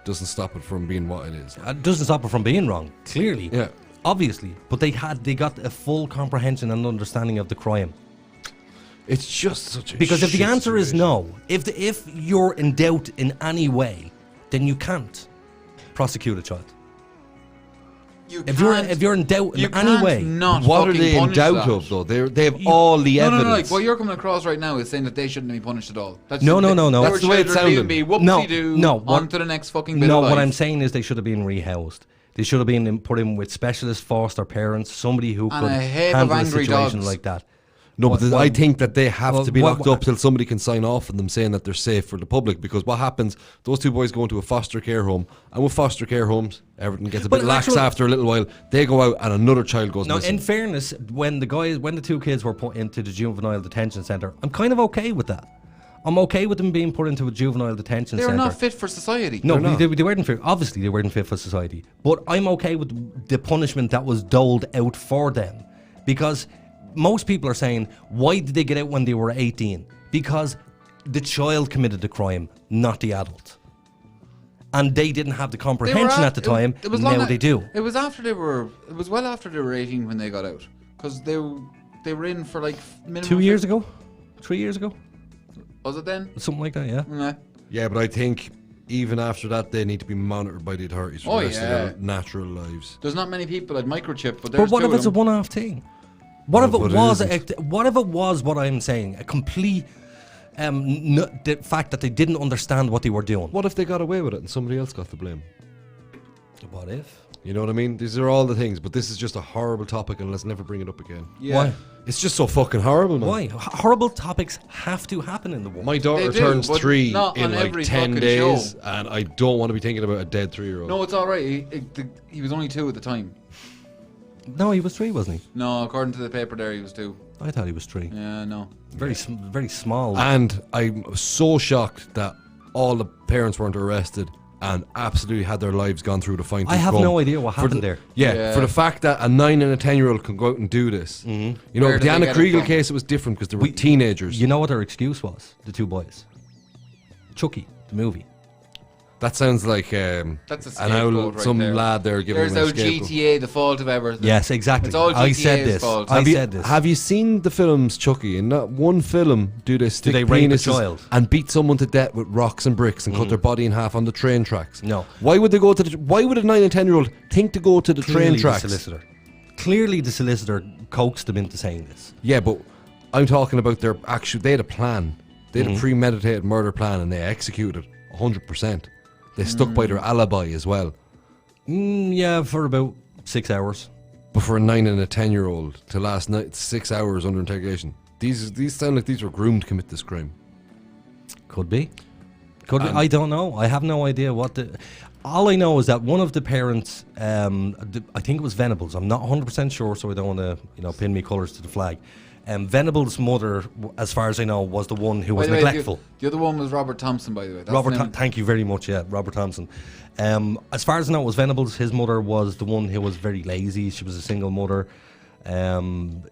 doesn't stop it from being what it is. It doesn't stop it from being wrong, clearly. Yeah. Obviously. But they got a full comprehension and understanding of the crime. It's just such a Because if the shit answer is situation. no, if you're in doubt in any way, then you can't prosecute a child. If you're in doubt in any way, What are they in doubt of though? They have all the No, evidence. like what you're coming across right now is saying that they shouldn't be punished at all. That's No. That's the way it sounded. Be whoopsie-doo, on to the next fucking bit No, of life. what I'm saying is they should have been rehoused. They should have been put in with specialist foster parents, somebody who And could a heap of handle a angry situation dogs. like that. No, but Well, I think that they have well, to be what- locked up till somebody can sign off on them saying that they're safe for the public. Because what happens, those two boys go into a foster care home, and with foster care homes, everything gets a But bit lax actual- after a little while. They go out and another child goes Now, missing. in fairness, when the two kids were put into the juvenile detention centre, I'm kind of okay with that. I'm okay with them being put into a juvenile detention They're centre. not fit for society. No, They're not. they weren't fit. Obviously, they weren't fit for society. But I'm okay with the punishment that was doled out for them. Because most people are saying, why did they get out when they were 18? Because the child committed the crime, not the adult. And they didn't have the comprehension at the time. It was now they do. It was after they were. It was well after they were 18 when they got out, because they were in for like minimum 2 years ago? 3 years ago? Was it then? Something like that, yeah. Nah. Yeah, but I think even after that, they need to be monitored by the authorities for the rest of their natural lives. There's not many people at microchip, but there's But what two if of it's a them. one-off thing? What if but it it was? isn't. What if it was what I'm saying? A complete the fact that they didn't understand what they were doing. What if they got away with it and somebody else got the blame? What if? You know what I mean? These are all the things, but this is just a horrible topic, and let's never bring it up again. Yeah. Why? It's just so fucking horrible, man. Why? Horrible topics have to happen in the world. My daughter They do, turns but 3 not in on like every 10 fucking days, show. and I don't want to be thinking about a dead 3-year-old. No, it's all right. He was only 2 at the time. No, he was 3, wasn't he? No, according to the paper, there he was 2. I thought he was 3. Yeah, no. Very small. And I'm so shocked that all the parents weren't arrested and absolutely had their lives gone through to find. I have no idea what For happened the- there. Yeah, for the fact that a 9 and a 10-year-old can go out and do this. You know, Where with did the they Anna get it Kriegel from? case, it was different because they were teenagers. You know what their excuse was? The 2 boys. Chucky, the movie. That sounds like That's a an owl, scapegoat right some there. lad there giving There's him a our scapegoat. GTA, the fault of everything. Yes, exactly. It's all I GTA's said this. fault. I said this. Have you seen the films Chucky? In not one film do they stick they rape a penises child? and beat someone to death with rocks and bricks and cut their body in half on the train tracks? No. Why would they go to? Why would a 9 and 10-year-old think to go to the train Clearly tracks? the solicitor. Clearly the solicitor coaxed them into saying this. Yeah, but I'm talking about their actual. They had a plan. They had a premeditated murder plan, and they executed 100%. They stuck by their alibi as well. Yeah, for about 6 hours. But for a 9 and a 10-year-old to last night 6 hours under interrogation, these sound like these were groomed to commit this crime. Could be. Could be. I don't know. I have no idea what the. All I know is that one of the parents, I think it was Venables. I'm not 100% sure, so I don't want to, pin me colours to the flag. Venables' mother, as far as I know, was the one who was By the way, neglectful. The other one was Robert Thompson, by the way. That's Robert, the name. thank you very much. Yeah, Robert Thompson. As far as I know, it was Venables. His mother was the one who was very lazy. She was a single mother.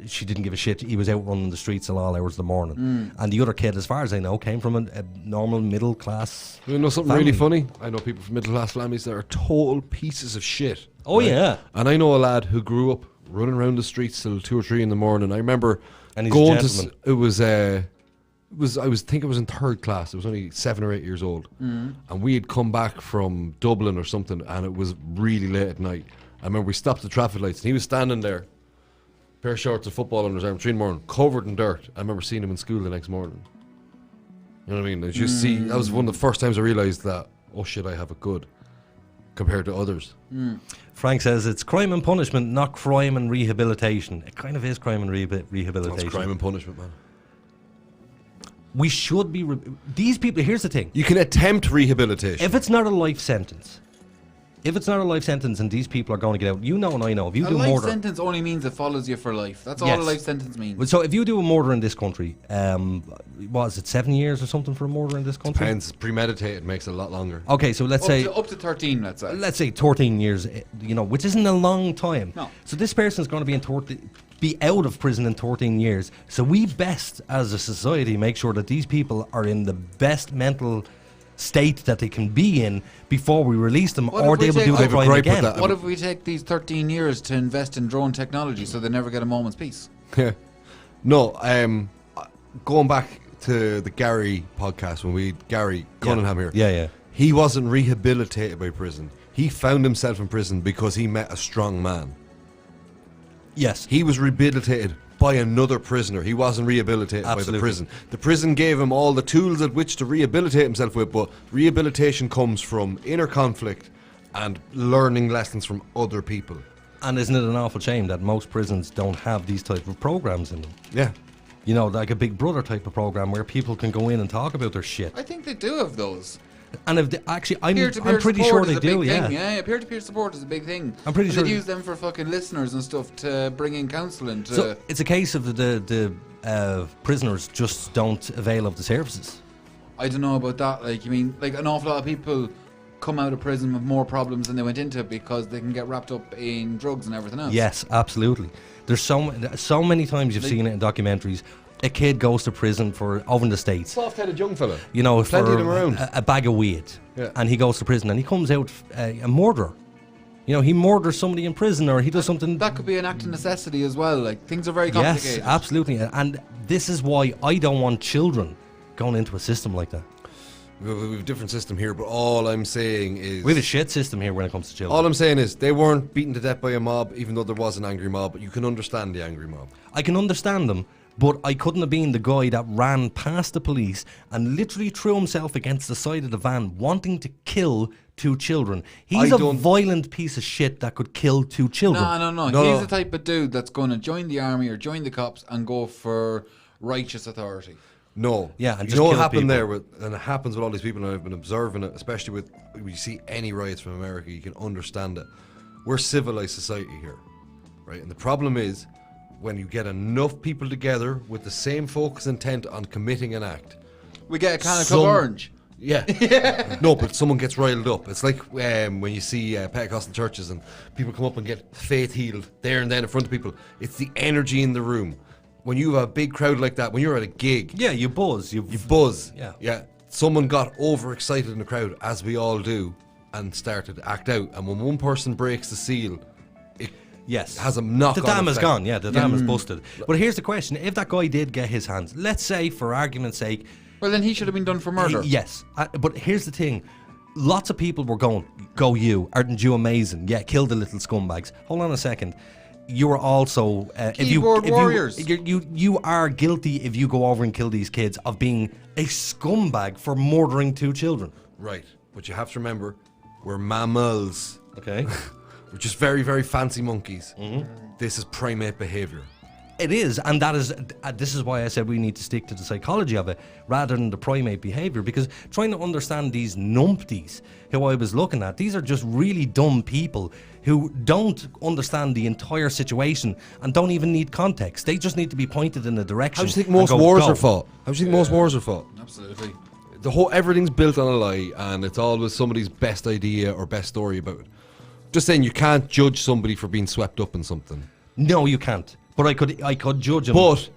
She didn't give a shit. He was out running the streets at all hours of the morning. And the other kid, as far as I know, came from a normal middle class. You know something really funny? I know people from middle class families that are total pieces of shit. Oh, yeah. And I know a lad who grew up running around the streets till 2 or 3 in the morning. I remember And he's going a to. gentleman. I think I was in 3rd class. I was only 7 or 8 years old, and we had come back from Dublin or something, and it was really late at night. I remember we stopped at traffic lights, and he was standing there, pair of shorts and football on his arm, 3 in the morning, covered in dirt. I remember seeing him in school the next morning. You know what I mean? I just see that was one of the first times I realised that, oh shit, I have it good compared to others. Frank says it's crime and punishment, not crime and rehabilitation. It kind of is crime and rehabilitation. That's crime and punishment, man. We should be. These people. Here's the thing. You can attempt rehabilitation. If it's not a life sentence, and these people are going to get out, you know and I know. If you A do life murder, sentence only means it follows you for life. That's all Yes. a life sentence means. so if you do a murder in this country, what is it, 7 years or something for a murder in this country? Depends. Premeditated makes it a lot longer. Okay, so let's say up to 13, let's say. let's say 13 years, which isn't a long time. No. So this person's going to be out of prison in 13 years. So we best, as a society, make sure that these people are in the best mental state that they can be in before we release them, What or if we they will take- do I the have a crime gripe with again. that. What if we take these 13 years to invest in drone technology so they never get a moment's peace? No, going back to the Gary podcast when we had Gary Cunningham here. Yeah. He wasn't rehabilitated by prison. He found himself in prison because he met a strong man. Yes. He was rehabilitated by another prisoner. He wasn't rehabilitated by the Absolutely. prison. The prison gave him all the tools at which to rehabilitate himself with, but rehabilitation comes from inner conflict and learning lessons from other people. And isn't it an awful shame that most prisons don't have these type of programs in them? Yeah. You know, like a Big Brother type of program where people can go in and talk about their shit. I think they do have those. And if they, actually, I'm Peer-to-peer pretty support sure is they a do. big Yeah. thing. Yeah, peer-to-peer support is a big thing. I'm pretty and sure they use them for fucking listeners and stuff to bring in counselling. So it's a case of the prisoners just don't avail of the services. I don't know about that. Like, you mean, like an awful lot of people come out of prison with more problems than they went into because they can get wrapped up in drugs and everything else. Yes, absolutely. There's so many times you've seen it in documentaries. A kid goes to prison for over in the States. Soft-headed young fella. You know, Plenty for of them around. a bag of weed, and he goes to prison and he comes out a murderer. You know, he murders somebody in prison or he does something. That could be an act of necessity as well. Like, things are very complicated. Yes, absolutely. And this is why I don't want children going into a system like that. We have a different system here, but all I'm saying is... We have a shit system here when it comes to children. All I'm saying is they weren't beaten to death by a mob, even though there was an angry mob, but you can understand the angry mob. I can understand them, but I couldn't have been the guy that ran past the police and literally threw himself against the side of the van wanting to kill 2 children. He's a violent piece of shit that could kill 2 children. No. He's the type of dude that's going to join the army or join the cops and go for righteous authority. No. Yeah, and you know what happened there, and it happens with all these people, and I've been observing it, especially with, when you see any riots from America, you can understand it. We're civilized society here, right? And the problem is, when you get enough people together with the same focus and intent on committing an act, we get a can of Club Orange. Yeah. No, but someone gets riled up. It's like when you see Pentecostal churches and people come up and get faith healed there and then in front of people. It's the energy in the room. When you have a big crowd like that, when you're at a gig... Yeah, you buzz. You buzz. Yeah. Someone got overexcited in the crowd, as we all do, and started to act out. And when one person breaks the seal, it has a knock-on The dam is effect. gone, the dam is busted. But here's the question. If that guy did get his hands, let's say, for argument's sake... Well, then he should have been done for murder. Yes. But here's the thing. Lots of people were going, go you, aren't you amazing? Yeah, kill the little scumbags. Hold on a second. You are also warriors. You are guilty if you go over and kill these kids of being a scumbag for murdering 2 children. Right, but you have to remember, we're mammals. Okay. We're just very, very fancy monkeys. Mm-hmm. This is primate behavior. It is, and that is. This is why I said we need to stick to the psychology of it rather than the primate behavior. Because trying to understand these numpties, who I was looking at, these are just really dumb people who don't understand the entire situation and don't even need context. They just need to be pointed in a direction. How do you think most wars are fought? How do you think most wars are fought? Absolutely. Everything's built on a lie, and it's always somebody's best idea or best story about it. Just saying, you can't judge somebody for being swept up in something. No, you can't. But I could judge him. But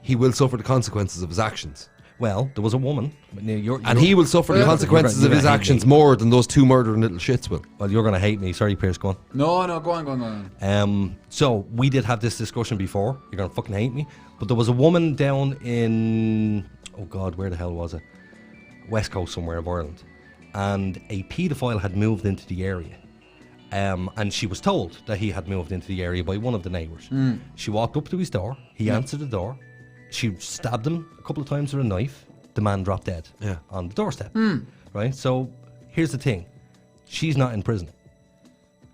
he will suffer the consequences of his actions. Well, there was a woman. And he will suffer the consequences of his actions more than those 2 murdering little shits will. Well, you're going to hate me. Sorry, Pierce, go on. No, go on. So, we did have this discussion before. You're going to fucking hate me. But there was a woman down in... Oh, God, where the hell was it? West Coast somewhere of Ireland. And a paedophile had moved into the area. And she was told that he had moved into the area by one of the neighbours. She walked up to his door. He answered the door. She stabbed him a couple of times with a knife. The man dropped dead on the doorstep. Right? So, here's the thing. She's not in prison.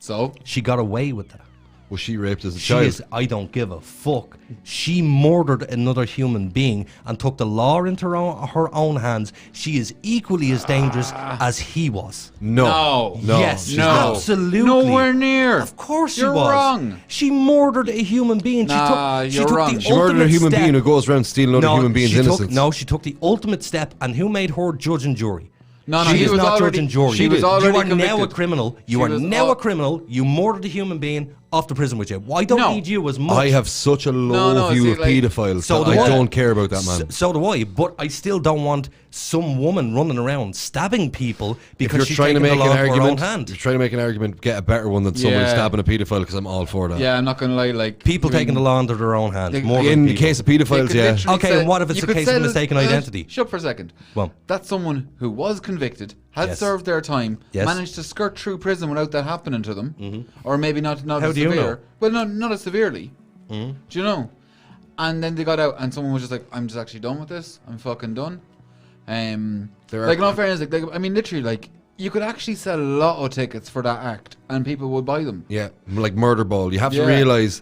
So? She got away with that. Was she raped as a child? I don't give a fuck. She murdered another human being and took the law into her own hands. She is equally as dangerous as he was. No. Yes, absolutely. Nowhere near. Of course You're she was. wrong. She murdered a human being. She took wrong. She murdered a human being who goes around stealing other human beings' innocence. She took the ultimate step, and who made her judge and jury? She is was not already, judge and jury. She was already you are convicted. now a criminal. You are now a criminal. You murdered a human being. Off to prison with you. Why don't need you as much? I have such a low view of paedophiles. So I don't care about that man. So do I. But I still don't want some woman running around stabbing people because she's trying to taking make the law an into her own argument. hand. You're trying to make an argument. Get a better one than somebody stabbing a paedophile, because I'm all for that. Yeah, I'm not gonna lie. Like people taking the law into their own hands. In the case of paedophiles, yeah. Okay, and what if it's a case of mistaken identity? Shut up for a second. Well, that's someone who was convicted, had served their time, managed to skirt through prison without that happening to them, or maybe not How as do you severe. know? Well, not as severely. Do you know? And then they got out, and someone was just like, "I'm just actually done with this. I'm fucking done." Like, in all fairness, like, I mean, literally, like, you could actually sell lotto tickets for that act, and people would buy them. Yeah, like Murder Ball. You have to realise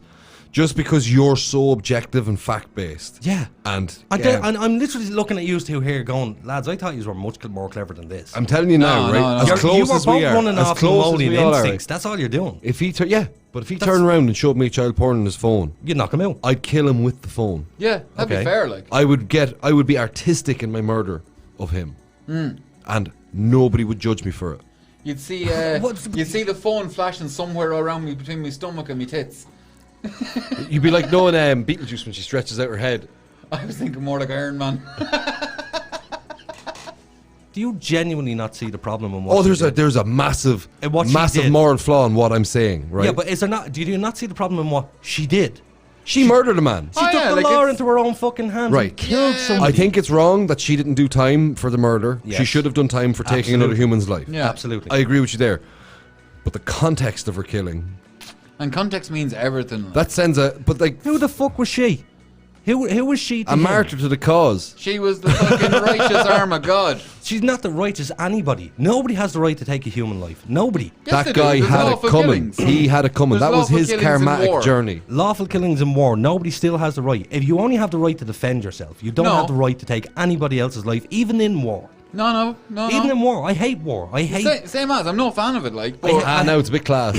Just because you're so objective and fact-based. Yeah. And I'm literally looking at you two here going, lads, I thought you were much more clever than this. I'm telling you now, right? no. As close you were as we both are, running as off close as Mongolian we all are, instincts. That's all you're doing. If he turned around and showed me child porn on his phone, You'd knock him out. I'd kill him with the phone. Yeah, that'd Okay. be fair. Like, I would be artistic in my murder of him, and nobody would judge me for it. you'd see the phone flashing somewhere around me between my stomach and my tits. You'd be like knowing Beetlejuice when she stretches out her head. I was thinking more like Iron Man. Do you genuinely not see the problem in what? Oh, she did? there's a massive what she did. moral flaw in what I'm saying, right? Yeah, but is there not? Do you not see the problem in what she did? She murdered a man. She took the law into her own fucking hands Right. and killed somebody. I think it's wrong that she didn't do time for the murder. Yes. She should have done time for taking another human's life. Yeah. Absolutely. I agree with you there. But the context of her killing, And context means everything. that sends Who the fuck was she? Who was she? To a him? martyr to the cause. She was the fucking righteous arm of God. She's not the righteous anybody. Nobody has the right to take a human life. Nobody. Yes, they That do. guy There's had it lawful coming. killings. He had it coming. There's That was lawful his killings in karmatic war. journey. Lawful killings in war. Nobody still has the right. If you only have the right to defend yourself, you don't No. have the right to take anybody else's life, even in war. No. Even in war. I hate war. I hate. Same as. I'm no fan of it. Like, but Now it's a bit class.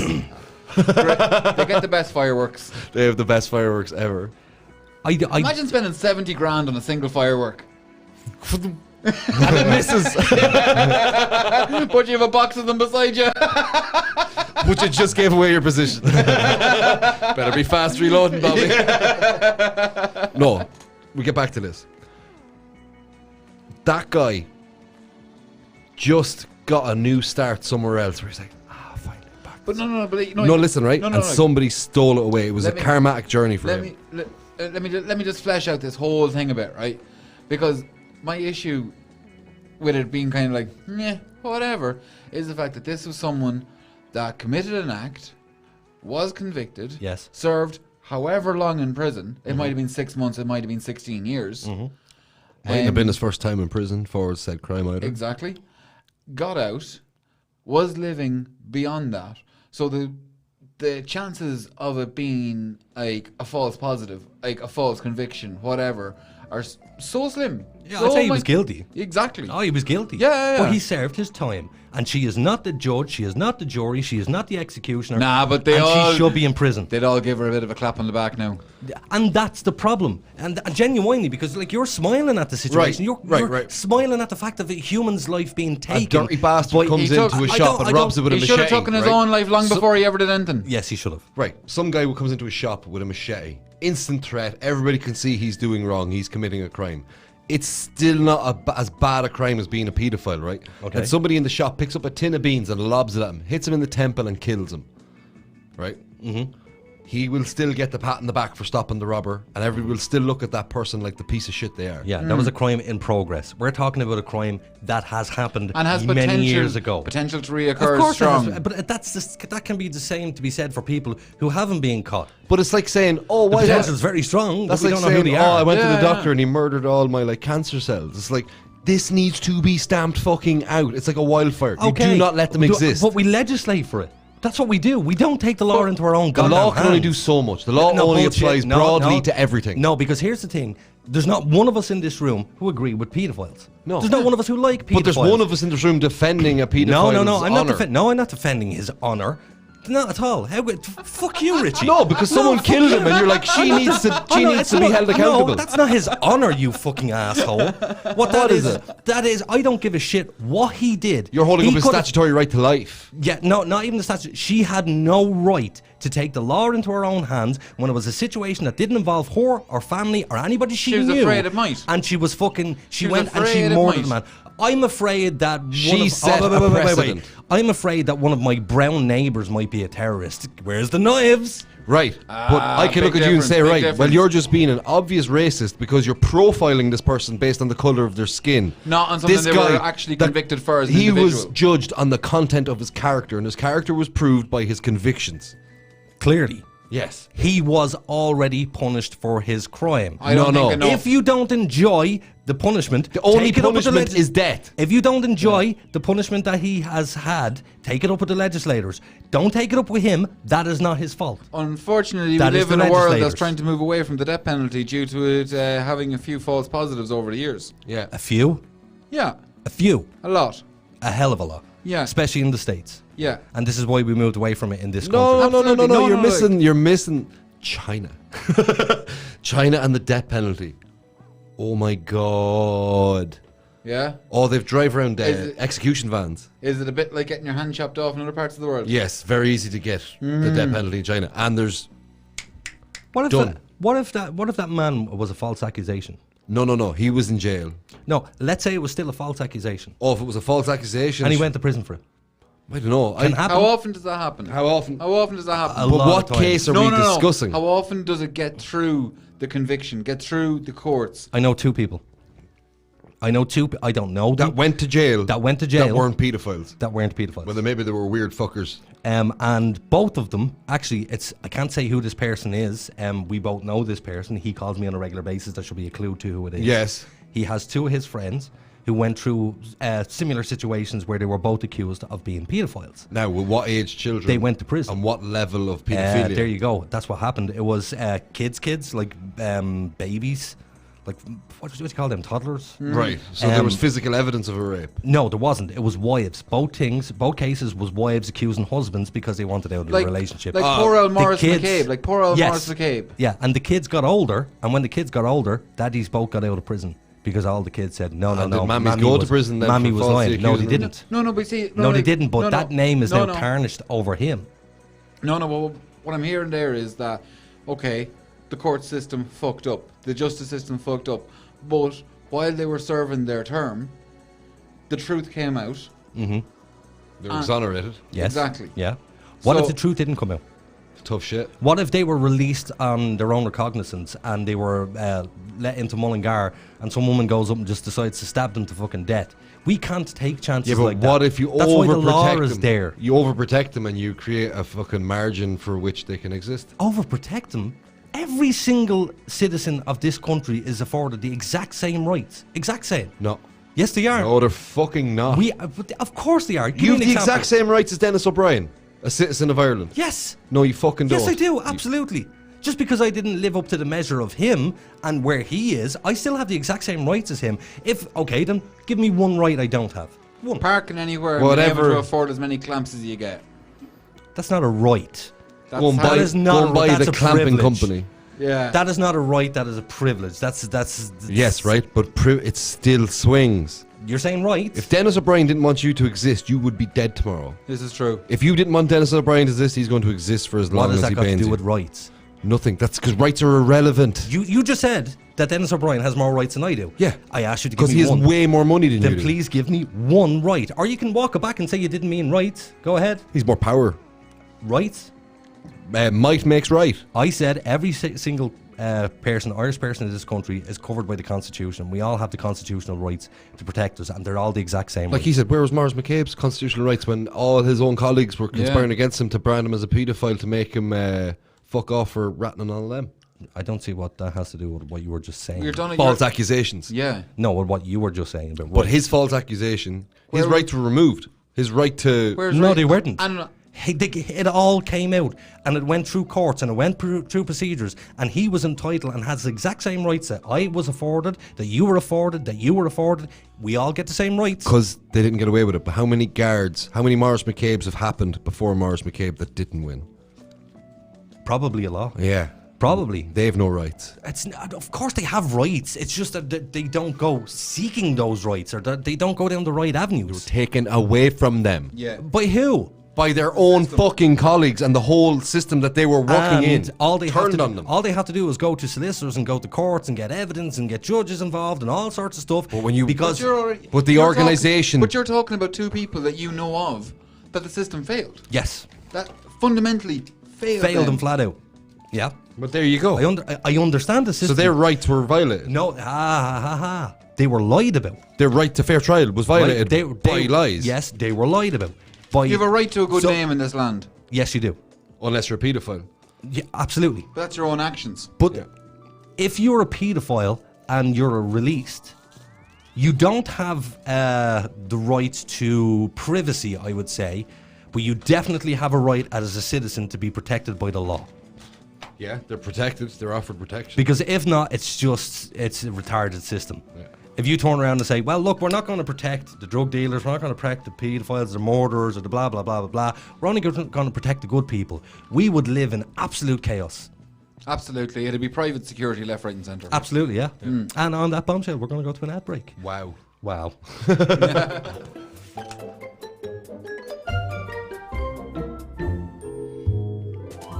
they get the best fireworks. They have the best fireworks ever. Imagine spending 70 grand on a single firework. And it misses. But you have a box of them beside you. But you just gave away your position. Better be fast reloading, Bobby. No, we get back to this. That guy just got a new start somewhere else where he's like, finally back. But no. But No, listen, right? No, somebody stole it away. It was a Let me- karmatic journey for him. Let me just flesh out this whole thing a bit, right? Because my issue with it being kind of like, meh, whatever, is the fact that this was someone that committed an act, was convicted, Yes. served however long in prison. It might have been 6 months, it might have been 16 years. Mightn't have been his first time in prison for said crime either. Exactly. Got out, was living beyond that. So the chances of it being like a false positive, like a false conviction, whatever, are so slim. Yeah, so I'd say he was guilty. Exactly. Oh, he was guilty. Yeah. But he served his time. And she is not the judge, she is not the jury, she is not the executioner. Nah, but she should be in prison. They'd all give her a bit of a clap on the back now. And that's the problem. And genuinely, because like you're smiling at the situation. Right, You're right. smiling at the fact of a human's life being taken. A dirty bastard by- comes he took- into a I shop don't- and I robs it don't- with a He machete. should have taken his right? own life long before he ever did anything. Yes, he should have. Right. Some guy who comes into a shop with a machete, instant threat, everybody can see he's doing wrong, he's committing a crime. It's still not as bad a crime as being a paedophile, right? Okay. And somebody in the shop picks up a tin of beans and lobs it at him, hits him in the temple and kills him, right? Mm-hmm. He will still get the pat on the back for stopping the robber, and everybody will still look at that person like the piece of shit they are. Yeah, that was a crime in progress. We're talking about a crime that has happened And has many years ago. potential to reoccur Of course, strong. it has, but that can be the same to be said for people who haven't been caught. But it's like saying, oh, The why potential is very strong, That's but we like don't know who saying, they oh, are. I went to Yeah, the doctor yeah. and he murdered all my like cancer cells. It's like, this needs to be stamped fucking out. It's like a wildfire. You do not let them exist. But we legislate for it. That's what we do. We don't take the law into our own The goddamn law can only do hands. so much. The law No, only bullshit. applies No, broadly no. to everything. No, because here's the thing. There's not one of us in this room who agree with paedophiles. No. There's not one of us who like paedophiles. But there's one of us in this room defending a paedophile's No, I'm not honor. I'm not defending his honor. Not at all. Fuck you, Richie. No, because someone fuck killed you. him and you're like, she needs to be held accountable. No, that's not his honor, you fucking asshole. What that is is, it? that is, I don't give a shit what he did. You're holding He up his could've- statutory right to life. Yeah, no, not even the statute. She had no right to take the law into her own hands when it was a situation that didn't involve her or family or anybody she She was knew. afraid it might. And she was fucking. She was went and she afraid it murdered might. the man. I'm afraid that She set a precedent. I'm afraid that one of my brown neighbours might be a terrorist. Where's the knives? Right. But I can big look at you and say, difference, big right, well, difference. you're just being an obvious racist because you're profiling this person based on the colour of their skin. Not on something This they guy were actually that convicted for as an he was individual. judged on the content of his character, and his character was proved by his convictions. Clearly. Yes. He was already punished for his crime. I don't think enough. If you don't enjoy the punishment, The only take it up with the punishment is death. If you don't enjoy the punishment that he has had, take it up with the legislators. Don't take it up with him. That is not his fault. Unfortunately, That we is live the in a world that's legislators. trying to move away from the death penalty due to it having a few false positives over the years. Yeah. A few, Yeah, a few, a lot. a hell of a lot. Yeah. Especially in the States. Yeah. And this is why we moved away from it in this No, country. no, no, no, no, No, You're no, missing. You're missing China. China and the death penalty. Oh my god. Yeah. Oh, they've drive around Is it- execution vans. Is it a bit like getting your hand chopped off in other parts of the world? Yes, very easy to get the death penalty in China. And there's What if Done. what if that man was a false accusation? no. He was in jail. No, let's say it was still a false accusation, Oh, if it was a false accusation, and he went to prison for it. I don't know. Can happen. How often does that happen? How often? How often does that happen? A But lot what of times. case are we discussing? How often does it get through the conviction, get through the courts? I know two people. I know two. I don't know them. That went to jail. That went to jail. That weren't pedophiles. That weren't pedophiles. Well, then maybe they were weird fuckers. And both of them, actually, I can't say who this person is. We both know this person. He calls me on a regular basis. That should be a clue to who it is. Yes. He has two of his friends who went through similar situations where they were both accused of being pedophiles. Now, with what age children? They went to prison. And what level of pedophilia? There you go. That's what happened. It was kids, like babies. Like, what do you call them? Toddlers? Right. So there was physical evidence of a rape. No, there wasn't. It was wives. Both cases was wives accusing husbands because they wanted out of the relationship. Like poor old The Morris kids- McCabe. Like poor old Yes. Morris McCabe. Yeah, and the kids got older, and when the kids got older, daddies both got out of prison because all the kids said, no, And no. did mammies Mammy go to was- prison then Mammy for was falsely lying. No, they accusing them? didn't. No, but see, No, they like- didn't, but no, that name is no, now no. tarnished over him. No, but what I'm hearing there is that, okay, the court system fucked up, the justice system fucked up, but while they were serving their term, the truth came out. They were exonerated. Yes. Exactly. Yeah. What if So- the truth didn't come out? Tough shit. What if they were released on their own recognizance and they were let into Mullingar and some woman goes up and just decides to stab them to fucking death? We can't take chances Yeah, but like that. what if you That's why the law overprotect is them? there. You overprotect them and you create a fucking margin for which they can exist. Overprotect them? Every single citizen of this country is afforded the exact same rights. Exact same. No. Yes, they are. No, they're fucking not. But of course they are. Give You me have an the example. exact same rights as Dennis O'Brien, a citizen of Ireland. Yes. No, you fucking don't. Yes, I do. Absolutely. Just because I didn't live up to the measure of him and where he is, I still have the exact same rights as him. Okay, then give me one right I don't have. One. Parking anywhere and being able Whatever. to afford as many clamps as you get. That's not a right. That's Go and how- buy, That is not go and buy that's the a clamping privilege. company. Yeah. That is not a right. That is a privilege. That's Yes, right, but it still swings. You're saying right. If Dennis O'Brien didn't want you to exist, you would be dead tomorrow. This is true. If you didn't want Dennis O'Brien to exist, he's going to exist for as What long does as that he got to pains do you. with rights? Nothing. That's because rights are irrelevant. You just said that Dennis O'Brien has more rights than I do. Yeah. I asked you to give Because me he has one. way more money than Then you do. please give me one right. Or you can walk it back and say you didn't mean right. Go ahead. He's more power. Rights? Might makes right. I said every single Irish person in this country is covered by the Constitution. We all have the constitutional rights to protect us, and they're all the exact same. Like he said, where was Morris McCabe's constitutional rights when all his own colleagues were conspiring against him to brand him as a paedophile to make him fuck off for ratting on all of them? I don't see what that has to do with what you were just saying. You're done. False accusations. Yeah. No, with what you were just saying. About But rights. his false accusation, his rights were removed. His right to... Where's No, right? they weren't. I don't know. It all came out, and it went through courts, and it went through procedures, and he was entitled and has the exact same rights that I was afforded, that you were afforded, that you were afforded. We all get the same rights. Because they didn't get away with it. But how many Morris McCabes have happened before Morris McCabe that didn't win? Probably a lot. Yeah. Probably. They have no rights. It's not, of course they have rights. It's just that they don't go seeking those rights, or that they don't go down the right avenues. Taken away from them. Yeah. By who? By their own fucking colleagues and the whole system that they were working in. All they turned have to, on them. All they have to do is go to solicitors and go to courts and get evidence and get judges involved and all sorts of stuff. But when you because But the organisation... But you're talking about two people that you know of that the system failed. yes, That fundamentally failed failed them. them flat out. Yeah, But there you go. I understand the system. So their rights were violated. no, they were lied about. Their right to fair trial was violated by lies. Yes, they were lied about. By, You have a right to a good So- name in this land. Yes, you do. Unless you're a paedophile. Yeah, absolutely. But that's your own actions. But if you're a paedophile and you're released, you don't have the right to privacy, I would say, but you definitely have a right as a citizen to be protected by the law. Yeah, they're protected. They're offered protection. Because if not, it's a retarded system. Yeah. If you turn around and say, well, look, we're not going to protect the drug dealers, we're not going to protect the paedophiles, the murderers, or the blah, blah, blah, blah, blah. We're only going to protect the good people. We would live in absolute chaos. Absolutely. It'd be private security left, right and centre. Absolutely, yeah. And on that bombshell, we're going to go to an ad break. Wow.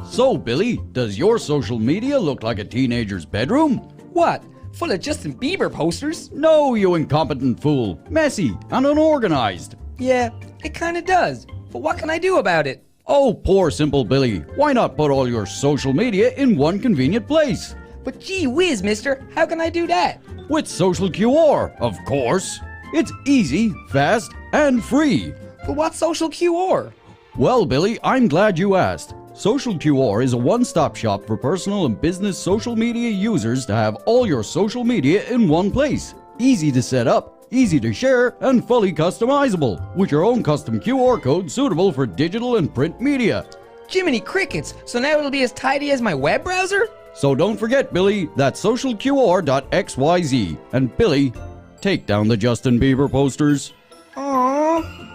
So, Billy, does your social media look like a teenager's bedroom? What? Full of Justin Bieber posters? No, you incompetent fool. Messy and unorganized. Yeah, it kinda does. But what can I do about it? Oh, poor simple Billy. Why not put all your social media in one convenient place? But gee whiz, mister, how can I do that? With Social QR, of course. It's easy, fast, and free. But what's Social QR? Well, Billy, I'm glad you asked. Social QR is a one-stop shop for personal and business social media users to have all your social media in one place. Easy to set up, easy to share, and fully customizable, with your own custom QR code suitable for digital and print media. Jiminy crickets, so now it'll be as tidy as my web browser? So don't forget, Billy, that's socialqr.xyz. And Billy, take down the Justin Bieber posters. Aww.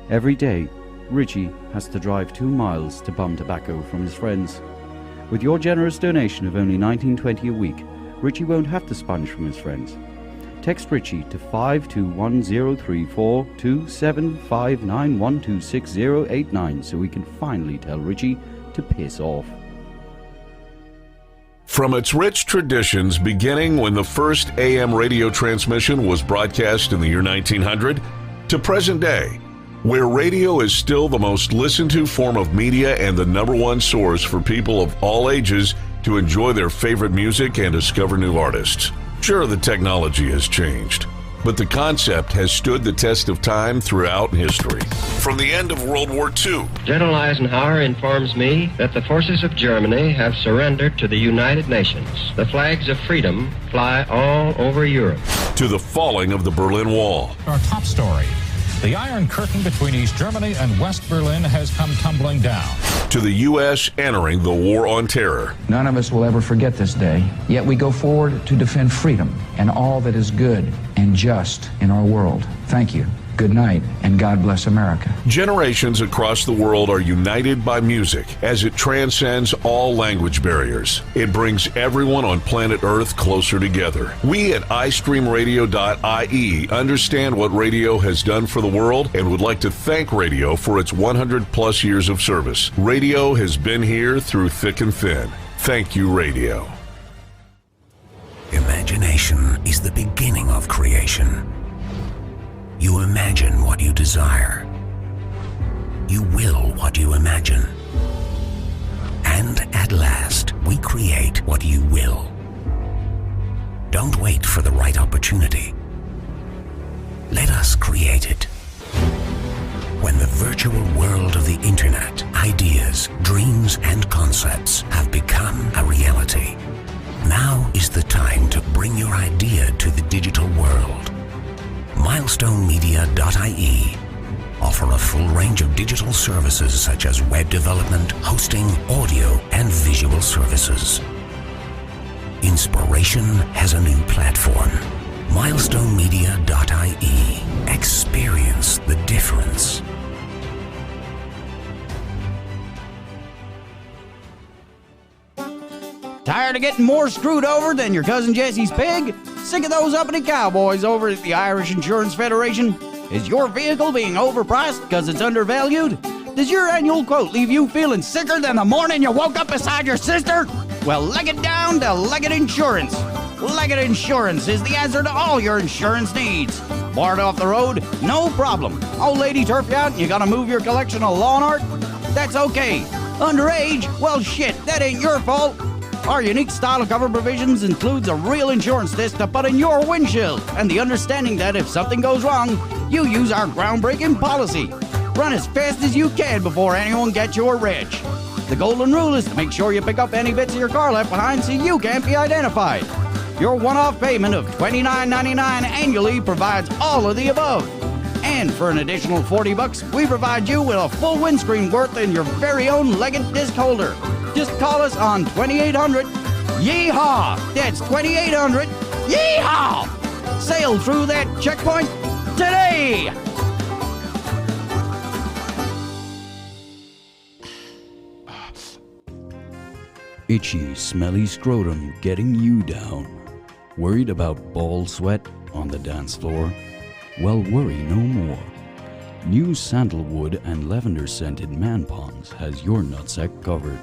Every day, Richie has to drive 2 miles to bum tobacco from his friends. With your generous donation of only $19.20 a week, Richie won't have to sponge from his friends. Text Richie to 5210342 2759126089 so we can finally tell Richie to piss off. From its rich traditions beginning when the first AM radio transmission was broadcast in the year 1900 to present day, where radio is still the most listened to form of media and the #1 source for people of all ages to enjoy their favorite music and discover new artists. Sure, the technology has changed, but the concept has stood the test of time throughout history. From the end of World War II, General Eisenhower informs me that the forces of Germany have surrendered to the United Nations. The flags of freedom fly all over Europe. to the falling of the Berlin Wall. Our top story. The Iron Curtain between East Germany and West Berlin has come tumbling down. To the U.S. entering the War on Terror. None of us will ever forget this day, yet we go forward to defend freedom and all that is good and just in our world. Thank you. Good night, and God bless America. Generations across the world are united by music as it transcends all language barriers. It brings everyone on planet Earth closer together. We at iStreamRadio.ie understand what radio has done for the world and would like to thank radio for its 100-plus years of service. Radio has been here through thick and thin. Thank you, radio. Imagination is the beginning of creation. You imagine what you desire. You will what you imagine. And at last, we create what you will. Don't wait for the right opportunity. Let us create it. When the virtual world of the internet, ideas, dreams, and concepts have become a reality, now is the time to bring your idea to the digital world. MilestoneMedia.ie offer a full range of digital services such as web development, hosting, audio, and visual services. Inspiration has a new platform. MilestoneMedia.ie. Experience the difference. Tired of getting more screwed over than your cousin Jesse's pig? Sick of those uppity cowboys over at the Irish Insurance Federation? Is your vehicle being overpriced because it's undervalued? Does your annual quote leave you feeling sicker than the morning you woke up beside your sister? Well, leg it down to Leggett Insurance. Leggett Insurance is the answer to all your insurance needs. Bored off the road? No problem. Old lady turf you out and you gotta move your collection of lawn art? That's okay. Underage? Well, shit, that ain't your fault. Our unique style of cover provisions includes a real insurance disc to put in your windshield and the understanding that if something goes wrong, you use our groundbreaking policy. Run as fast as you can before anyone gets your wrench. The golden rule is to make sure you pick up any bits of your car left behind so you can't be identified. Your one-off payment of $29.99 annually provides all of the above. And for an additional $40, we provide you with a full windscreen worth in your very own Leggett disc holder. Just call us on 2800 Yeehaw! That's 2800 Yeehaw! Sail through that checkpoint today! Itchy, smelly scrotum getting you down. Worried about ball sweat on the dance floor? Well, worry no more. New sandalwood and lavender scented Man Ponds has your nutsack covered.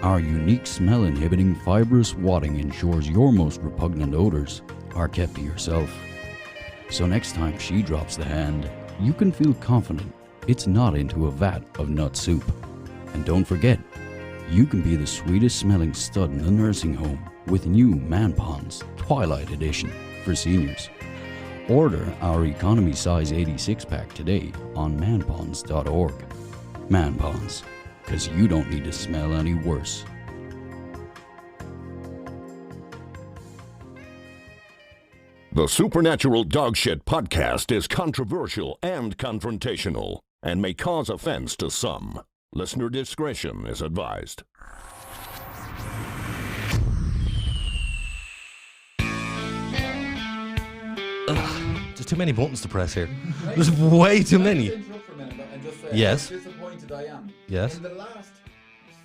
Our unique smell inhibiting fibrous wadding ensures your most repugnant odors are kept to yourself. So next time she drops the hand, you can feel confident it's not into a vat of nut soup. And don't forget, you can be the sweetest smelling stud in the nursing home with new Man Ponds Twilight Edition for seniors. Order our economy size 86 pack today on manponds.org. Man Ponds, because you don't need to smell any worse. The Supernatural Dogshit podcast is controversial and confrontational and may cause offense to some. Listener discretion is advised. There's too many buttons to press here. There's way too many. Yes. How disappointed I am. Yes. In the last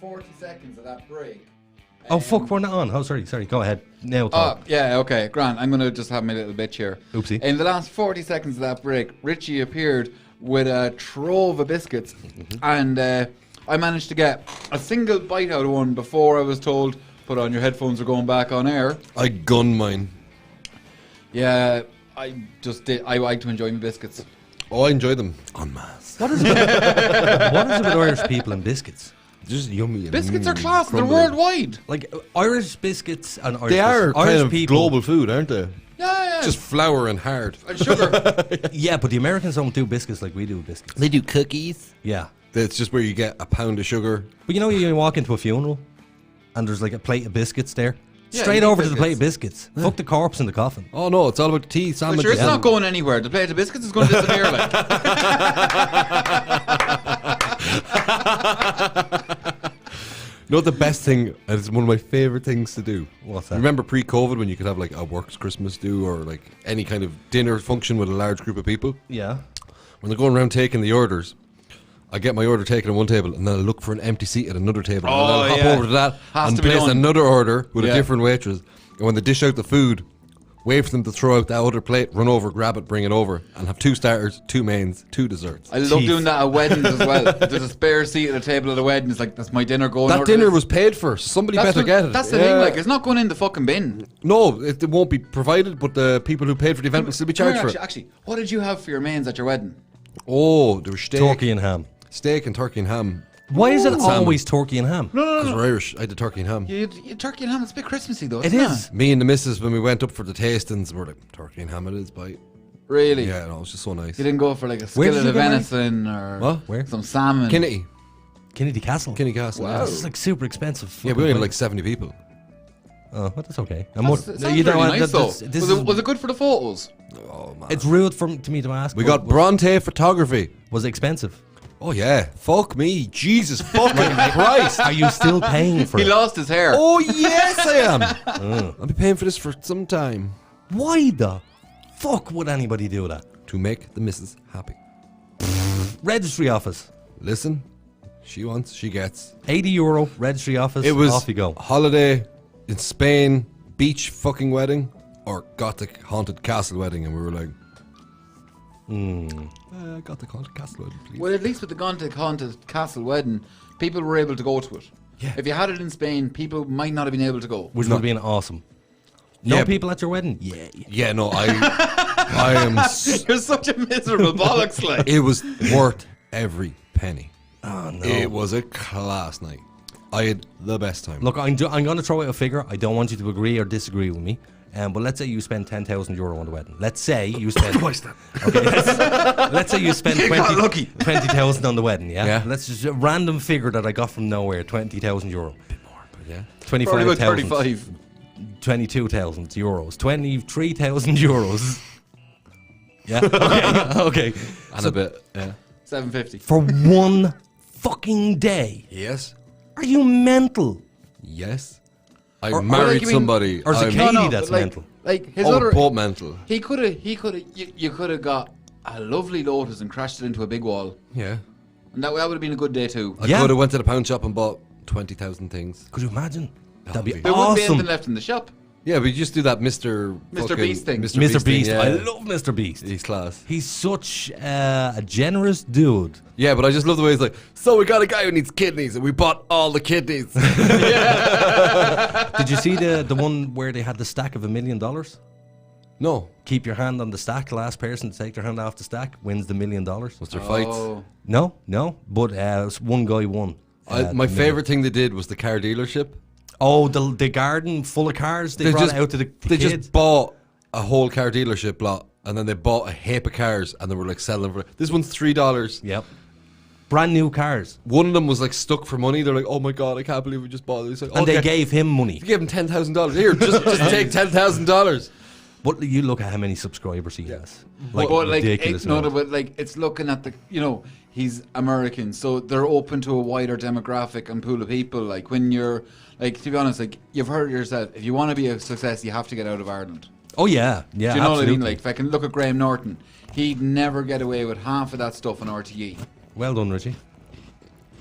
40 seconds of that break. Oh, fuck, we're not on. Oh, sorry. Go ahead. Now talk. Yeah, okay, Grant. I'm going to just have my little bitch here. Oopsie. In the last 40 seconds of that break, Richie appeared with a trove of biscuits, and I managed to get a single bite out of one before I was told, put on your headphones, we're going back on air. I gunned mine. Yeah, I just did. I like to enjoy my biscuits. Oh, I enjoy them en masse. What is it with Irish people and biscuits? Just yummy. Biscuits are class. They're crumbly. worldwide. Like Irish biscuits and Irish They are Irish kind of people, global food, aren't they? Yeah. Just flour and hard. And sugar. Yeah, but the Americans don't do biscuits like we do biscuits. They do cookies. Yeah. It's just where you get a pound of sugar. But you know, you walk into a funeral and there's like a plate of biscuits there. Yeah, Straight you over eat to the plate of biscuits. Fuck the corpse in the coffin. Oh no, it's all about the tea, But sandwiches. sure, it's not going anywhere. The plate of biscuits is going to disappear. Like. You know what the best thing, and it's one of my favourite things to do. What's that? Remember pre-COVID when you could have like a works Christmas do or like any kind of dinner function with a large group of people? Yeah. When they're going around taking the orders, I get my order taken at one table and then I look for an empty seat at another table. And then I'll hop over to that and place another order with a different waitress. And when they dish out the food, wait for them to throw out that other plate, run over, grab it, bring it over, and have 2 starters, 2 mains, 2 desserts. I love doing that at weddings as well. If there's a spare seat at a table at a wedding, it's like, that's my dinner going. That dinner was paid for. Somebody better get it. That's the thing, like, it's not going in the fucking bin. No, it won't be provided, but the people who paid for the event will still be charged for it. Actually, what did you have for your mains at your wedding? Oh, there was steak. Turkey and ham. Steak and turkey and ham. Why is it always turkey and ham? Because we're Irish. I did turkey and ham. You turkey and ham, it's a bit Christmassy though, It isn't is. Me and the missus, when we went up for the tastings, we were like, turkey and ham it is, bite. Really? Yeah, no, it was just so nice. You didn't go for like a Where did skillet you of get married? venison or What? Where? some salmon? Kinnity. Kennedy Castle. Kinnity Castle. Wow. This is like super expensive. Yeah, we only had like 70 people. Oh, well, that's okay. It sounds really nice though. Was it good for the photos? Oh, man. It's rude to me to ask. We got Bronte photography. Was it expensive? Oh, yeah. Fuck me. Jesus fucking Christ. Are you still paying for He it? lost his hair. Oh, yes, I am. I'll be paying for this for some time. Why the fuck would anybody do that? To make the missus happy. Registry office. Listen, she wants, she gets. €80, registry office, It was off you go. holiday in Spain, beach fucking wedding, or Gothic haunted castle wedding, and we were like, Gothic haunted castle wedding, please. Well, at least with the Gothic haunted castle wedding, people were able to go to it. Yeah. If you had it in Spain, people might not have been able to go. Which would have been awesome. No Yeah. people at your wedding? Yeah. Yeah, no, I am. You're such a miserable bollocks, like. It was worth every penny. Oh, no. It was a class night. I had the best time. Look, I'm going to throw out a figure. I don't want you to agree or disagree with me. But let's say you spend €10,000 on the wedding. Let's say you spend. Okay, let's say you spend 20,000 on the wedding. Yeah? Let's just a random figure that I got from nowhere. €20,000. A bit more, but yeah. 25,000. 35. €22,000. €23,000. Yeah. Okay. And a bit. Yeah. 750 for one fucking day. Yes. Are you mental? Yes. I married somebody. Or is it Katie that's mental? Like his both mental. He could have. You could have got a lovely Lotus and crashed it into a big wall. Yeah. And that would have been a good day too. I could have went to the pound shop and bought 20,000 things. Could you imagine? That'd be There awesome. wouldn't be anything left in the shop. Yeah, we just do that Mr. Beast thing. Mr. Beast. Yeah. I love Mr. Beast. He's class. He's such a generous dude. Yeah, but I just love the way he's like, so we got a guy who needs kidneys and we bought all the kidneys. Did you see the one where they had the stack of $1 million? No. Keep your hand on the stack. Last person to take their hand off the stack wins the $1 million. Was there fights? No. But one guy won. My favorite thing they did was the car dealership. Oh, the garden full of cars they brought out to the They kids. just bought a whole car dealership lot, and then they bought a heap of cars, and they were like selling for. This one's $3. Yep. Brand new cars. One of them was like stuck for money. They're like, "Oh my god, I can't believe we just bought this." Like, And they gave him money. They gave him $10,000. Here, just take $10,000. But you look at how many subscribers he has. But Ridiculous. it's looking at the he's American, so they're open to a wider demographic and pool of people. Like when you're to be honest, like you've heard it yourself, if you want to be a success, you have to get out of Ireland. Oh yeah, Do you know absolutely. what I mean? Like if I can look at Graham Norton, he'd never get away with half of that stuff on RTE. Well done, Richie.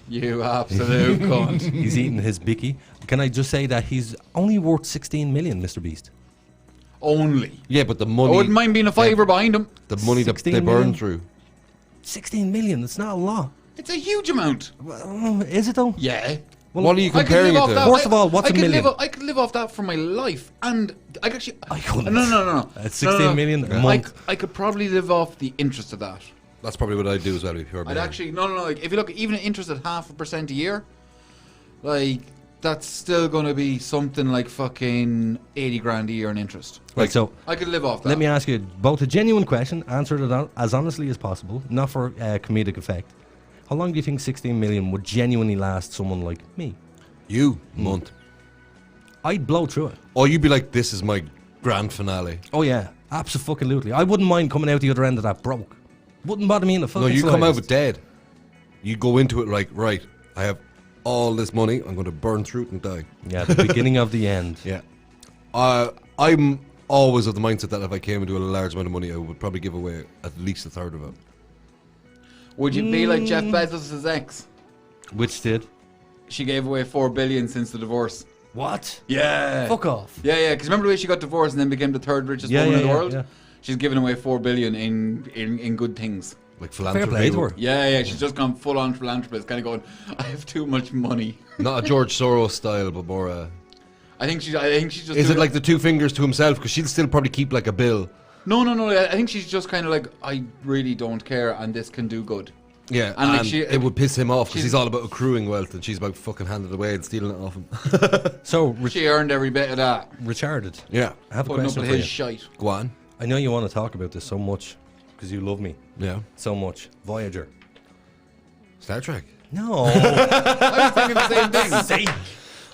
You absolute cunt. He's eating his bicky. Can I just say that he's only worth 16 million, Mr. Beast? Only. Yeah, but the money. I wouldn't mind being a fiver behind him. The money that 16 they burn million? through. 16 million, it's not a lot. It's a huge amount. Well, is it though? Yeah. Well, what are you comparing it to? First of all, what's a million? I could live off that for my life, and I could actually. I couldn't. No. At 16 million a month. I could probably live off the interest of that. That's probably what I'd do as well. If you're I'd actually no. Like if you look, even an interest at 0.5% a year, like that's still going to be something like fucking 80 grand a year in interest. Right, so I could live off that. let me ask you both a genuine question, answer it as honestly as possible, not for comedic effect. How long do you think 16 million would genuinely last someone like me? You month. I'd blow through it. Oh, you'd be like, this is my grand finale. Oh yeah, absolutely. I wouldn't mind coming out the other end of that broke. Wouldn't bother me in the fucking No, you come out slightest. with dead. You go into it like, right, I have all this money, I'm going to burn through it and die. Yeah, the beginning of the end. Yeah. I'm always of the mindset that if I came into a large amount of money, I would probably give away at least a third of it. Would you be like Jeff Bezos' ex? Which did? She gave away $4 billion since the divorce. What? Yeah. Fuck off. Yeah. Because remember the way she got divorced and then became the third richest woman in the world? Yeah. She's given away $4 billion in good things. Like Fair philanthropy. play to her. Yeah. She's just gone full on philanthropist, kind of going, I have too much money. Not a George Soros style, but more. I think she's just. Is doing it like the two fingers to himself? Because she'll still probably keep like a bill. No. I think she's just kind of like, I really don't care, and this can do good. Yeah, And, like, it would piss him off because she's- he's all about accruing wealth, and she's about fucking handing it away and stealing it off him. So, She earned every bit of that. Richarded, Yeah, I have a Putting up question with for his you. shite. go on. I know you want to talk about this so much because you love me Yeah, so much. Voyager. Star Trek. No. I was thinking the same thing.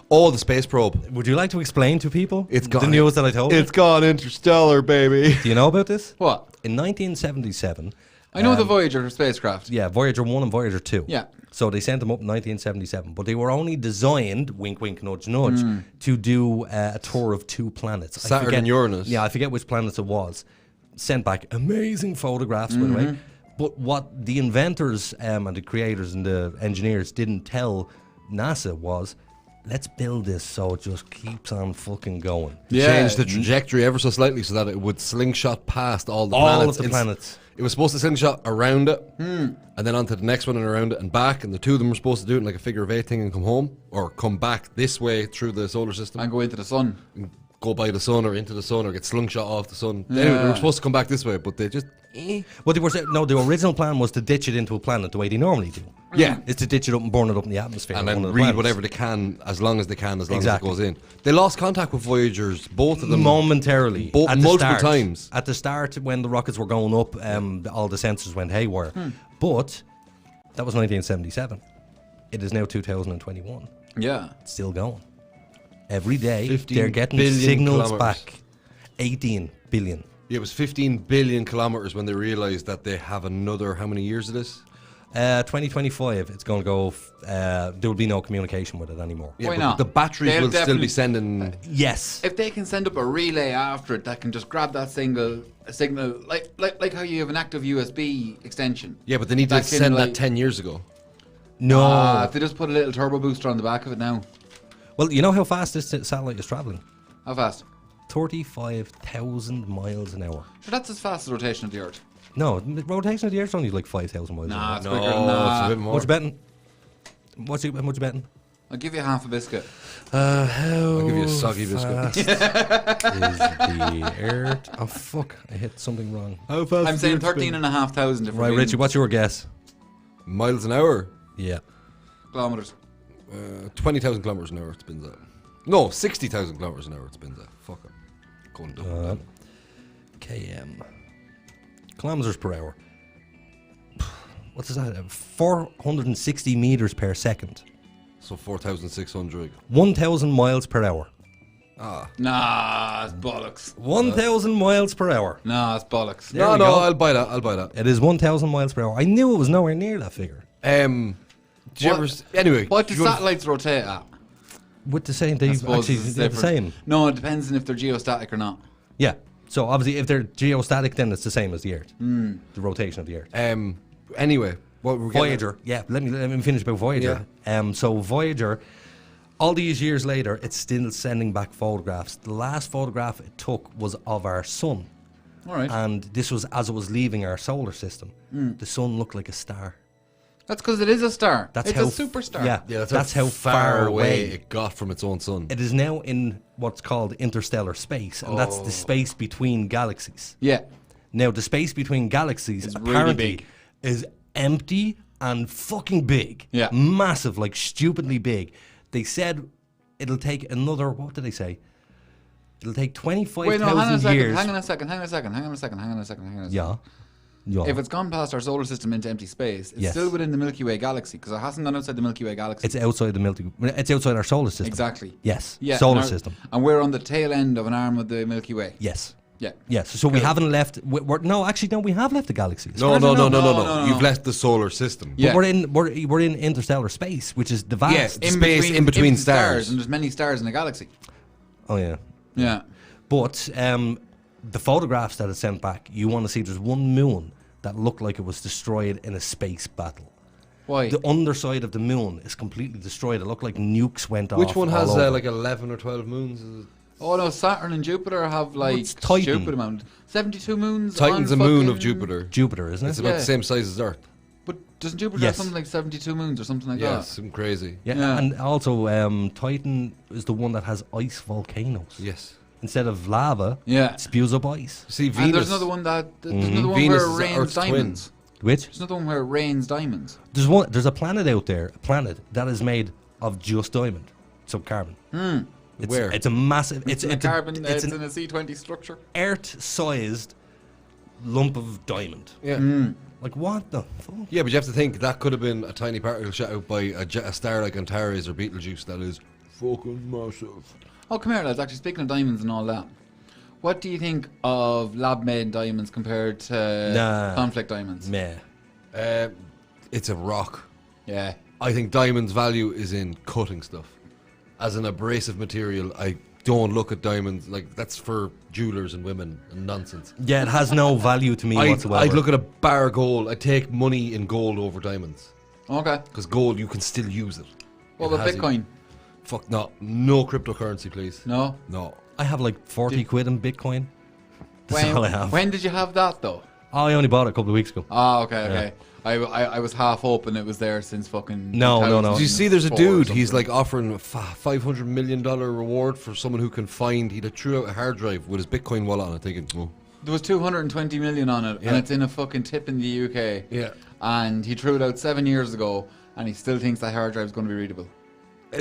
Oh, the space probe. Would you like to explain to people It's the gone. news that I told you? It's gone interstellar, baby. Do you know about this? What? In 1977, I know the Voyager spacecraft. yeah, Voyager 1 and Voyager 2. Yeah. So they sent them up in 1977, but they were only designed, wink, wink, nudge, nudge, to do a tour of 2 planets. I Saturn forget- and Uranus. Yeah, I forget which planets it was. Sent back amazing photographs, by the way. But what the inventors and the creators and the engineers didn't tell NASA was, let's build this so it just keeps on fucking going. Change the trajectory ever so slightly so that it would slingshot past all the planets. All of the planets. It was supposed to slingshot around it, and then onto the next one and around it and back, and the two of them were supposed to do it in like a figure of 8 thing and come home, or come back this way through the solar system. And go into the sun. And go by the sun or into the sun or get slingshot off the sun. Anyway, they were supposed to come back this way, but they just... Well, they were the original plan was to ditch it into a planet the way they normally do. Yeah. Is to ditch it up and burn it up in the atmosphere. And on then one of the read planets. whatever they can, as long as they can, as long Exactly. as it goes in. They lost contact with Voyagers, both of them. Momentarily. Both, at the multiple start. times. At the start, when the rockets were going up, all the sensors went haywire. But that was 1977. It is now 2021. Yeah. It's still going. Every day, 15 they're getting billion signals kilometers. back. 18 billion. Yeah, it was 15 billion kilometers when they realized that they have another, how many years of this? 2025, it's going to go. There will be no communication with it anymore. Yeah, Why but not? the batteries They'll will still definitely- be sending... Yes. If they can send up a relay after it that can just grab that signal, like how you have an active USB extension. Yeah, but they need to That can, send like- that 10 years ago. No. If they just put a little turbo booster on the back of it now. Well, you know how fast this satellite is traveling? How fast? 35,000 miles an hour. Sure, that's as fast as the rotation of the Earth. No, the rotation of the Earth's only like 5,000 miles an Nah, hour. it's quicker than that. it's a bit more. What you betting? How much you betting? I'll give you half a biscuit. I'll give you a soggy biscuit. is the Earth? Oh fuck! I hit something wrong. How fast I'm saying 13,500 if we're Right, being Richie, what's your guess? Miles an hour? Yeah. kilometers. 20,000 kilometers an hour it spins at. No, 60,000 kilometers an hour it spins at. Fuck it. Going double. km. Kilometers per hour. What is that? 460 meters per second. So 4,600. 1,000 miles per hour. Nah, it's bollocks. 1,000 miles per hour. Nah, it's bollocks. There No, we no, go. I'll buy that. It is 1,000 miles per hour. I knew it was nowhere near that figure. Do you ever... Anyway. What do do you wanna- satellites rotate at? With the same, I they suppose actually it's they're the different. same. No, it depends on if they're geostatic or not. Yeah. So obviously, if they're geostatic, then it's the same as the Earth. The rotation of the Earth. Anyway, what we're getting Voyager. Yeah. Let me finish about Voyager. So Voyager, all these years later, it's still sending back photographs. The last photograph it took was of our sun. All right. And this was as it was leaving our solar system. The sun looked like a star. That's because it is a star. That's it's how a superstar. Yeah, Yeah, that's how far away it got from its own sun. it is now in what's called interstellar space, and that's the space between galaxies. Yeah. Now, the space between galaxies It's really apparently big. is empty and fucking big. Yeah. Massive, like stupidly big. They said it'll take another, what did they say? It'll take Wait, no, hang on a 25,000 second. years. Hang on a second. Yeah. Yeah. If it's gone past our solar system into empty space, it's Yes. still within the Milky Way galaxy because it hasn't gone outside the Milky Way galaxy. It's outside the Milky Way. It's outside our solar system. Exactly. Yes. Yeah, Solar and our- system. And we're on the tail end of an arm of the Milky Way. Yes. Yeah. Yes. So we haven't left. No, actually, no. We have left the galaxy. As No, far as I no, know. no. You've left the solar system. Yeah. But we're in interstellar space, which is the vast. Yes. Space in between stars. And there's many stars in the galaxy. Oh yeah. Yeah. But the photographs that it sent back, you want to see. There's one moon that looked like it was destroyed in a space battle. Why? The underside of the moon is completely destroyed. It looked like nukes went off. Which one has all over. like 11 or 12 moons? Is it- Oh no, Saturn and Jupiter have like What's Titan? stupid amount. 72 moons. Titan's on a moon of fucking- Jupiter. Jupiter, isn't It's it? about Yeah. the same size as Earth. But doesn't Jupiter Yes. have something like 72 moons or something like Yeah, that? something crazy. Yeah. Yeah. And also, Titan is the one that has ice volcanoes. Yes. Instead of lava, Yeah. it spews up ice. See, And Venus. there's another one that there's another one Venus where it is rains Earth's diamonds. Which? There's another one where it rains diamonds. There's a planet out there, a planet that is made of just diamond, so carbon. It's, Where? It's a massive. It's in a carbon. It's It's an in a C20 structure. Earth-sized lump of diamond. Yeah. Like what the fuck? Yeah, but you have to think that could have been a tiny particle shot out by a star like Antares or Betelgeuse that is fucking massive. Oh, come here, lads. Actually, speaking of diamonds and all that, what do you think of lab-made diamonds compared to Nah. conflict diamonds? Meh. It's a rock. Yeah. I think diamonds' value is in cutting stuff. As an abrasive material, I don't look at diamonds like that's for jewelers and women and nonsense. Yeah, it has no value to me whatsoever. I'd look at a bar of gold. I'd take money in gold over diamonds. Okay. Because gold, you can still use it. What It about has Bitcoin? Fuck no. No cryptocurrency, please. No. No. I have like 40 quid in Bitcoin. That's all I have. When did you have that though? Oh, I only bought it a couple of weeks ago. Oh, okay. I was half hoping it was there since fucking. No. Did you see there's a dude, he's something. like offering a $500 million reward for someone who can find, he threw out a hard drive with his Bitcoin wallet on it, thinking, oh. There was 220 million on it, Yeah. and it's in a fucking tip in the UK. Yeah. And he threw it out 7 years ago, and he still thinks that hard drive is going to be readable.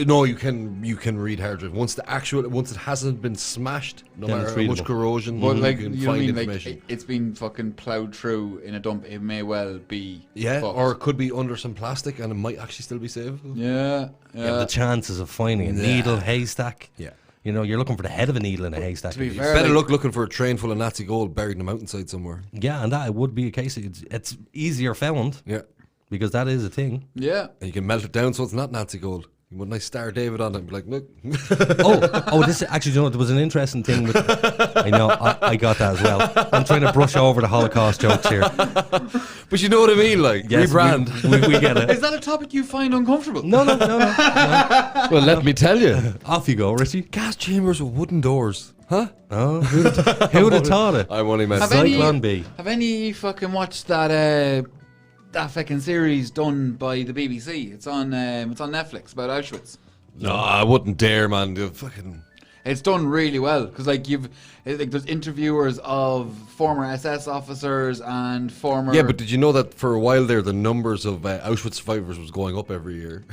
No, you can read hard drive. Once it hasn't been smashed, no Then matter it's how much readable. corrosion, But like, you can you know what I find mean? Like, information. it's been fucking ploughed through in a dump. It may well be. Yeah, fucked. or it could be under some plastic and it might actually still be savable. Yeah. Yeah, the chances of finding a needle haystack. Yeah. You know, you're looking for the head of a needle in a haystack. To be It's fair, better like- looking for a train full of Nazi gold buried in a mountainside somewhere. Yeah, and that would be a case. It's easier found. Yeah. Because that is a thing. Yeah. And you can melt it down so it's not Nazi gold. You put a nice Star David on it and be like, look. This actually, you know, there was an interesting thing with. I know, I got that as well. I'm trying to brush over the Holocaust jokes here. But you know what I mean, like, Yes, rebrand. we get it. Is that a topic you find uncomfortable? No. Well, let me tell you. Off you go, Richie. Gas chambers with wooden doors. Huh? Oh, who'd have thought it? I only meant Cyclone B. Have any fucking watched that fucking series done by the BBC? It's on Netflix about Auschwitz. No, I wouldn't dare, man. The fucking... It's done really well because there's interviewers of former SS officers and former. Yeah, but did you know that for a while there, the numbers of Auschwitz survivors was going up every year?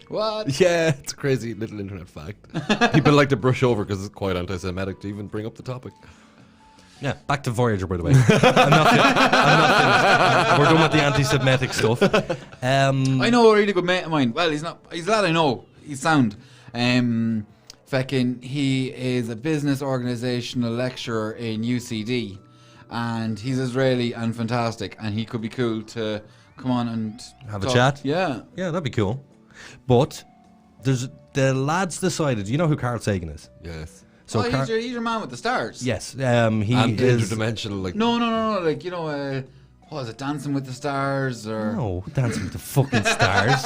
What? Yeah, it's a crazy little internet fact. People like to brush over because it's quite anti-Semitic to even bring up the topic. Yeah, back to Voyager, by the way. I'm not finished. We're done with the anti-Semitic stuff. I know a really good mate of mine. Well, he's not. He's a lad I know. He's sound. He is a business organizational lecturer in UCD, and he's Israeli and fantastic. And he could be cool to come on and Have a talk. chat? Yeah. Yeah, that'd be cool. But the lads decided. You know who Carl Sagan is? Yes. So he's your man with the stars. Yes. He And is. interdimensional, like... No. Like, you know, what was it, Dancing with the Stars or? No, Dancing with the fucking Stars.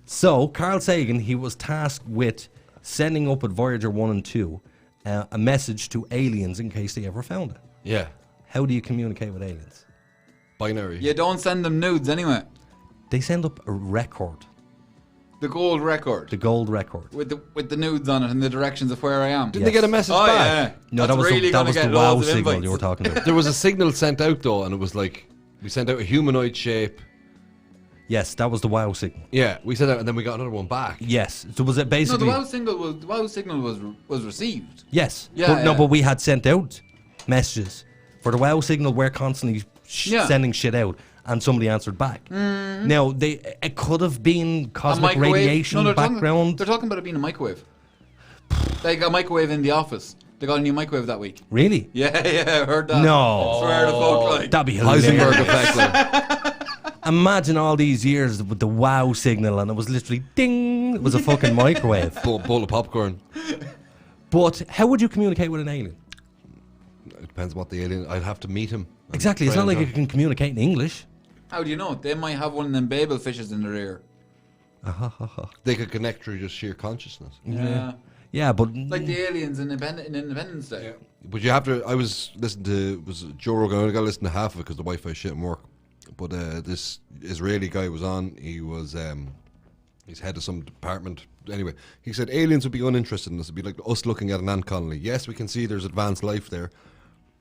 So Carl Sagan, he was tasked with sending up at Voyager 1 and 2 a message to aliens in case they ever found it. Yeah. How do you communicate with aliens? Binary. You don't send them nudes anyway. They send up a record. The gold record. The gold record. With the nudes on it and the directions of where I am. Didn't they get a message Oh, back? yeah. No, That's that was really the gonna get wow loads of signal invites. you were talking about. There was a signal sent out, though, and it was like, we sent out a humanoid shape. Yes, that was the wow signal. Yeah, we sent out, and then we got another one back. Yes. So was it No, basically... the wow signal was received. Yes. Yeah, But, no, yeah. but we had sent out messages. For the wow signal, we're constantly Yeah. sending shit out, and somebody answered back. Now, it could have been A cosmic microwave. radiation No, background. They're talking about it being a microwave. They got a microwave in the office. They got a new microwave that week. Really? Yeah, I heard that. No. Swear to fuck, like. That'd be hilarious. Heisenberg effect, like. Imagine all these years with the wow signal, and it was literally ding. It was a fucking microwave. Bowl of popcorn. But how would you communicate with an alien? It depends on what the alien... I'd have to meet him. and Exactly. It's try not and like you can communicate in English. How do you know? They might have one of them Babel fishes in their ear. They could connect through just sheer consciousness. Yeah. Yeah, but... Like the aliens in Independence Day. But you have to... I was listening to... Was Joe Rogan? I only got to listen to half of it because the Wi-Fi shit in work. But this Israeli guy was on. He was... he's head of some department. Anyway, he said aliens would be uninterested in this. It'd be like us looking at an ant colony. Yes, we can see there's advanced life there,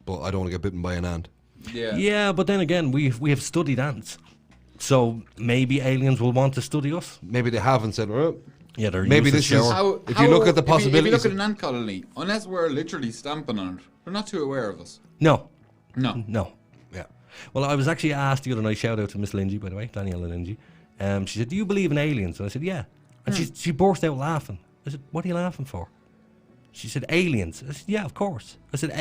but I don't want to get bitten by an ant. Yeah. Yeah, but then again, we have studied ants. So maybe aliens will want to study us. Maybe they haven't said, well, Yeah, they're maybe useless this is... shower. If you look at the If you possibilities... look at an ant colony, unless we're literally stamping on it, they're not too aware of us. No. No. Yeah. Well, I was actually asked the other night, shout out to Miss Lindsay, by the way, Daniela Lindsay. She said, do you believe in aliens? And I said, yeah. And she burst out laughing. I said, what are you laughing for? She said, aliens. I said, yeah, of course. I said,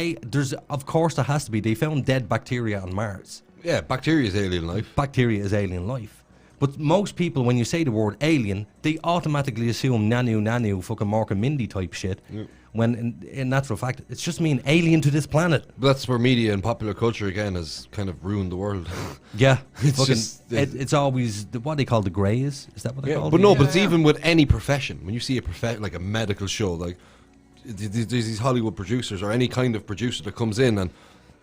of course there has to be. They found dead bacteria on Mars. Yeah, bacteria is alien life. Bacteria is alien life. But most people, when you say the word alien, they automatically assume nanu, fucking Mork and Mindy type shit. Yeah. When in natural fact, it's just me an alien to this planet. But that's where media and popular culture again has kind of ruined the world. Yeah, It's fucking, just- it's always what they call the greys. Is that what they call? But it? no, but it's even with any profession. When you see like a medical show, like there's these Hollywood producers or any kind of producer that comes in and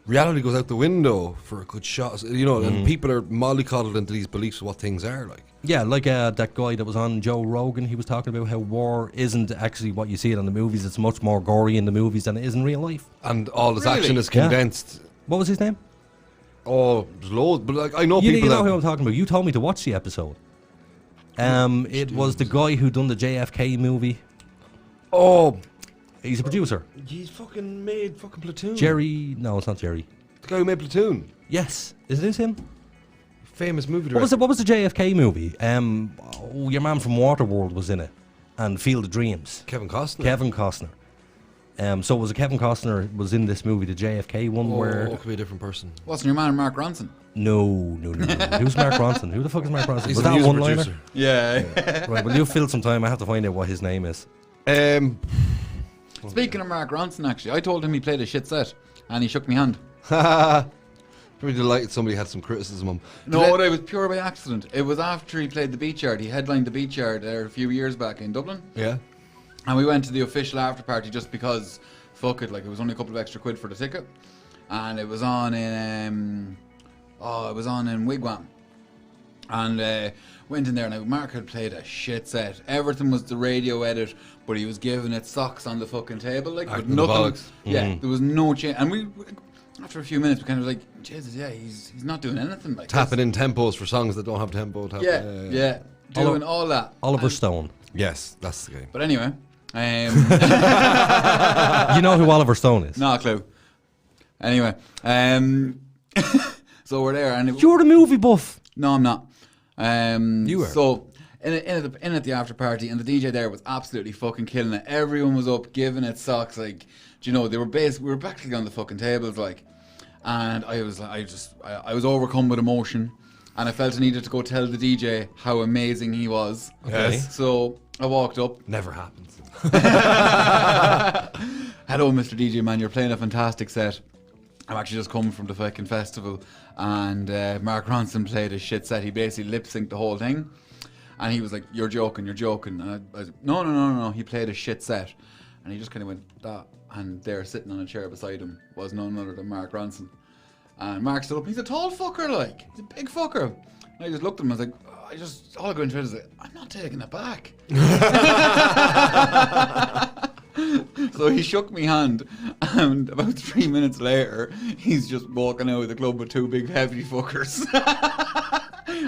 reality goes out the window for a good shot, and people are mollycoddled into these beliefs of what things are like. Yeah, like that guy that was on Joe Rogan, he was talking about how war isn't actually what you see it in the movies. It's much more gory in the movies than it is in real life. And all this Really? action is Yeah. condensed. What was his name? Oh, there's loads, but like I know You people know that who I'm talking about. You told me to watch the episode. It was the guy who done the JFK movie. Oh, He's a producer. he's fucking made fucking Platoon. Jerry. No, it's not Jerry. the guy who made Platoon, Yes, is this him? famous movie What director. was it? What was the JFK movie? Your man from Waterworld was in it, and Field of Dreams. Kevin Costner. Kevin Costner. So was it Kevin Costner was in this movie, the JFK one, where it could be a different person. Wasn't your man Mark Ronson? no. Who's Mark Ronson? Who the fuck is Mark Ronson? He's Was the that music one liner? producer. Yeah. Right, well, you fill some time. I have to find out what his name is. Speaking of Mark Ronson, actually, I told him he played a shit set, and he shook my hand. Pretty delighted somebody had some criticism of him. No, it was pure by accident. It was after he played the Beach Yard. He headlined the Beach Yard there a few years back in Dublin. Yeah. And we went to the official after party just because, fuck it, like it was only a couple of extra quid for the ticket. And it was on in, Wigwam. And went in there and Mark had played a shit set. Everything was the radio edit, but he was giving it socks on the fucking table, like with Acting the nothing. bollocks. Yeah, there was no change. And we, after a few minutes, we kind of like, Jesus, yeah, he's not doing anything like Tapping this. in tempos for songs that don't have tempo. Yeah, doing all that. Oliver And- Stone. Yes, that's the game. But anyway, You know who Oliver Stone is? no clue. Anyway, so we're there, and You're the movie buff. no, I'm not. You were. So in at the after party, and the DJ there was absolutely fucking killing it. Everyone was up, giving it socks. Like, do you know, we were practically on the fucking tables, like. And I was overcome with emotion, and I felt I needed to go tell the DJ how amazing he was. Okay. So I walked up. Never happens. Hello, Mr. DJ man, you're playing a fantastic set. I'm actually just coming from the fucking festival, and Mark Ronson played a shit set. He basically lip synced the whole thing, and he was like, "You're joking." And I was like, "No. He played a shit set," and he just kind of went that. And there, sitting on a chair beside him, was none other than Mark Ronson. And Mark stood up. He's a tall fucker, like he's a big fucker. And I just looked at him. I was like, all I go into it is like, I'm not taking it back. So he shook me hand, and about 3 minutes later, he's just walking out of the club with two big heavy fuckers.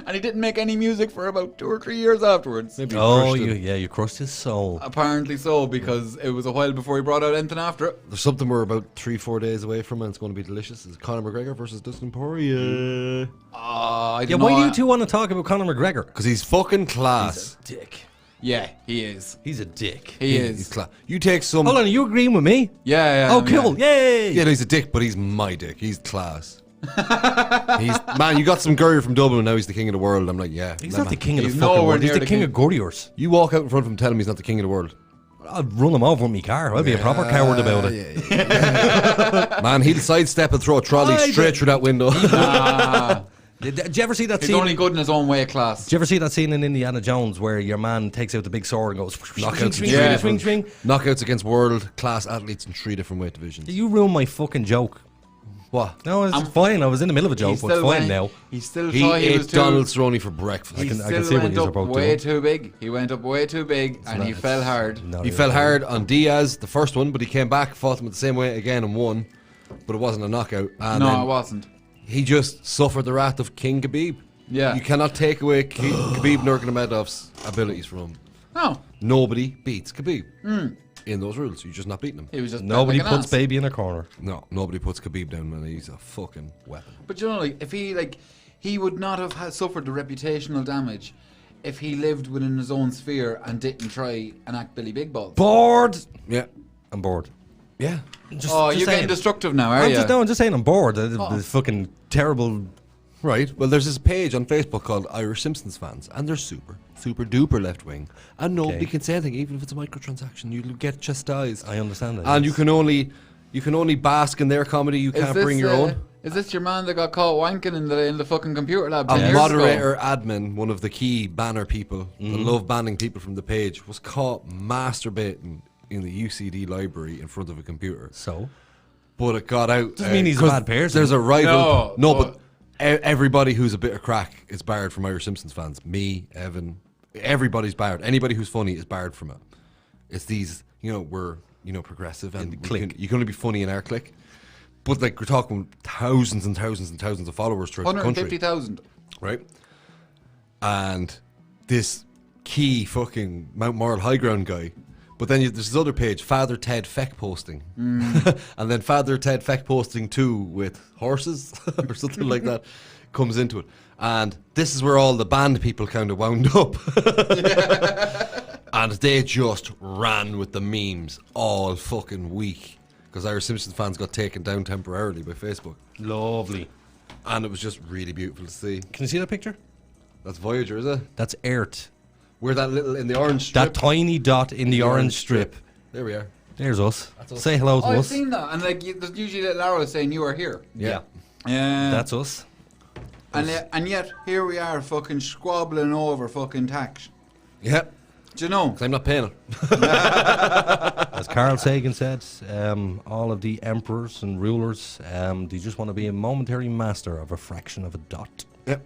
And he didn't make any music for about 2 or 3 years afterwards. Maybe Oh, crushed him. you crushed his soul. Apparently so, because it was a while before he brought out anything after it. There's something we're about 3-4 days away from, and it's going to be delicious. It's Conor McGregor versus Dustin Poirier. I Yeah, don't why know. do you two want to talk about Conor McGregor? Because he's fucking class. Dick. Yeah, he is. He's a dick. He He's is. class. You take some. Hold on, are you agreeing with me? Yeah. Oh, cool. Yay! Yeah, no, he's a dick, but he's my dick. He's class. Man, you got some Gurrier from Dublin, and now he's the king of the world. I'm like, yeah. He's nah, not the man. king of He's the fucking nowhere world. He's near the the king king. of Gurriers. You walk out in front of him, tell him he's not the king of the world. I'll run him over with my car. I'll be a proper coward about it. Man, he'll sidestep and throw a trolley Aye, straight through that window. Did you ever see that He's scene? only good in his own way, class. Did you ever see that scene in Indiana Jones where your man takes out the big sword and goes Knockouts, swing, in swing, swing, three swing, different- swing? knockouts against world-class athletes in 3 different weight divisions. You ruined my fucking joke. What? No, it's fine. I was in the middle of a joke, but it's fine now. He still He thought he was ate too... Donald Cerrone for breakfast. He I still can see what went you're up about way doing. too big. He went up way too big, and he fell hard. No, He yeah. fell hard on Diaz, the first one, but he came back, fought him at the same weight again and won. But it wasn't a knockout. And No, then it wasn't. he just suffered the wrath of King Khabib. Yeah. You cannot take away Khabib Nurmagomedov's abilities from him. No. Nobody beats Khabib in those rules. You're just not beating him. He was just Nobody like an puts ass. baby in a corner. No, nobody puts Khabib down, man. He's a fucking weapon. But you know, like, if he would not have suffered the reputational damage if he lived within his own sphere and didn't try and act Billy Big Balls. Bored. Yeah. I'm bored. Yeah. Just, Oh, just you're saying. getting destructive now, are I'm you? just saying I'm bored. Oh. It's fucking terrible. Right. Well, there's this page on Facebook called Irish Simpsons fans, and they're super super duper left wing, and nobody Okay. can say anything, even if it's a microtransaction. You'll get chastised. I understand that. And yes. you can only bask in their comedy. You can't bring your own. Is this your man that got caught wanking in the fucking computer lab? 10 A years moderator ago? admin, one of the key banner people, the love banning people from the page, was caught masturbating in the UCD library in front of a computer. So? But it got out. Doesn't mean he's a 'cause bad person. There's a rival. No, but everybody who's a bit of crack is barred from Irish Simpsons fans. Me, Evan, everybody's barred. Anybody who's funny is barred from it. It's these, we're, progressive and you can only be funny in our clique. But like we're talking thousands and thousands and thousands of followers throughout the country. 150,000. Right? And this key fucking Mount Moral High Ground guy. But then there's this other page, Father Ted Feck posting. And then Father Ted Feck posting 2 with horses or something like that comes into it. And this is where all the band people kind of wound up. And they just ran with the memes all fucking week. Because Irish Simpsons fans got taken down temporarily by Facebook. Lovely. And it was just really beautiful to see. Can you see that picture? That's Voyager, is it? That's Earth. We're that little in the orange strip. That tiny dot in the orange strip. There we are. There's us. That's us. Say hello to I've us. seen that. And there's usually little arrows saying you are here. Yeah. That's us. And yet, here we are fucking squabbling over fucking tax. Yeah. Do you know? 'Cause I'm not paying it. As Carl Sagan said, all of the emperors and rulers, they just want to be a momentary master of a fraction of a dot. Yeah.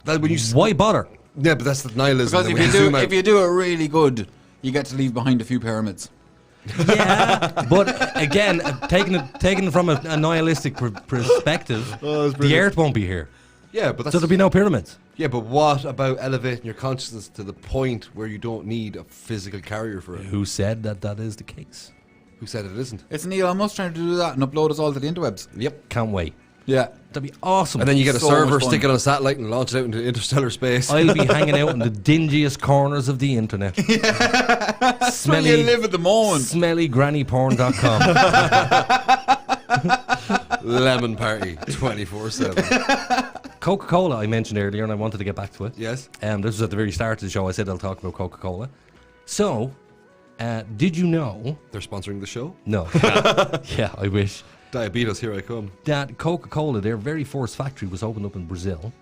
That when you Why bother? Yeah, but that's the nihilism. Because if you do it really good, you get to leave behind a few pyramids. Yeah, but again, taking it from a nihilistic perspective, the Earth won't be here. Yeah, but so there'll be no pyramids. Yeah, but what about elevating your consciousness to the point where you don't need a physical carrier for it? Who said that is the case? Who said it isn't? It's Elon Musk trying to do that and upload us all to the interwebs. Yep. Can't wait. Yeah. That'd be awesome. And then you get a So server, much fun. stick it on a satellite and launch it out into interstellar space. I'll be hanging out in the dingiest corners of the internet. That's where you live at the moment. Smellygrannyporn.com. Lemon party 24/7. Coca-Cola I mentioned earlier, and I wanted to get back to it. Yes. This was at the very start of the show. I said I'll talk about Coca-Cola. So, did you know? They're sponsoring the show? No. Yeah, I wish. Diabetes, here I come. That Coca-Cola, their very first factory was opened up in Brazil.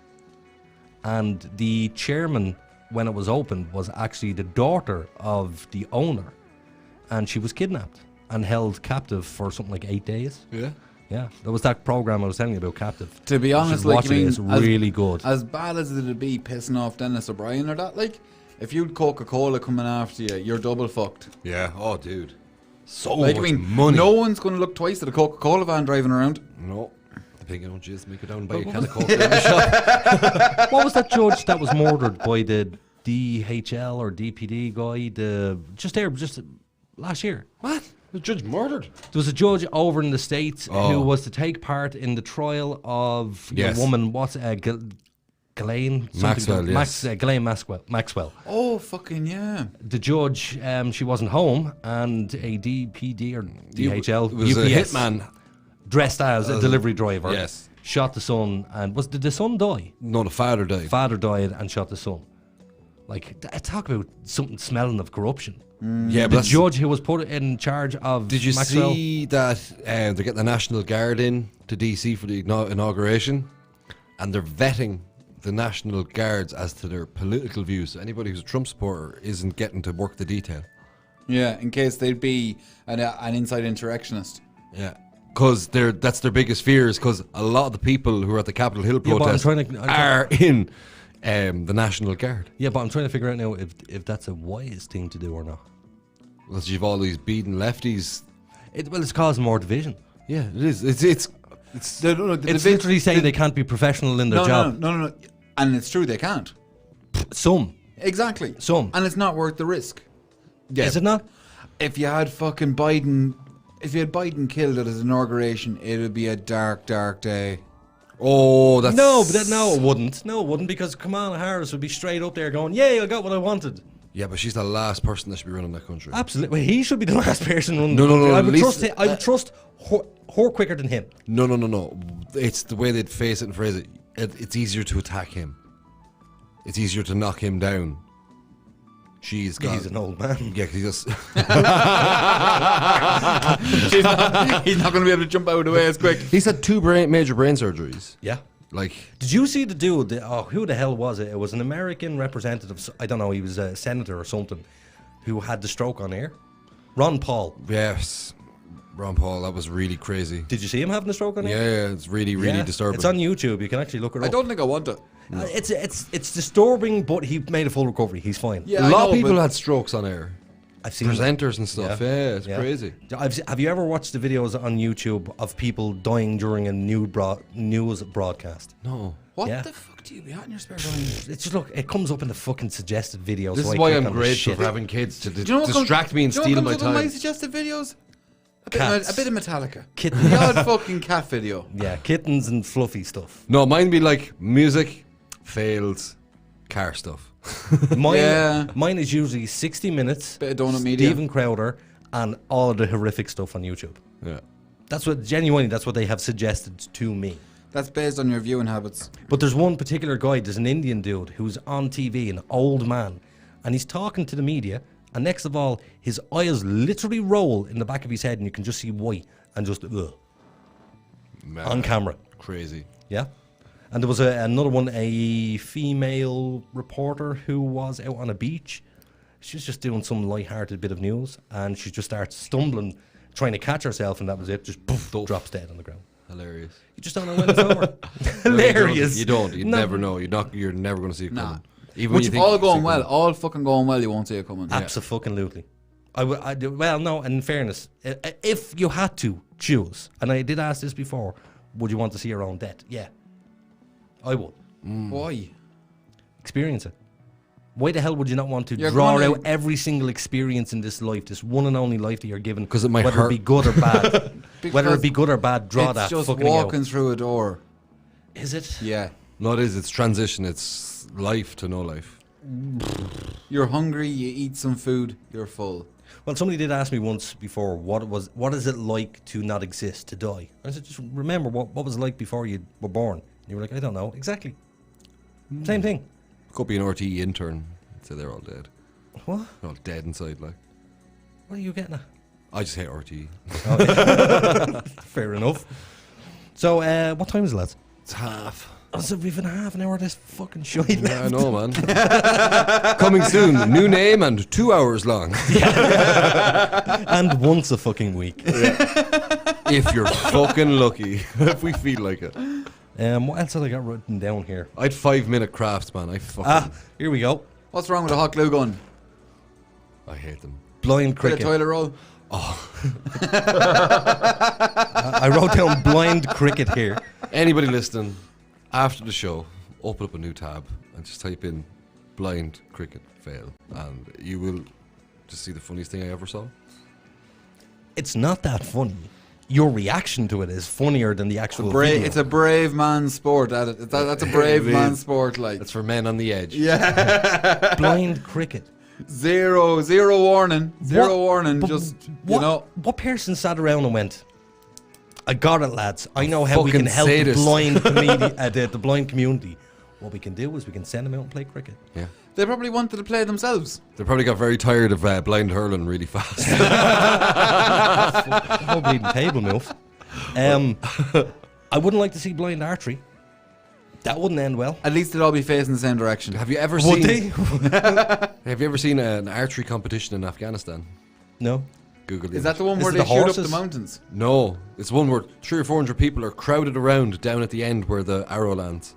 And the chairman, when it was opened, was actually the daughter of the owner. And she was kidnapped and held captive for something like 8 days. Yeah. Yeah, there was that program I was telling you about, Captive. To be honest, like, watching it's really good. As bad as it'd be pissing off Dennis O'Brien or that, like, if you'd Coca-Cola coming after you, you're double fucked. Yeah. Oh, dude. So Like, much I mean, money. no one's going to look twice at a Coca-Cola van driving around. No. I think, just make it down and buy a can of Coke in the shop. What was that judge that was murdered by the DHL or DPD guy? Just last year. What? The judge murdered? There was a judge over in the States who was to take part in the trial of Yes. a woman, Ghislaine Maxwell, yes. Ghislaine Maxwell. Oh, fucking yeah. The judge, she wasn't home, and a DPD or DHL, It was UPS, a hitman. dressed as a delivery driver, yes. shot the son, and did the son die? No, the father died. Father died and shot the son. Like, talk about something smelling of corruption. Yeah, but The judge who was put in charge of Did you Maxwell, see that they're getting the National Guard in to DC for the inauguration, and they're vetting the National Guards as to their political views. So anybody who's a Trump supporter isn't getting to work the detail. Yeah, in case they'd be an inside insurrectionist. Yeah, because that's their biggest fear, is because a lot of the people who are at the Capitol Hill Yeah, but I'm protest trying to- are in the National Guard. Yeah, but I'm trying to figure out now if that's a wise thing to do or not. Because you've all these beaten lefties. It's causing more division. Yeah, it is. It's literally saying they can't be professional in their job. No. And it's true, they can't. Some. Exactly. Some. And it's not worth the risk. Yeah. Is it not? If you had fucking Biden, if you had Biden killed at his inauguration, it would be a dark, dark day. Oh, that's... No, but no, it wouldn't. No, it wouldn't, because Kamala Harris would be straight up there going, yay, I got what I wanted. Yeah, but she's the last person that should be running that country. Absolutely. Well, he should be the last person running No, the country. at least- I would trust her quicker than him. No. It's the way they'd face it and phrase it. It's easier to attack him. it's easier to knock him down. He's an old man. Yeah, 'cause he just... he's not going to be able to jump out of the way as quick. He's had 2 major brain surgeries. Yeah. Like, did you see the dude? Who the hell was it? It was an American representative. I don't know. He was a senator or something who had the stroke on air. Ron Paul. Yes, Ron Paul. That was really crazy. Did you see him having a stroke on air? Yeah, it's really disturbing. It's on YouTube. You can actually look it up. I don't think I want it. No. It's disturbing, but he made a full recovery. He's fine. Yeah, a lot of people had strokes on air. I've seen presenters and stuff. Yeah, it's crazy. Have you ever watched the videos on YouTube of people dying during a news broadcast? No. What the fuck do you be at in your spare time? It's just look, it comes up in the fucking suggested videos. This so is I why click I'm on the grateful shit. for having kids to Do you know what distract me and do you know steal what my comes up in time. my suggested videos? A bit of Metallica. Kittens. The odd fucking cat video. Yeah, kittens and fluffy stuff. No, mine be like music, fails, car stuff. Mine is usually 60 minutes. Bit of donut media. Stephen Crowder and all of the horrific stuff on YouTube. Yeah. That's what they have suggested to me. That's based on your viewing habits. But there's one particular guy, there's an Indian dude who's on TV, an old man, and he's talking to the media, and next of all, his eyes literally roll in the back of his head, and you can just see white, and just on camera. Crazy. Yeah. And there was another one, a female reporter who was out on a beach. She was just doing some light-hearted bit of news, and she just starts stumbling, trying to catch herself, and that was it. Just poof, drops dead on the ground. Hilarious. You just don't know when it's over. Hilarious. You don't. You never know. You're never going to see it coming. Even Which when you think all you see going it well, coming. all fucking going well, you won't see it coming. Absolutely. Well, no, in fairness, if you had to choose, and I did ask this before, would you want to see your own death? Yeah. I would. Why? Experience it. Why the hell would you not want to You're draw gonna- out every single experience in this life, this one and only life that you're given? 'Cause it might whether hurt. it be good or bad. Whether it Because be good or bad, draw that It's just fucking walking out. through a door. Is it? Yeah. No, it is. It's transition. It's life to no life. You're hungry, you eat some food, you're full. Well, somebody did ask me once before, what is it like to not exist, to die? I said, just remember what was it like before you were born. And you were like, I don't know. Exactly. Same thing. Could be an RTE intern. I'd say they're all dead. What? They're all dead inside, like. What are you getting at? I just hate RTE. Fair enough. So, what time is it, lads? It's half. Oh, so we've an half an hour of this fucking show. Yeah, I know, man. Coming soon. New name and 2 hours long. And once a fucking week. If you're fucking lucky. If we feel like it. What else have I got written down here? I had 5-minute crafts, man. I fucking... Here we go. What's wrong with a hot glue gun? I hate them. Blind Bit of cricket. toilet roll? I wrote down blind cricket here. Anybody listening, after the show, open up a new tab and just type in blind cricket fail, and you will just see the funniest thing I ever saw. It's not that funny. Your reaction to it is funnier than the actual video. It's a brave man's sport. That's a brave man's sport. Like That's for men on the edge. Yeah. Blind cricket. Zero warning. Zero warning. But Just what, you know. what person sat around and went, I got it, lads. I know how we Fucking can help the sadist. blind the blind community. What we can do is we can send them out and play cricket. Yeah. They probably wanted to play themselves. They probably got very tired of blind hurling really fast. Whole bleeding table move. I wouldn't like to see blind archery. That wouldn't end well. At least they'd all be facing the same direction. Have you ever Would seen? they? Have you ever seen an archery competition in Afghanistan? No. Google it. Is that the one Is where it they the shoot up horses? the mountains? No, it's one where 300 or 400 people are crowded around down at the end where the arrow lands.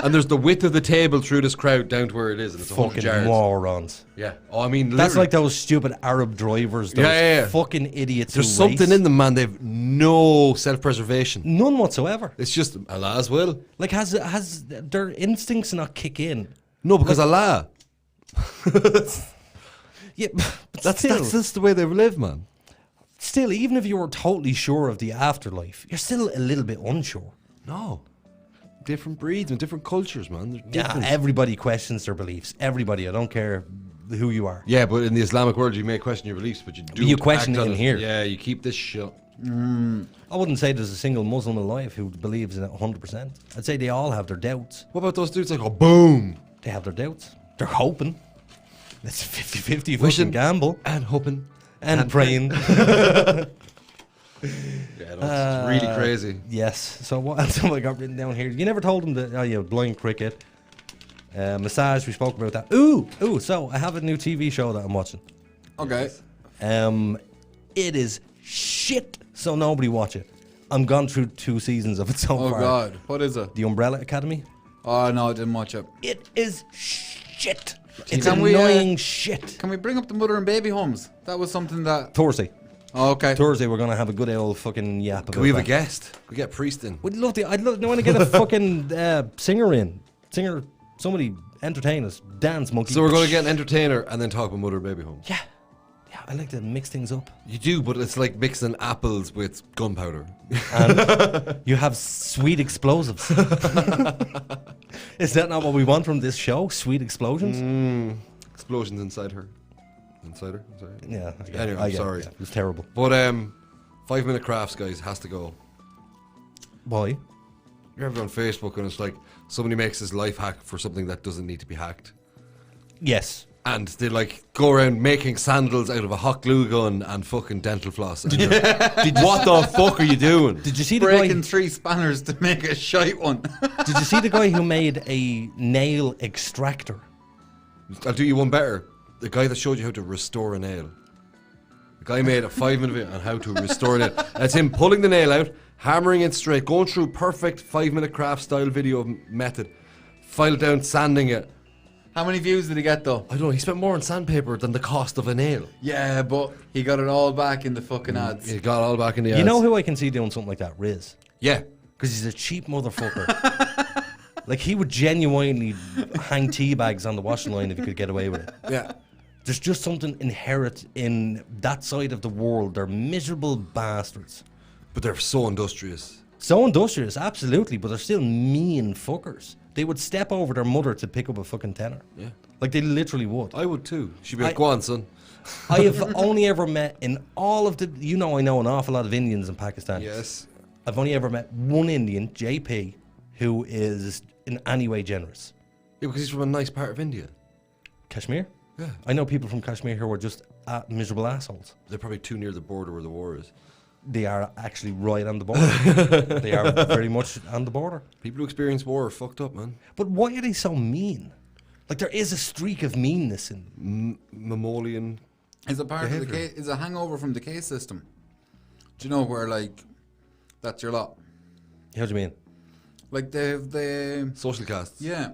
And there's the width of the table through this crowd down to where it is, and it's 100 Fucking yards. morons. Yeah. Oh, I mean, That's literally. like those stupid Arab drivers. Those Yeah. fucking idiots. There's who something race. in them, man. They've no self-preservation. None whatsoever. It's just Allah's will. Like, has their instincts not kick in? No, because Allah. Yeah, but That's still, just the way they've lived, man. still, even if you were totally sure of the afterlife, you're still a little bit unsure. No. Different breeds and different cultures, man. They're Yeah, different. everybody questions their beliefs. Everybody. I don't care who you are. Yeah, but in the Islamic world, you may question your beliefs, but you do. You question act it on in here. Yeah, you keep this shut. I wouldn't say there's a single Muslim alive who believes in it 100%. I'd say they all have their doubts. What about those dudes like, oh, boom? They have their doubts. They're hoping. It's a 50-50 Wishing fucking gamble. And hoping. And praying. Yeah, no, it's really crazy. Yes. So what else have I got written down here? You never told them that, blind cricket. Massage, we spoke about that. Ooh, so I have a new TV show that I'm watching. Okay. It is shit, so nobody watch it. I'm gone through 2 seasons of it so far. Oh God, what is it? The Umbrella Academy. Oh no, I didn't watch it. It is shit. It's Can annoying shit. Can we bring up the mother and baby homes? That was something that... Thursday. Oh, okay. Thursday we're going to have a good old fucking yap about Can we have that. a guest? We get Priest in. I'd love to get a fucking singer in. Somebody entertain us. Dance monkey. So we're going to get an entertainer and then talk about mother and baby homes. Yeah, I like to mix things up. You do, but it's like mixing apples with gunpowder. And you have sweet explosives. Is that not what we want from this show? Sweet explosions? Explosions inside her. Inside her? Yeah. Anyway, I'm sorry. It was terrible. But 5 Minute Crafts, guys, has to go. Why? You're ever on Facebook and it's like somebody makes his life hack for something that doesn't need to be hacked. Yes. And they like go around making sandals out of a hot glue gun and fucking dental floss. And you're, what the fuck are you doing? Did you see the Breaking guy? 3 spanners to make a shite one. Did you see the guy who made a nail extractor? I'll do you one better. The guy that showed you how to restore a nail. The guy made a 5-minute video on how to restore a nail. That's him pulling the nail out, hammering it straight, going through perfect 5-minute craft style video method, file it down, sanding it. How many views did he get though? I don't know, he spent more on sandpaper than the cost of a nail. Yeah, but he got it all back in the fucking ads. He got it all back in the ads. You know who I can see doing something like that? Riz. Yeah. Because he's a cheap motherfucker. Like, he would genuinely hang tea bags on the washing line if he could get away with it. Yeah. There's just something inherent in that side of the world. They're miserable bastards. But they're so industrious. So industrious, absolutely, but they're still mean fuckers. They would step over their mother to pick up a fucking tenner. Yeah. Like, they literally would. I would too. She'd be like, go on, son. I have only ever met in all of the... I know an awful lot of Indians and Pakistanis. Yes. I've only ever met one Indian, JP, who is in any way generous. Yeah, because he's from a nice part of India. Kashmir? Yeah. I know people from Kashmir who are just miserable assholes. They're probably too near the border where the war is. They are actually right on the border. They are very much on the border. People who experience war are fucked up, man. But why are they so mean? Like, there is a streak of meanness in them. Mammalian. Is a part of the case, is a hangover from the case system. Do you know where, like, that's your lot? How do you mean? Like, the social castes. Yeah.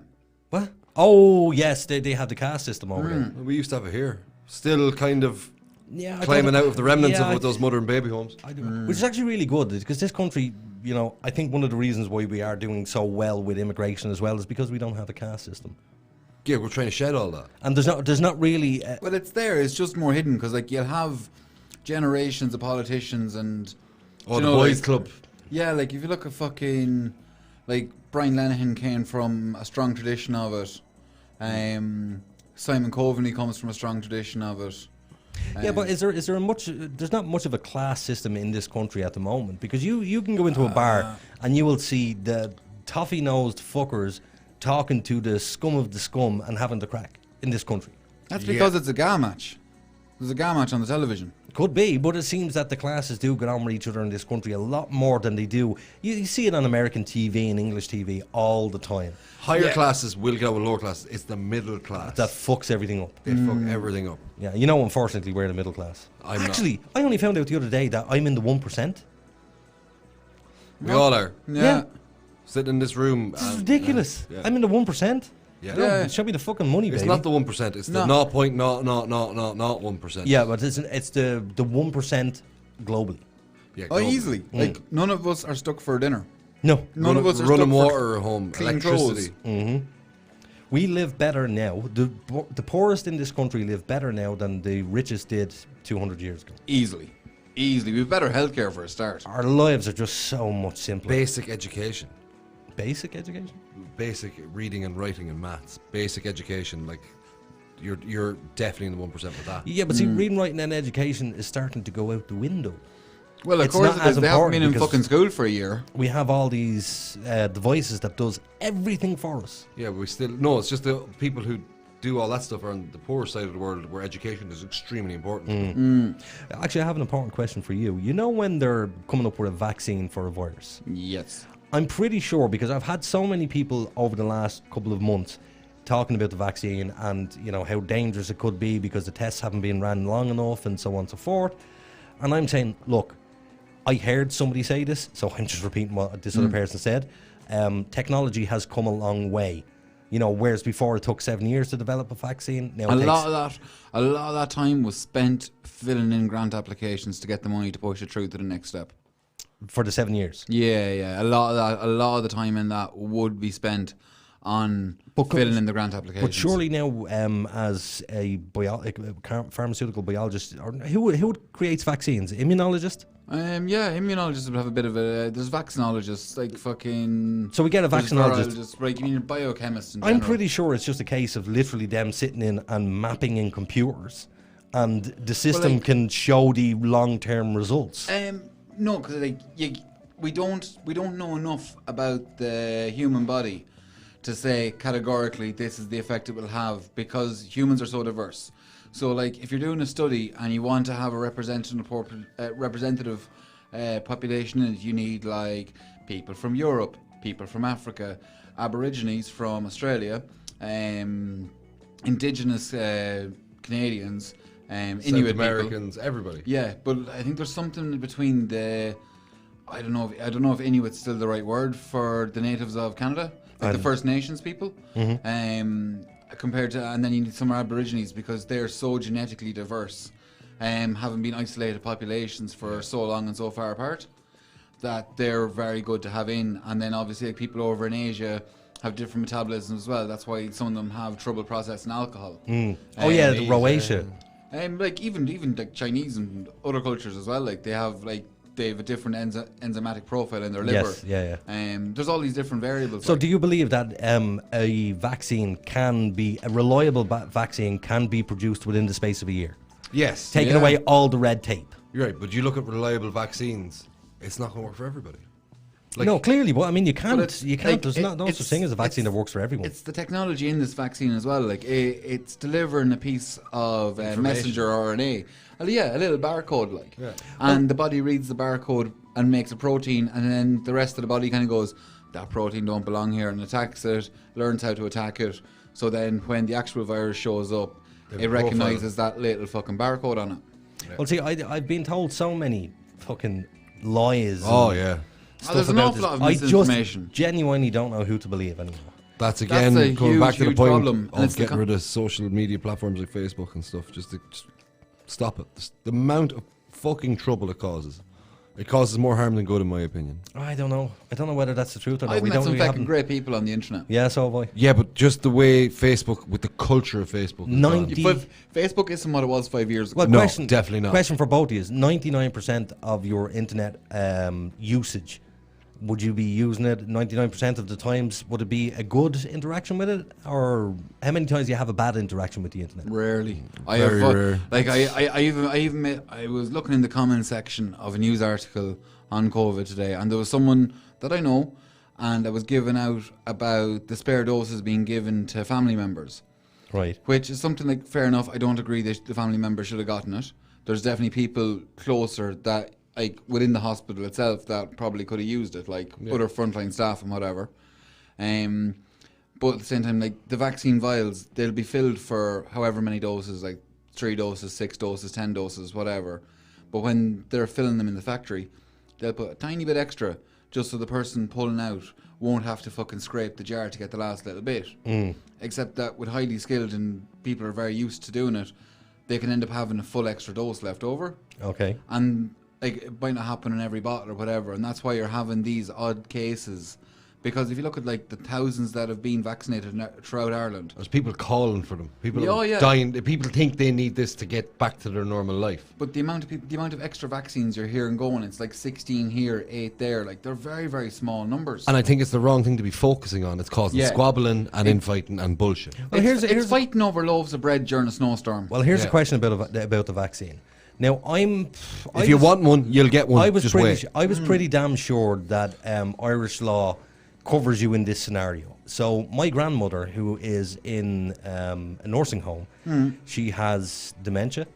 What? Oh, yes, they have the caste system over there. We used to have it here. Still kind of Yeah, claiming out of the remnants of I- with those mother and baby homes. I do. Which is actually really good, because this country, I think one of the reasons why we are doing so well with immigration as well is because we don't have a caste system. Yeah, we're trying to shed all that. And there's not really... Well, it's there. It's just more hidden because, like, you'll have generations of politicians and... Oh, the boys' club. Yeah, like, if you look at fucking... Like, Brian Lenihan came from a strong tradition of it. Simon Coveney comes from a strong tradition of it. Yeah, but is there much? There's not much of a class system in this country at the moment, because you can go into a bar and you will see the toffee-nosed fuckers talking to the scum of the scum and having the crack in this country. That's because it's a GA match. There's a GA match on the television. Could be, but it seems that the classes do get on with each other in this country a lot more than they do. You see it on American TV and English TV all the time. Higher classes will get with lower classes. It's the middle class. That fucks everything up. They fuck everything up. Yeah, unfortunately, we're the middle class. I'm Actually, I only found out the other day that I'm in the 1%. We all are. Yeah. Sitting in this room. This is ridiculous. Yeah. I'm in the 1%. Yeah. Show me the fucking money, It's baby. not the 1%. It's the 0.00001%. Yeah, but it's the 1% globally. Yeah, Oh, easily. Like, none of us are stuck for dinner. No. None of us are running stuck for water at home, clean electricity. clothes. We live better now. The poorest in this country live better now than the richest did 200 years ago. Easily. We have better healthcare for a start. Our lives are just so much simpler. Basic education. Basic education? Basic reading and writing and maths. Basic education. Like, you're definitely in the 1% with that. Yeah, but see, reading, writing and education is starting to go out the window. Well, of it's course not it as is. They haven't been in because fucking school for a year. We have all these devices that does everything for us. Yeah, we still no. It's just the people who do all that stuff are on the poor side of the world, where education is extremely important. Actually, I have an important question for you. You know when they're coming up with a vaccine for a virus? Yes. I'm pretty sure, because I've had so many people over the last couple of months talking about the vaccine and, you know, how dangerous it could be because the tests haven't been ran long enough and so on and so forth. And I'm saying, look, I heard somebody say this, so I'm just repeating what this other person said. Technology has come a long way. You know, whereas before it took 7 years to develop a vaccine. Now a lot of that time was spent filling in grant applications to get the money to push it through to the next step. For the 7 years. Yeah. A lot of the time in that would be spent on filling in the grant applications. But surely now, as a pharmaceutical biologist, or who creates vaccines? Immunologist? Immunologists would have a bit of a. There's vaccinologists, like fucking. So we get a vaccinologist. Right, you mean biochemists in general. I'm pretty sure it's just a case of literally them sitting in and mapping in computers, and the system can show the long-term results. No, because we don't know enough about the human body to say categorically this is the effect it will have, because humans are so diverse. So, like, if you're doing a study and you want to have a representative population in it, you need, like, people from Europe, people from Africa, Aborigines from Australia, Indigenous Canadians, Inuit Americans, people. everybody. Yeah, but I think there's something between the. I don't know if Inuit's still the right word for the natives of Canada, like the First Nations people. Compared to, and then you need some Aborigines because they're so genetically diverse, having been isolated populations for so long and so far apart, that they're very good to have in. And then obviously, like, people over in Asia have different metabolisms as well. That's why some of them have trouble processing alcohol. The Rhoatia. Like even like Chinese and other cultures as well. Like they have a different enzymatic profile in their liver. Yes, yeah. There's all these different variables. So do you believe that a vaccine a reliable vaccine can be produced within the space of a year? Yes. Taking away all the red tape. You're right, but you look at reliable vaccines, it's not going to work for everybody. No, clearly, but I mean, you can't. There's no such thing as a vaccine that works for everyone. It's the technology in this vaccine as well. Like it's delivering a piece of messenger RNA. A little barcode, and the body reads the barcode and makes a protein, and then the rest of the body kind of goes, that protein don't belong here, and attacks it, learns how to attack it. So then, when the actual virus shows up, it recognizes that little fucking barcode on it. Yeah. Well, see, I've been told so many fucking lies. Oh yeah. There's an awful lot of misinformation. I just genuinely don't know who to believe anymore. That's coming back to the point problem. Of getting rid of social media platforms like Facebook and stuff. Just stop it. The amount of fucking trouble it causes. It causes more harm than good, in my opinion. I don't know whether that's the truth or not. I've met some fucking great people on the internet. Yeah, so have I. Yeah, but just the way Facebook, with the culture of Facebook. Facebook isn't what it was 5 years ago. Well, no, definitely not. Question for both of you is 99% of your internet usage. Would you be using it 99% of the times? Would it be a good interaction with it? Or how many times do you have a bad interaction with the internet? Rarely. Very rare. Like I was looking in the comment section of a news article on COVID today, and there was someone that I know, and that was given out about the spare doses being given to family members. Right. Which is something like, fair enough, I don't agree that the family member should have gotten it. There's definitely people closer that, like, within the hospital itself, that probably could have used it, like other frontline staff and whatever. But at the same time, like, the vaccine vials, they'll be filled for however many doses, like 3 doses, 6 doses, 10 doses, whatever. But when they're filling them in the factory, they'll put a tiny bit extra just so the person pulling out won't have to fucking scrape the jar to get the last little bit. Except that with highly skilled and people are very used to doing it, they can end up having a full extra dose left over. Okay. And like, it might not happen in every bottle or whatever, and that's why you're having these odd cases. Because if you look at, like, the thousands that have been vaccinated throughout Ireland, there's people calling for them. People are dying. People think they need this to get back to their normal life. But the amount of extra vaccines you're hearing going, it's like 16 here, 8 there. Like, they're very, very small numbers. And I think it's the wrong thing to be focusing on. It's causing squabbling and infighting and bullshit. Well, it's fighting over loaves of bread during a snowstorm. Well, here's a question about the vaccine. Now If you want one, you'll get one. I was Just pretty. wait. I was pretty damn sure that Irish law covers you in this scenario. So my grandmother, who is in a nursing home, she has dementia,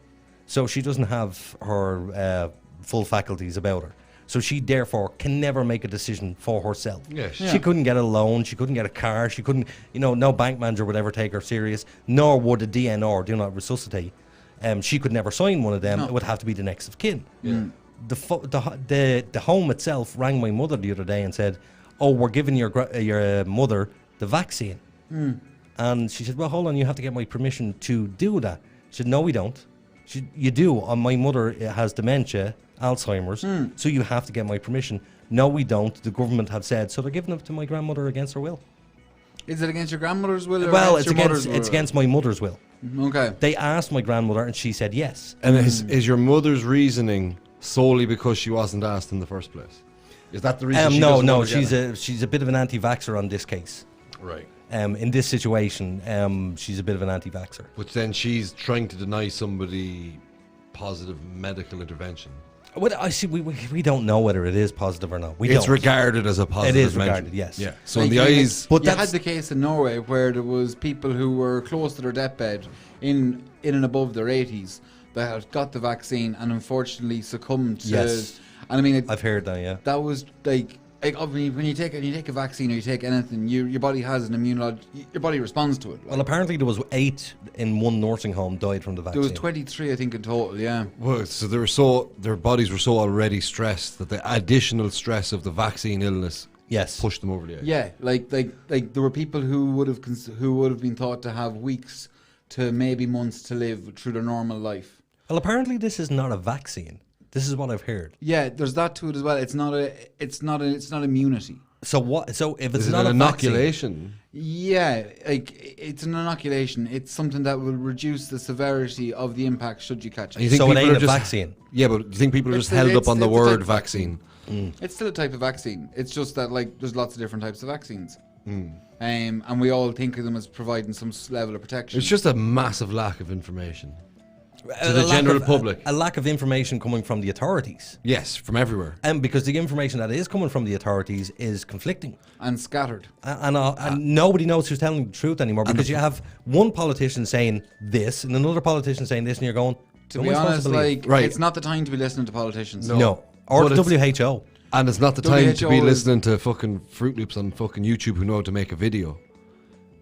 so she doesn't have her full faculties about her. So she therefore can never make a decision for herself. Yes. She couldn't get a loan, she couldn't get a car, she couldn't, no bank manager would ever take her serious, nor would a DNR, do not resuscitate. She could never sign one of them. It would have to be the next of kin. The home itself rang my mother the other day and said, "Oh, we're giving your mother the vaccine." And she said, "Well, hold on, you have to get my permission to do that." She said, "No, we don't." You do. My mother has dementia, Alzheimer's, so you have to get my permission. No, we don't. The government have said, so they're giving it to my grandmother against her will. Is it against your grandmother's will? Or Well, it's against my mother's will. Okay. They asked my grandmother, and she said yes. And is your mother's reasoning solely because she wasn't asked in the first place? Is that the reason? No. She's a bit of an anti-vaxxer on this case. Right. In this situation, she's a bit of an anti-vaxxer. But then she's trying to deny somebody positive medical intervention. Well, I see. We don't know whether it is positive or not. It's regarded as a positive. It is regarded, yes. Yeah. So in the eyes, but you had the case in Norway where there was people who were close to their deathbed, in and above their 80s, that had got the vaccine and unfortunately succumbed to. Yes. And I mean, I've heard that. Yeah. That was like when you take a vaccine or you take anything, your body has an your body responds to it. Well, apparently there was 8 in one nursing home died from the vaccine. There was 23, I think, in total. Yeah. Well, so their bodies were so already stressed that the additional stress of the vaccine illness pushed them over the edge. Yeah, like there were people who would have been thought to have weeks to maybe months to live through their normal life. Well, apparently this is not a vaccine. This is what I've heard. Yeah, there's that to it as well. It's not immunity. So what? So if it's is not it an inoculation? Yeah, like it's an inoculation. It's something that will reduce the severity of the impact should you catch it. So it ain't a vaccine. Yeah, but do you think people are just held up on the word vaccine? It's still a type of vaccine. It's just that there's lots of different types of vaccines. And we all think of them as providing some level of protection. It's just a massive lack of information to the general public. A lack of information coming from the authorities. Yes, from everywhere. And because the information that is coming from the authorities is conflicting. And scattered. And nobody knows who's telling the truth anymore, because you have one politician saying this and another politician saying this, and you're going, to be honest, it's not the time to be listening to politicians. No. Or the WHO. And it's not the time to be listening to fucking Fruit Loops on fucking YouTube who know how to make a video.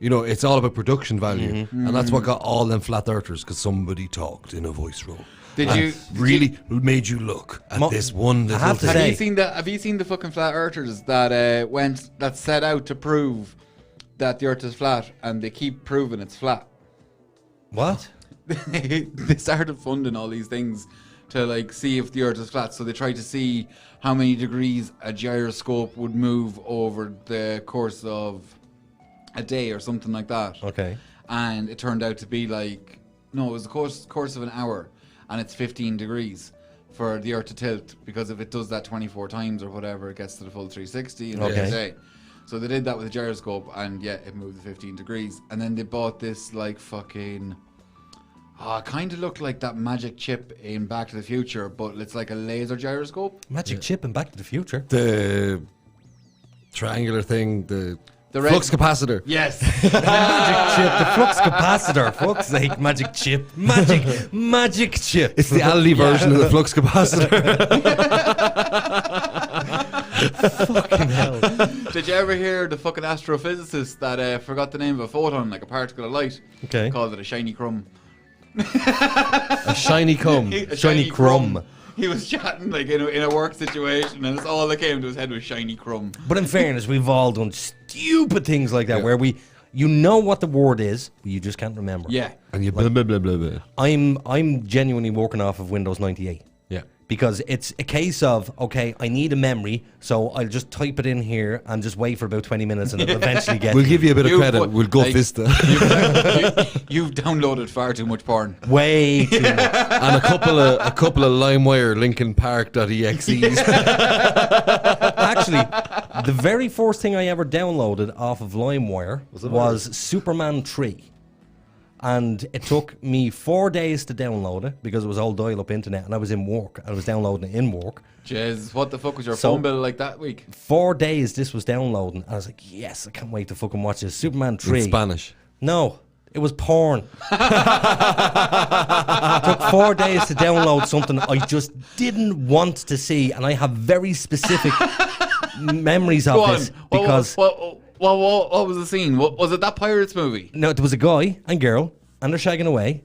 It's all about production value. And that's what got all them flat earthers, because somebody talked in a voice role. Made you look at this one little thing. Have you seen the fucking flat earthers that set out to prove that the earth is flat, and they keep proving it's flat? What? They started funding all these things to see if the earth is flat. So they tried to see how many degrees a gyroscope would move over the course of a day or something like that. Okay. And it turned out to be it was the course of an hour, and it's 15 degrees for the earth to tilt, because if it does that 24 times or whatever, it gets to the full 360 in a day. So they did that with a gyroscope, and it moved the 15 degrees. And then they bought this kind of looked like that magic chip in Back to the Future, but it's like a laser gyroscope. Magic chip in Back to the Future? The triangular thing, the flux capacitor. Yes. Magic chip, the flux capacitor. Fuck's sake, magic chip. Magic chip. It's the Aldi version of the flux capacitor. Fucking hell. Did you ever hear the fucking astrophysicist that forgot the name of a photon, like a particle of light? Okay. Called it a shiny crumb. A shiny cum. Shiny crumb. He was chatting in a work situation, and it's all that came to his head was shiny crumb. But in fairness, we've all done stupid things like that, where you know what the word is, but you just can't remember. Yeah. And you blah, blah, blah, blah, blah. I'm genuinely working off of Windows 98. Yeah. Because it's a case of, okay, I need a memory, so I'll just type it in here and just wait for about 20 minutes, and it'll eventually get We'll give you a bit of credit. We'll go Vista. You've downloaded far too much porn. Way too much. And a couple of LimeWire LinkinPark.exes. Actually, the very first thing I ever downloaded off of LimeWire was Superman 3. And it took me 4 days to download it because it was all dial-up internet, and I was in work. I was downloading it in work. Jeez, what the fuck was your phone bill like that week? 4 days this was downloading. I was like, yes, I can't wait to fucking watch this. Superman 3. In Spanish. No, it was porn. It took 4 days to download something I just didn't want to see, and I have very specific memories of this because... What was the scene? Was it that Pirates movie? No, there was a guy and girl, and they're shagging away,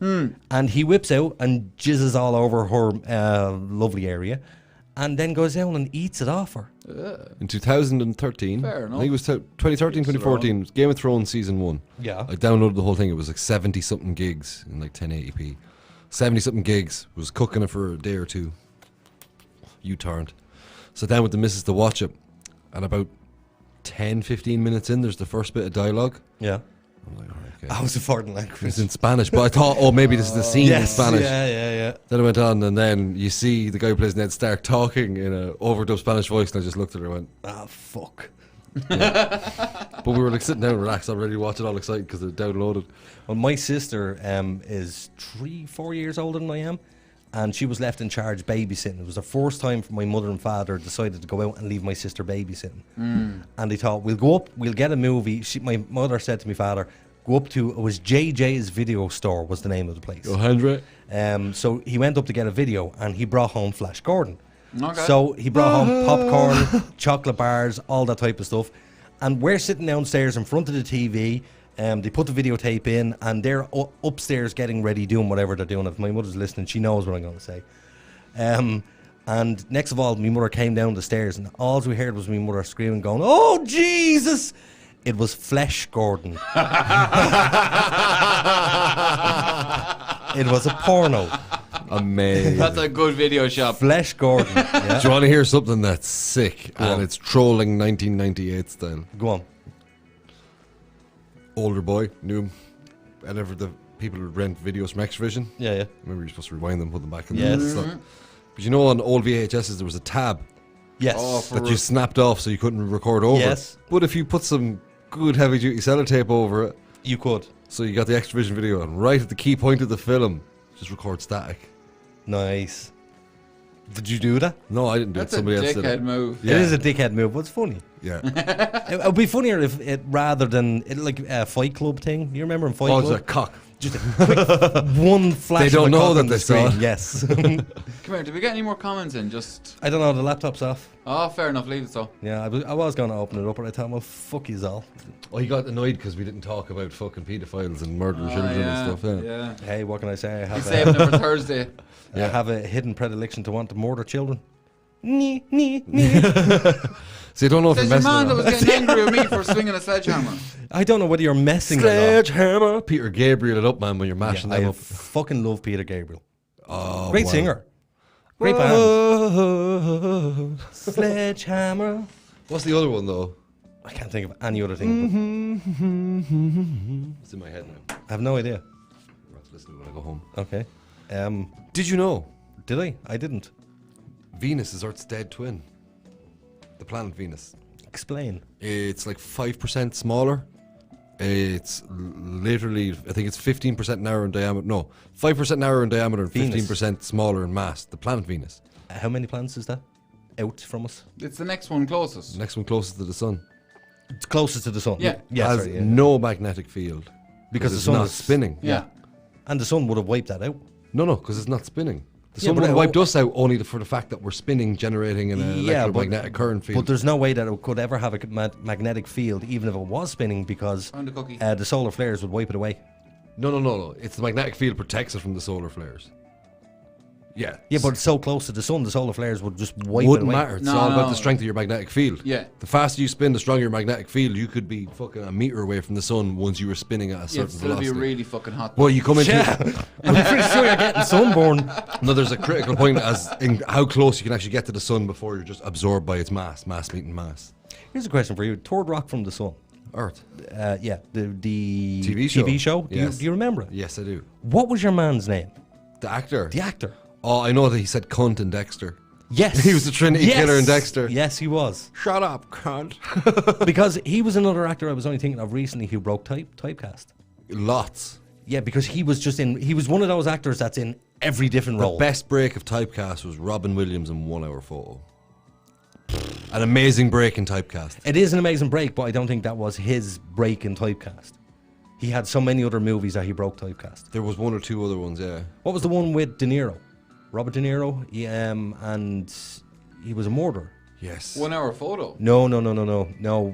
and he whips out and jizzes all over her lovely area, and then goes down and eats it off her. In 2013, Fair enough. I think it was 2013, 2014, it was Game of Thrones Season 1. Yeah. I downloaded the whole thing. It was like 70-something gigs in like 1080p. 70-something gigs. Was cooking it for a day or two. U-turned. Sat down with the missus to watch it, and about 10-15 minutes in, there's the first bit of dialogue. Yeah. I'm like, all right, okay. I was a foreign language. It's in Spanish, but I thought, oh, maybe this is the scene in Spanish. Yeah. Then I went on, and then you see the guy who plays Ned Stark talking in an overdubbed Spanish voice, and I just looked at her and went, ah, fuck. But we were like sitting down, relaxed, already watching, all excited because it downloaded. Well, my sister is 3-4 years older than I am, and she was left in charge babysitting. It was the first time my mother and father decided to go out and leave my sister babysitting. And they thought, we'll go up, we'll get a movie. My mother said to my father, go up to, it was JJ's Video Store was the name of the place. 100. So he went up to get a video, and he brought home Flash Gordon. Okay. So he brought home popcorn, chocolate bars, all that type of stuff. And we're sitting downstairs in front of the TV. They put the videotape in, and they're upstairs getting ready, doing whatever they're doing. If my mother's listening, she knows what I'm going to say. And next of all, my mother came down the stairs, and all we heard was my mother screaming, going, "Oh, Jesus!" It was Flesh Gordon. It was a porno. Amazing. That's a good video shop. Flesh Gordon. Yeah. Do you want to hear something that's sick? And it's trolling 1998 style. Go on. Older boy, knew him. Whenever the people would rent videos from Xvision. Yeah. Remember, you're supposed to rewind them, put them back in Yes. the slot. But you know, on old VHSs, there was a tab. Yes. That you snapped off so you couldn't record over. Yes. But if you put some good heavy duty sellotape over it, you could. So you got the Xvision video, and right at the key point of the film, just record static. Nice. Did you do that? No, I didn't do That's it. Somebody a else did dickhead it. move. Yeah. It is a dickhead move, but it's funny. Yeah. It would be funnier if it, rather than like a Fight Club thing. You remember in Fight Club? Oh, it's a cock. Just a quick one flash. They don't of a know cock that on the they saw screen. it. Yes. Come here, did we get any more comments in? Just I don't know. The laptop's off. oh, fair enough. Leave it so. Yeah, I was going to open it up, but I thought, well, fuck yous all. Oh, he got annoyed because we didn't talk about fucking paedophiles and murdering children and stuff. Yeah. Hey, what can I say? I have He's saving it for Thursday. I have a hidden predilection to want to murder children. Nee. See, I don't know if There's you're a messing man that around. was getting angry with me for swinging a sledgehammer. I don't know whether you're messing or not. Sledgehammer. Peter Gabriel it up, man, when you're mashing I them up. fucking love Peter Gabriel. Oh, Great wow. singer. Great band. Sledgehammer. What's the other one, though? I can't think of any other thing. It's in my head now. I have no idea. I'll have to listen to it when I go home. Okay. Did you know Did I? I didn't. Venus is Earth's dead twin? The planet Venus. Explain. It's like 5% smaller. It's literally, I think it's 15% narrower in diameter. No, 5% narrower in diameter and Venus. 15% smaller in mass. The planet Venus. How many planets is that out from us? It's the next one closest. Next one closest to the sun. It's closest to the sun. Yeah. Yeah, Has sorry, yeah. no magnetic field. Because the it's sun not is spinning. Yeah. And the sun would have wiped that out. No, because it's not spinning. The Yeah, sun but would have it- wiped us out only for the fact that we're spinning, generating an electromagnetic current field. But there's no way that it could ever have a magnetic field, even if it was spinning, because Found a cookie. the solar flares would wipe it away. No. It's the magnetic field protects it from the solar flares. Yeah. Yeah, but it's so close to the sun, the solar flares would just wipe Wouldn't it away. matter. It's all about the strength of your magnetic field. Yeah. The faster you spin, the stronger your magnetic field. You could be fucking a meter away from the sun once you were spinning at a Yeah, certain it'd still be velocity. really fucking hot. Well, you come into I'm pretty sure you're getting sunburn. no. There's a critical point as in how close you can actually get to the sun before you're just absorbed by its mass meeting mass. Here's a question for you. Third Rock from the Sun. Earth. Yeah, the TV show. Do, Yes. do you remember it? Yes, I do. What was your man's name? The actor. The actor. Oh, I know that he said cunt in Dexter. Yes. He was the Trinity killer in Dexter. Yes, he was. Shut up, cunt. Because he was another actor I was only thinking of recently who broke typecast. Lots. Yeah, because he was one of those actors that's in every different role. The best break of typecast was Robin Williams in 1 Hour Photo. An amazing break in typecast. It is an amazing break, but I don't think that was his break in typecast. He had so many other movies that he broke typecast. There was 1 or 2 other ones, yeah. What was the one with De Niro? Robert De Niro? And he was a murderer. Yes. 1 Hour Photo. No.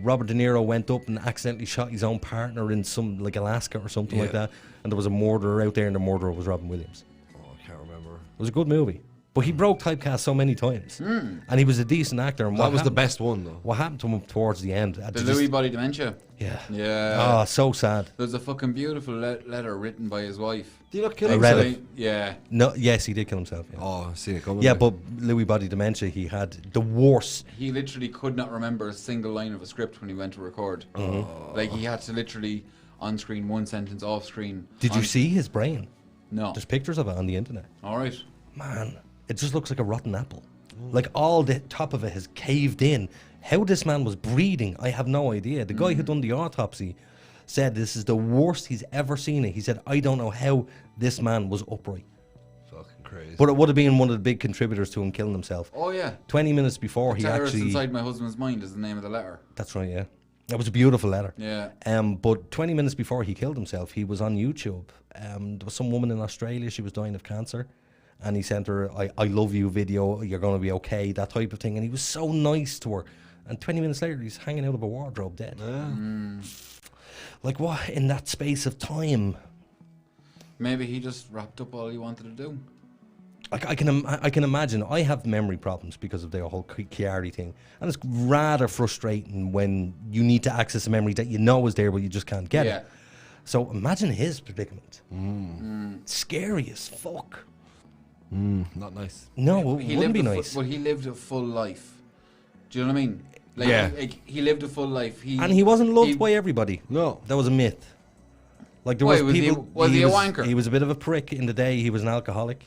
Robert De Niro went up and accidentally shot his own partner in some, like Alaska or something like that. And there was a murderer out there, and the murderer was Robin Williams. Oh, I can't remember. It was a good movie. But he broke typecast so many times. And he was a decent actor. And That was the best one, though. What happened to him towards the end? The Lewy body dementia. Yeah. Yeah. Oh, so sad. There's a fucking beautiful letter written by his wife. Did he not kill I himself? read it. Yeah. No, yes, he did kill himself. Yeah. Oh, I've seen it coming. Yeah, but Lewy body dementia, he had the worst. He literally could not remember a single line of a script when he went to record. Like, he had to literally on-screen one sentence, off-screen. Did you see his brain? No. There's pictures of it on the internet. All right. Man, it just looks like a rotten apple. Like all the top of it has caved in. How this man was breathing, I have no idea. The guy who done the autopsy said this is the worst he's ever seen it. He said, I don't know how this man was upright. Fucking crazy. But it would have been one of the big contributors to him killing himself. Oh, yeah. 20 minutes before he Terrorist actually... Inside My Husband's Mind is the name of the letter. That's right, yeah. It was a beautiful letter. Yeah. But 20 minutes before he killed himself, he was on YouTube. There was some woman in Australia, she was dying of cancer. And he sent her, I love you video, you're going to be okay, that type of thing. And he was so nice to her. And 20 minutes later, he's hanging out of a wardrobe dead. Like what, in that space of time? Maybe he just wrapped up all he wanted to do. I can imagine. I have memory problems because of the whole Chiari thing. And it's rather frustrating when you need to access a memory that you know is there, but you just can't get it. So imagine his predicament. Scary as fuck. Not nice. No, it wouldn't be nice. But he lived a full life. Do you know what I mean? Like, he lived a full life. And he wasn't loved by everybody. No. That was a myth. Like there Why, was people. was he a wanker? He was a bit of a prick in the day. He was an alcoholic.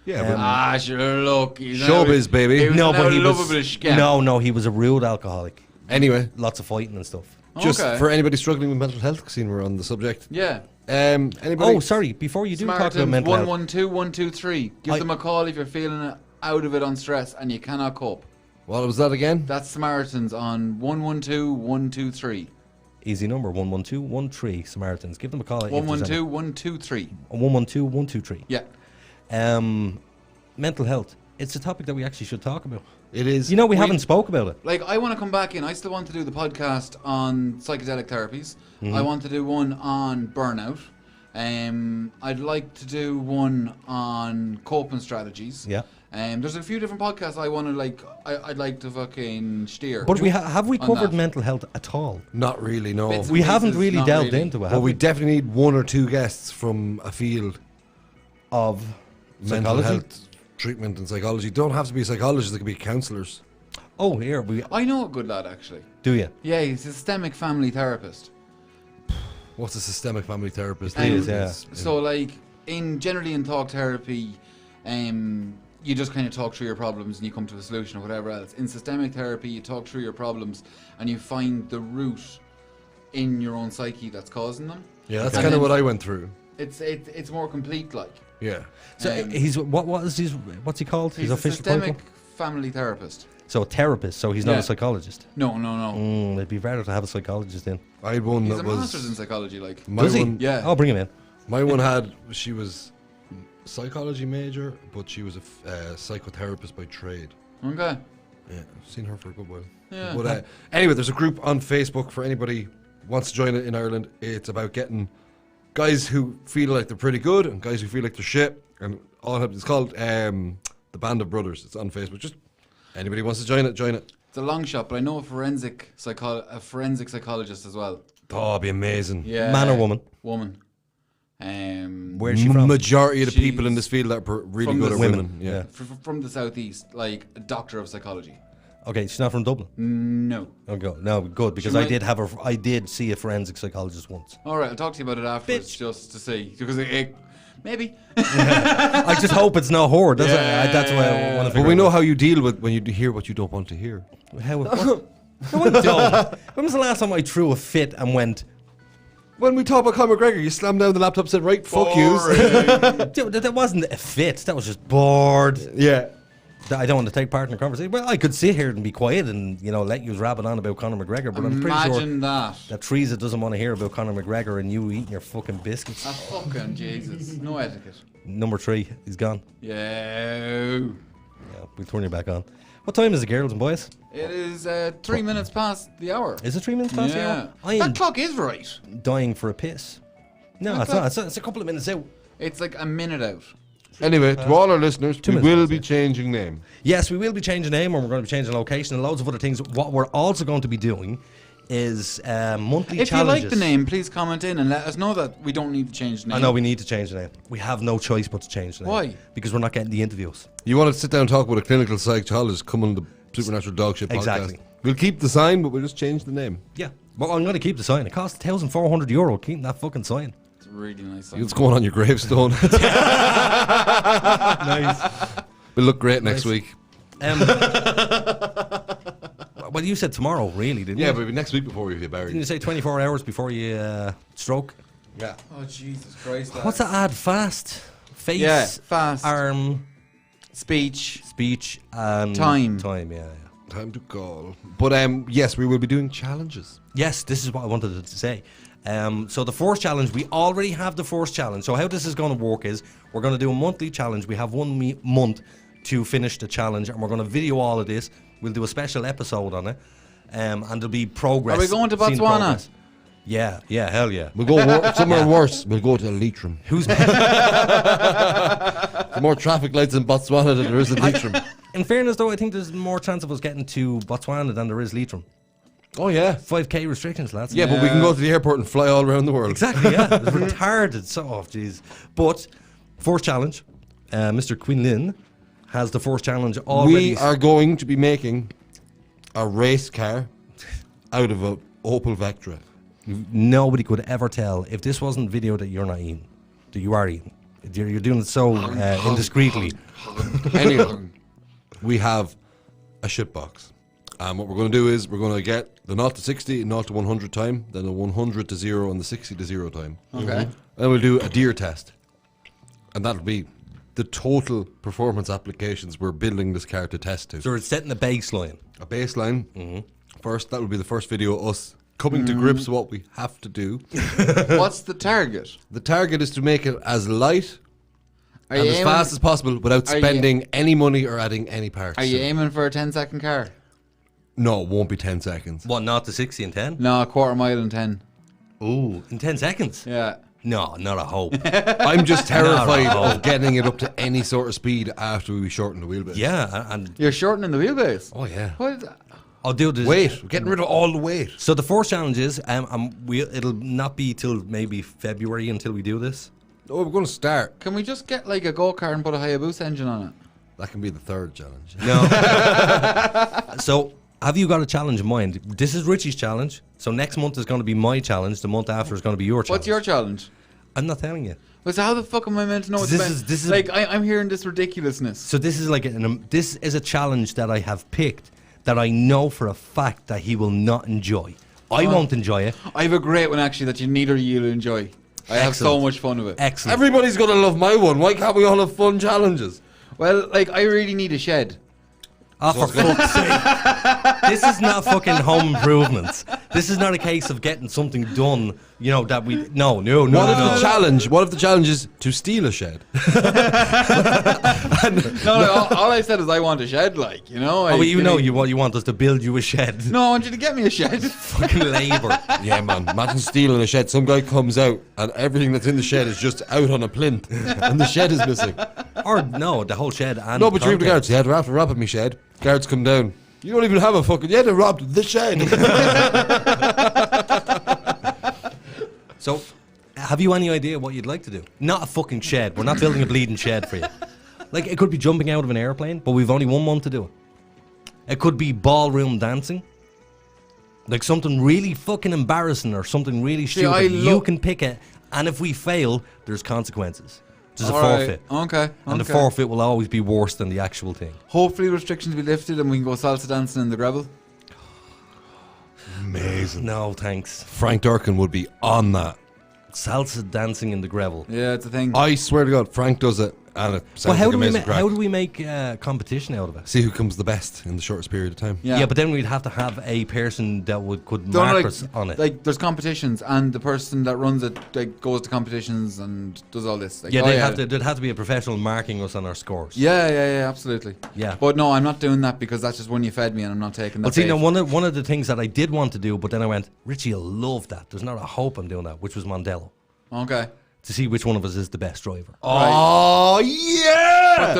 Yeah, sure, look. He's showbiz, baby. He was No, but he was. lovable scam. No, he was a rude alcoholic. Anyway, Lots of fighting and stuff. just Okay. for anybody struggling with mental health, seeing we're on the subject. Yeah. Anybody? Oh, sorry. Before you do talk about Samaritans mental health, 112 123. Give them a call if you're feeling out of it on stress and you cannot cope. What was that again? That's Samaritans on 112 123. easy number 11213 Samaritans. Give them a call. 112 123. 112 123. Yeah. Mental health. It's a topic that we actually should talk about. It is. You know, we haven't spoke about it. Like, I want to come back in. I still want to do the podcast on psychedelic therapies. I want to do one on burnout. I'd like to do one on coping strategies. Yeah. There's a few different podcasts I want to like. I'd like to fucking steer. But have we on covered that. mental health at all? Not really, no. Bits We haven't pieces, really not delved really. into it. But have we definitely need 1 or 2 guests from a field of mental psychology. health treatment and psychology. Don't have to be psychologists; they could be counsellors. Oh, here we I know a good lad actually. do you? Yeah, he's a systemic family therapist. What's a systemic family therapist? It is, yeah. So like generally in talk therapy, you just kind of talk through your problems and you come to a solution or whatever else. In systemic therapy, you talk through your problems and you find the root in your own psyche that's causing them. Yeah, that's And kind of then what I went through. It's more complete, like. Yeah. So he's what's he called? He's His a official systemic title? family therapist. So a therapist. So he's not Yeah. a psychologist. No. It'd be better to have a psychologist in. I had one He's that a was. master's in psychology, like. My Does he? one, Yeah. Oh, bring him in. My one had. She was psychology major, but she was a psychotherapist by trade. Okay. Yeah, I've seen her for a good while. Yeah. But anyway, there's a group on Facebook for anybody who wants to join it in Ireland. It's about getting guys who feel like they're pretty good and guys who feel like they're shit, and all. It's called the Band of Brothers. It's on Facebook. Just anybody who wants to join it, join it. It's a long shot, but I know a forensic psychologist as well. Oh, it'd be amazing. Yeah. Man or woman? Woman. Where's she from? Majority of the people She's in this field that are really from good the are women. Yeah. From the southeast, like a doctor of psychology. Okay, she's not from Dublin. No. Oh, go. No, good, because She I might- did have I did see a forensic psychologist once. All right, I'll talk to you about it afterwards, just to see, because maybe. I just hope it's not her. That's that's why I want to figure But we out. know how you deal with when you hear what you don't want to hear. How, what? No, I don't. When was the last time I threw a fit and went, When we talk about Conor McGregor, you slammed down the laptop and said, right, fuck you. Dude, that wasn't a fit. That was just bored. Yeah. I don't want to take part in the conversation. Well, I could sit here and be quiet and, let you rabbit on about Conor McGregor, but I'm pretty sure that Teresa doesn't want to hear about Conor McGregor and you eating your fucking biscuits. Fucking Jesus. No etiquette. Number 3, he's gone. Yeah. We'll turn you back on. What time is it, girls and boys? It is 3 minutes past the hour. Is it 3 minutes past the hour? That clock is right. Dying for a piss. No, it's not. It's a couple of minutes out. It's like a minute out. Anyway, to all our listeners, we will be changing name. Yes, we will be changing name, and we're going to be changing location and loads of other things. What we're also going to be doing is monthly if challenges. If you like the name, please comment in and let us know that we don't need to change the name. I know we need to change the name. We have no choice but to change the name. Why? Because we're not getting the interviews. You want to sit down and talk with a clinical psychologist, come on the Supernatural Dogshit podcast. Exactly. We'll keep the sign, but we'll just change the name. Yeah. Well, I'm going to keep the sign. It costs €1,400 keeping that fucking sign. It's a really nice sign. It's going on your gravestone. Nice. We'll look great next week. Well, you said tomorrow, really, didn't you? Yeah, but it'll be next week before we get buried. Didn't you say 24 hours before you stroke? Yeah. Oh, Jesus Christ. What's that ad? Fast? Face? Yeah, fast. Arm? Speech. And time. Time, yeah. Time to call. But yes, we will be doing challenges. Yes, this is what I wanted to say. So the Force Challenge, we already have the Force Challenge. So how this is going to work is we're going to do a monthly challenge. We have 1 month to finish the challenge, and we're going to video all of this. We'll do a special episode on it, and there'll be progress. Are we going to Botswana? Yeah, hell yeah. We'll go somewhere worse. We'll go to Leitrim. Who's There's more traffic lights in Botswana than there is in Leitrim. In fairness, though, I think there's more chance of us getting to Botswana than there is Leitrim. Oh, yeah. 5k restrictions, lads. Yeah, but we can go to the airport and fly all around the world. Exactly, yeah. It's retarded. So, jeez. But, Force Challenge, Mr. Quinlan has the Force Challenge already. We are going to be making a race car out of a Opel Vectra. Nobody could ever tell if this wasn't video that you're not eating, that you are eating. You're doing it so indiscreetly. Anyway, we have a shit box. And what we're going to do is we're going to get the 0 to 60, 0 to 100 time, then the 100 to 0 and the 60 to 0 time. Okay. And we'll do a deer test. And that'll be the total performance applications we're building this car to test to. So we're setting a baseline. A baseline. First, that will be the first video of us coming to grips with what we have to do. What's the target? The target is to make it as light and as fast as possible without spending any money or adding any parts. Are you aiming for a 10-second car? No, it won't be 10 seconds. What, not to 60 in 10? No, a quarter mile in 10. Ooh, in 10 seconds? Yeah. No, not a hope. I'm just terrified of getting it up to any sort of speed after we shorten the wheelbase. Yeah, and you're shortening the wheelbase? Oh, yeah. What is that? I'll do this. Weight. We're getting rid of all the weight. So the Force Challenge is, it'll not be till maybe February until we do this. Oh, we're going to start. Can we just get like a go-kart and put a Hayabusa engine on it? That can be the third challenge. No. So, have you got a challenge in mind? This is Richie's challenge. So next month is going to be my challenge. The month after is going to be your challenge. What's your challenge? I'm not telling you. Well, so how the fuck am I meant to know? This is like I'm hearing this ridiculousness. So this is like this is a challenge that I have picked that I know for a fact that he will not enjoy. I won't enjoy it. I have a great one actually that neither of you will enjoy. I have so much fun with it. Excellent. Everybody's going to love my one. Why can't we all have fun challenges? Well, like I really need a shed. Oh, for fuck's sake. This is not fucking home improvements. This is not a case of getting something done, that we... No. What if the challenge is to steal a shed? All I said is I want a shed, you want us to build you a shed. No, I want you to get me a shed. Fucking labour. Yeah, man. Imagine stealing a shed. Some guy comes out and everything that's in the shed is just out on a plinth and the shed is missing. Or, no, the whole shed and... No, but you leave the guards. Yeah, they're after robbing me shed. Guards come down. You don't even have a fucking... Yeah, they robbed the shed. So, have you any idea what you'd like to do? Not a fucking shed. We're not building a bleeding shed for you. Like, it could be jumping out of an airplane, but we've only 1 month to do it. It could be ballroom dancing. Like something really fucking embarrassing or something really stupid. You can pick it, and if we fail, there's consequences. There's a forfeit. Okay. And the forfeit will always be worse than the actual thing. Hopefully restrictions will be lifted and we can go salsa dancing in the gravel. Amazing. No, thanks. Frank Durkin would be on that. salsa dancing in the gravel. Yeah, it's a thing. I swear to God, Frank does it, and it sounds Well, how like do we amazing crack. how do we make competition out of it? See who comes the best in the shortest period of time. Yeah, but then we'd have to have a person that could Don't, mark like, us on it. Like, there's competitions, and the person that runs it like goes to competitions and does all this. Like, yeah, there'd have to be a professional marking us on our scores. Yeah, absolutely. Yeah. But no, I'm not doing that because that's just one you fed me, and I'm not taking that. But see, bait. now one of the things that I did want to do, but then I went, Richie will love that. There's not a hope I'm doing that, which was Mondello. Okay. To see which one of us is the best driver. Oh yeah!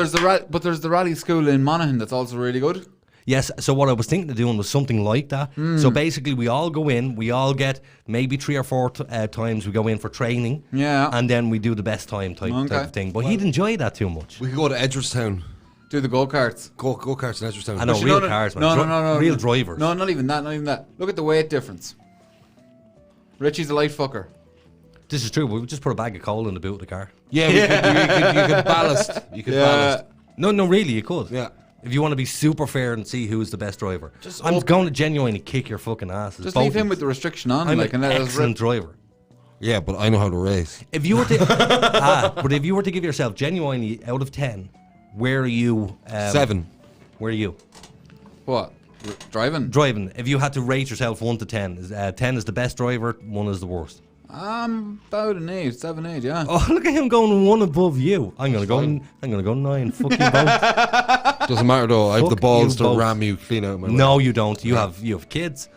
But there's the rally school in Monaghan that's also really good. Yes, so what I was thinking of doing was something like that. So basically, we all go in, we all get maybe 3 or 4 times we go in for training. Yeah. And then we do the best time type of thing. But he'd enjoy that too much. We could go to Edgeworthstown. Do the go-karts. Go-karts in Edgeworthstown. I know, real cars, man. No. Real drivers. No, not even that. Look at the weight difference. Richie's a light fucker. This is true. We would just put a bag of coal in the boot of the car. Yeah, you could ballast. You could ballast. No, really, you could. Yeah. If you want to be super fair and see who's the best driver. I'm going to genuinely kick your fucking asses. Just leave him with the restriction on. I'm like, an and let us excellent driver. Yeah, but I know how to race. If you were to, but if you were to give yourself genuinely out of 10, where are you? 7. Where are you? What? Driving? Driving. If you had to rate yourself 1 to 10, 10 is the best driver, 1 is the worst. About an 8, 7, 8, yeah. Oh, look at him going 1 above you. I'm gonna go 9. Fuck you both. Doesn't matter though. I have the Fuck balls you to both. ram you clean out my way. No, you don't. You have kids.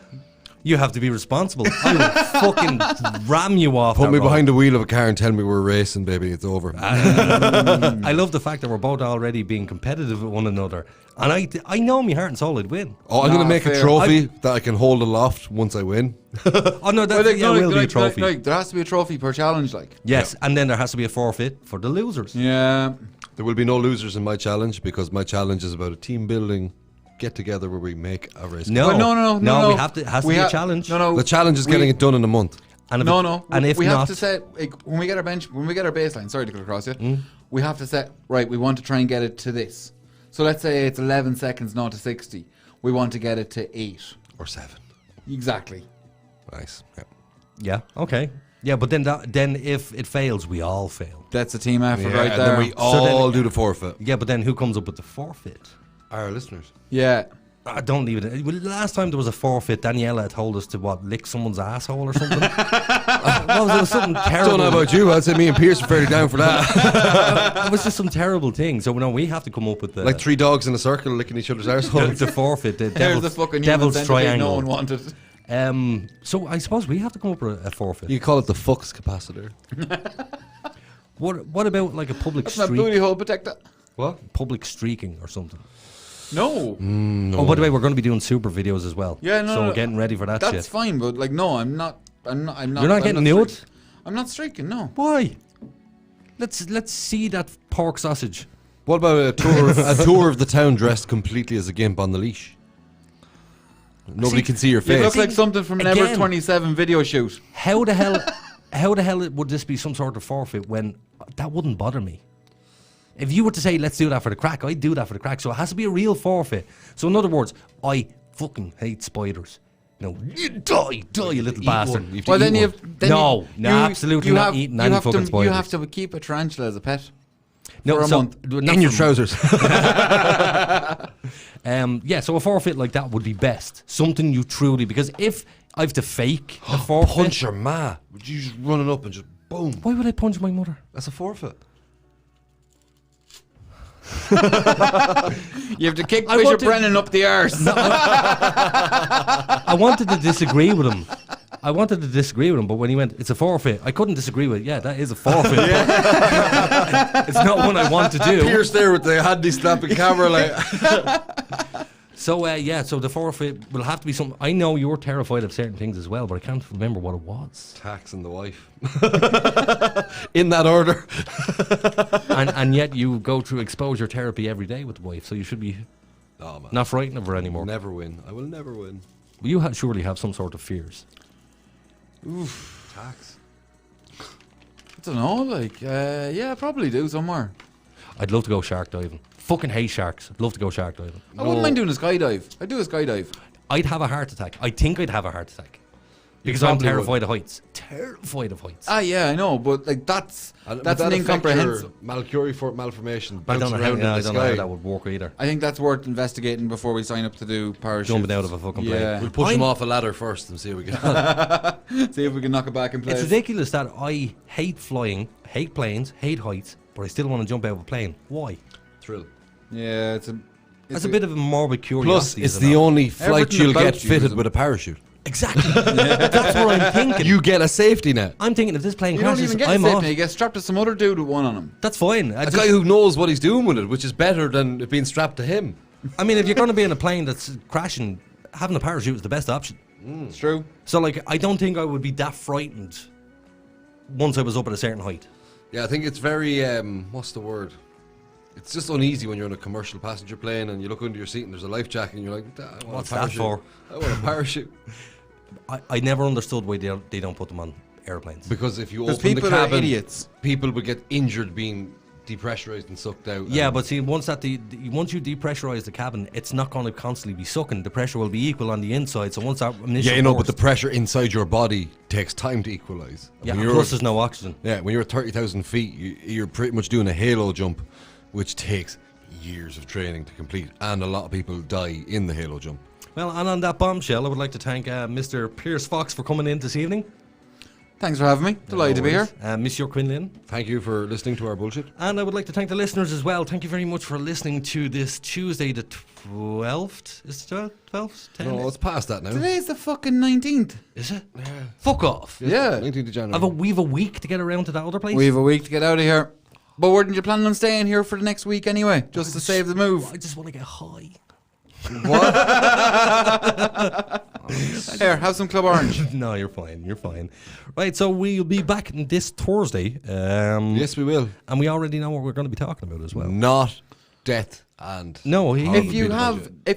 You have to be responsible. I will fucking ram you off. Put that me road. behind the wheel of a car and tell me we're racing, baby. It's over. I love the fact that we're both already being competitive with one another. And I know in my heart and soul I'd win. Oh, I'm going to make a trophy that I can hold aloft once I win. Oh, no, that will be a trophy. There has to be a trophy per challenge, like. Yes, and then there has to be a forfeit for the losers. Yeah. There will be no losers in my challenge because my challenge is about a team building get together where we make a race. No, well, no. We have to. It has to be a challenge. No. The challenge is getting it done in a month. And And if we not, have to set like, when we get our baseline. Sorry to cut across you. We have to set right. We want to try and get it to this. So let's say it's 11 seconds, not to 60. We want to get it to 8 or 7. Exactly. Nice. Yeah. Okay. Yeah, but then if it fails, we all fail. That's a team effort right and there. then we all do the forfeit. Yeah, but then who comes up with the forfeit? Our listeners. Yeah. I don't even. Well, last time there was a forfeit, Daniela told us to lick someone's asshole or something. It was something terrible. I don't know about you. I'd say me and Pierce are fairly down for that. It was just some terrible thing. So no, we have to come up with the like 3 dogs in a circle licking each other's arseholes. the forfeit. The There's the fucking devil's human centipede triangle. no one wanted. So I suppose we have to come up with a forfeit. You call it the fucks capacitor. What about like a public That's my streak? booty hole protector. What? Public streaking or something. No. Oh, by the way, we're going to be doing super videos as well. Yeah, no. So no, we're getting ready for that shit. That's fine, but like, no, I'm not. You're not getting nude? I'm not streaking. No. Why? Let's see that pork sausage. What about a tour of the town dressed completely as a gimp on the leash? Nobody can see your You face. look like something from an Again. Ever 27 video shoot. How the hell would this be some sort of forfeit when that wouldn't bother me? If you were to say, let's do that for the crack, I'd do that for the crack. So it has to be a real forfeit. So in other words, I fucking hate spiders. No, you die, you little bastard. Well, then you absolutely not eating any fucking spiders. You have to keep a tarantula as a pet. No, for a month. In your trousers. Yeah, so a forfeit like that would be best. Something you truly, because if I have to fake a forfeit. Punch your ma. Would you just run it up and just boom? Why would I punch my mother? That's a forfeit. You have to kick Bishop Brennan up the arse. No, I wanted to disagree with him. But when he went, it's a forfeit, I couldn't disagree with it. Yeah, that is a forfeit. It's not one I want to do. Pierce there with the handy snapping camera like. So so the forfeit will have to be something. I know you're terrified of certain things as well, but I can't remember what it was. Tax and the wife. In that order. and yet you go through exposure therapy every day with the wife, so you should be not frightened of her anymore. Never win. I will never win. Well, you surely have some sort of fears. Oof. Tax. I don't know, like, yeah, I probably do somewhere. I'd love to go shark diving. Fucking hate sharks. I'd love to go shark diving. I wouldn't mind doing a skydive. I'd do a skydive. I'd have a heart attack. I think I'd have a heart attack. Because I'm probably would. terrified of heights. Terrified of heights. Yeah, I know, but like that's Would an that affect incomprehensible. your malformation I don't bouncing know around in how, the I don't know how sky. that would work either. I think that's worth investigating before we sign up to do parachute. Jumping out of a fucking plane. Yeah. We'll push him off a ladder first and see how we get on. See if we can knock it back in place. It's ridiculous that I hate flying, hate planes, hate heights, but I still want to jump out of a plane. Why? Thrill. Yeah, it's That's a bit of a morbid Plus, curiosity. it's isn't the it? only flight Everything you'll about get you fitted is with a parachute. Exactly. That's what I'm thinking. You get a safety net. I'm thinking if this plane you don't crashes, even get I'm a safety off. net. You get strapped to some other dude with one on him. That's fine. A guy who knows what he's doing with it, which is better than it being strapped to him. I mean, if you're going to be in a plane that's crashing, having a parachute is the best option. It's true. So, like, I don't think I would be that frightened once I was up at a certain height. Yeah, I think it's very, what's the word? It's just uneasy when you're on a commercial passenger plane and you look under your seat and there's a life jacket and you're like, I want What's a that parachute. for? I want a parachute. I never understood why they don't put them on airplanes. Because if you 'Cause open the people are cabin, idiots. people would get injured being depressurized and sucked out. Yeah, and but see, once you depressurize the cabin, it's not going to constantly be sucking. The pressure will be equal on the inside. So once that initial yeah, you know, but burst- the pressure inside your body takes time to equalize. yeah, When and plus there's no oxygen. Yeah, when you're at 30,000 feet, you're pretty much doing a halo jump, which takes years of training to complete, and a lot of people die in the halo jump. Well, and on that bombshell, I would like to thank Mr. Pierce Fox for coming in this evening. Thanks for having me. Delighted to be here. Monsieur Quinlan. Thank you for listening to our bullshit. And I would like to thank the listeners as well. Thank you very much for listening to this Tuesday, the 12th. Is it 12th? 10th? No, it's past that now. Today's the fucking 19th. Is it? Yeah. Fuck off. Yeah. 19th of January. We've a week to get around to that other place. We have a week to get out of here. But weren't you planning on staying here for the next week anyway? Just to save the move. I just want to get high. What? Here, have some Club Orange. No, you're fine. You're fine. Right, so we'll be back this Thursday. Yes, we will. And we already know what we're going to be talking about as well. Not death and... No, If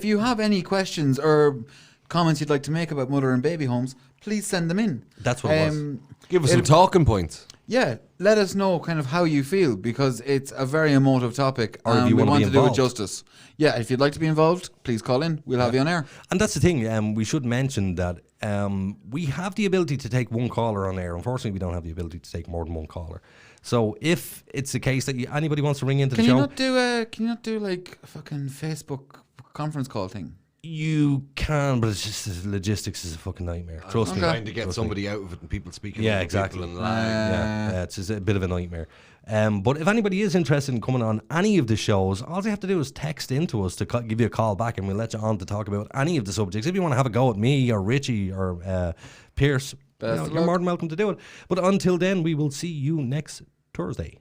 you have any questions or comments you'd like to make about mother and baby homes, please send them in. That's what it was. Give us some talking points. Yeah, let us know kind of how you feel, because it's a very emotive topic. Or if you we want to be do it involved. justice. Yeah, if you'd like to be involved, please call in. We'll have you on air. And that's the thing. We should mention that we have the ability to take one caller on air. Unfortunately, we don't have the ability to take more than one caller. So if it's the case that anybody wants to ring into the show, Can you not do like a fucking Facebook conference call thing? you can, but it's just logistics is a fucking nightmare. Trust me. Trying to get Trust somebody me. out of it and people speaking Yeah, over exactly. people and lying. Yeah, it's just a bit of a nightmare. But if anybody is interested in coming on any of the shows, all you have to do is text into us to give you a call back, and we'll let you on to talk about any of the subjects. If you want to have a go at me or Richie or Pierce, you're more than welcome to do it. But until then, we will see you next Thursday.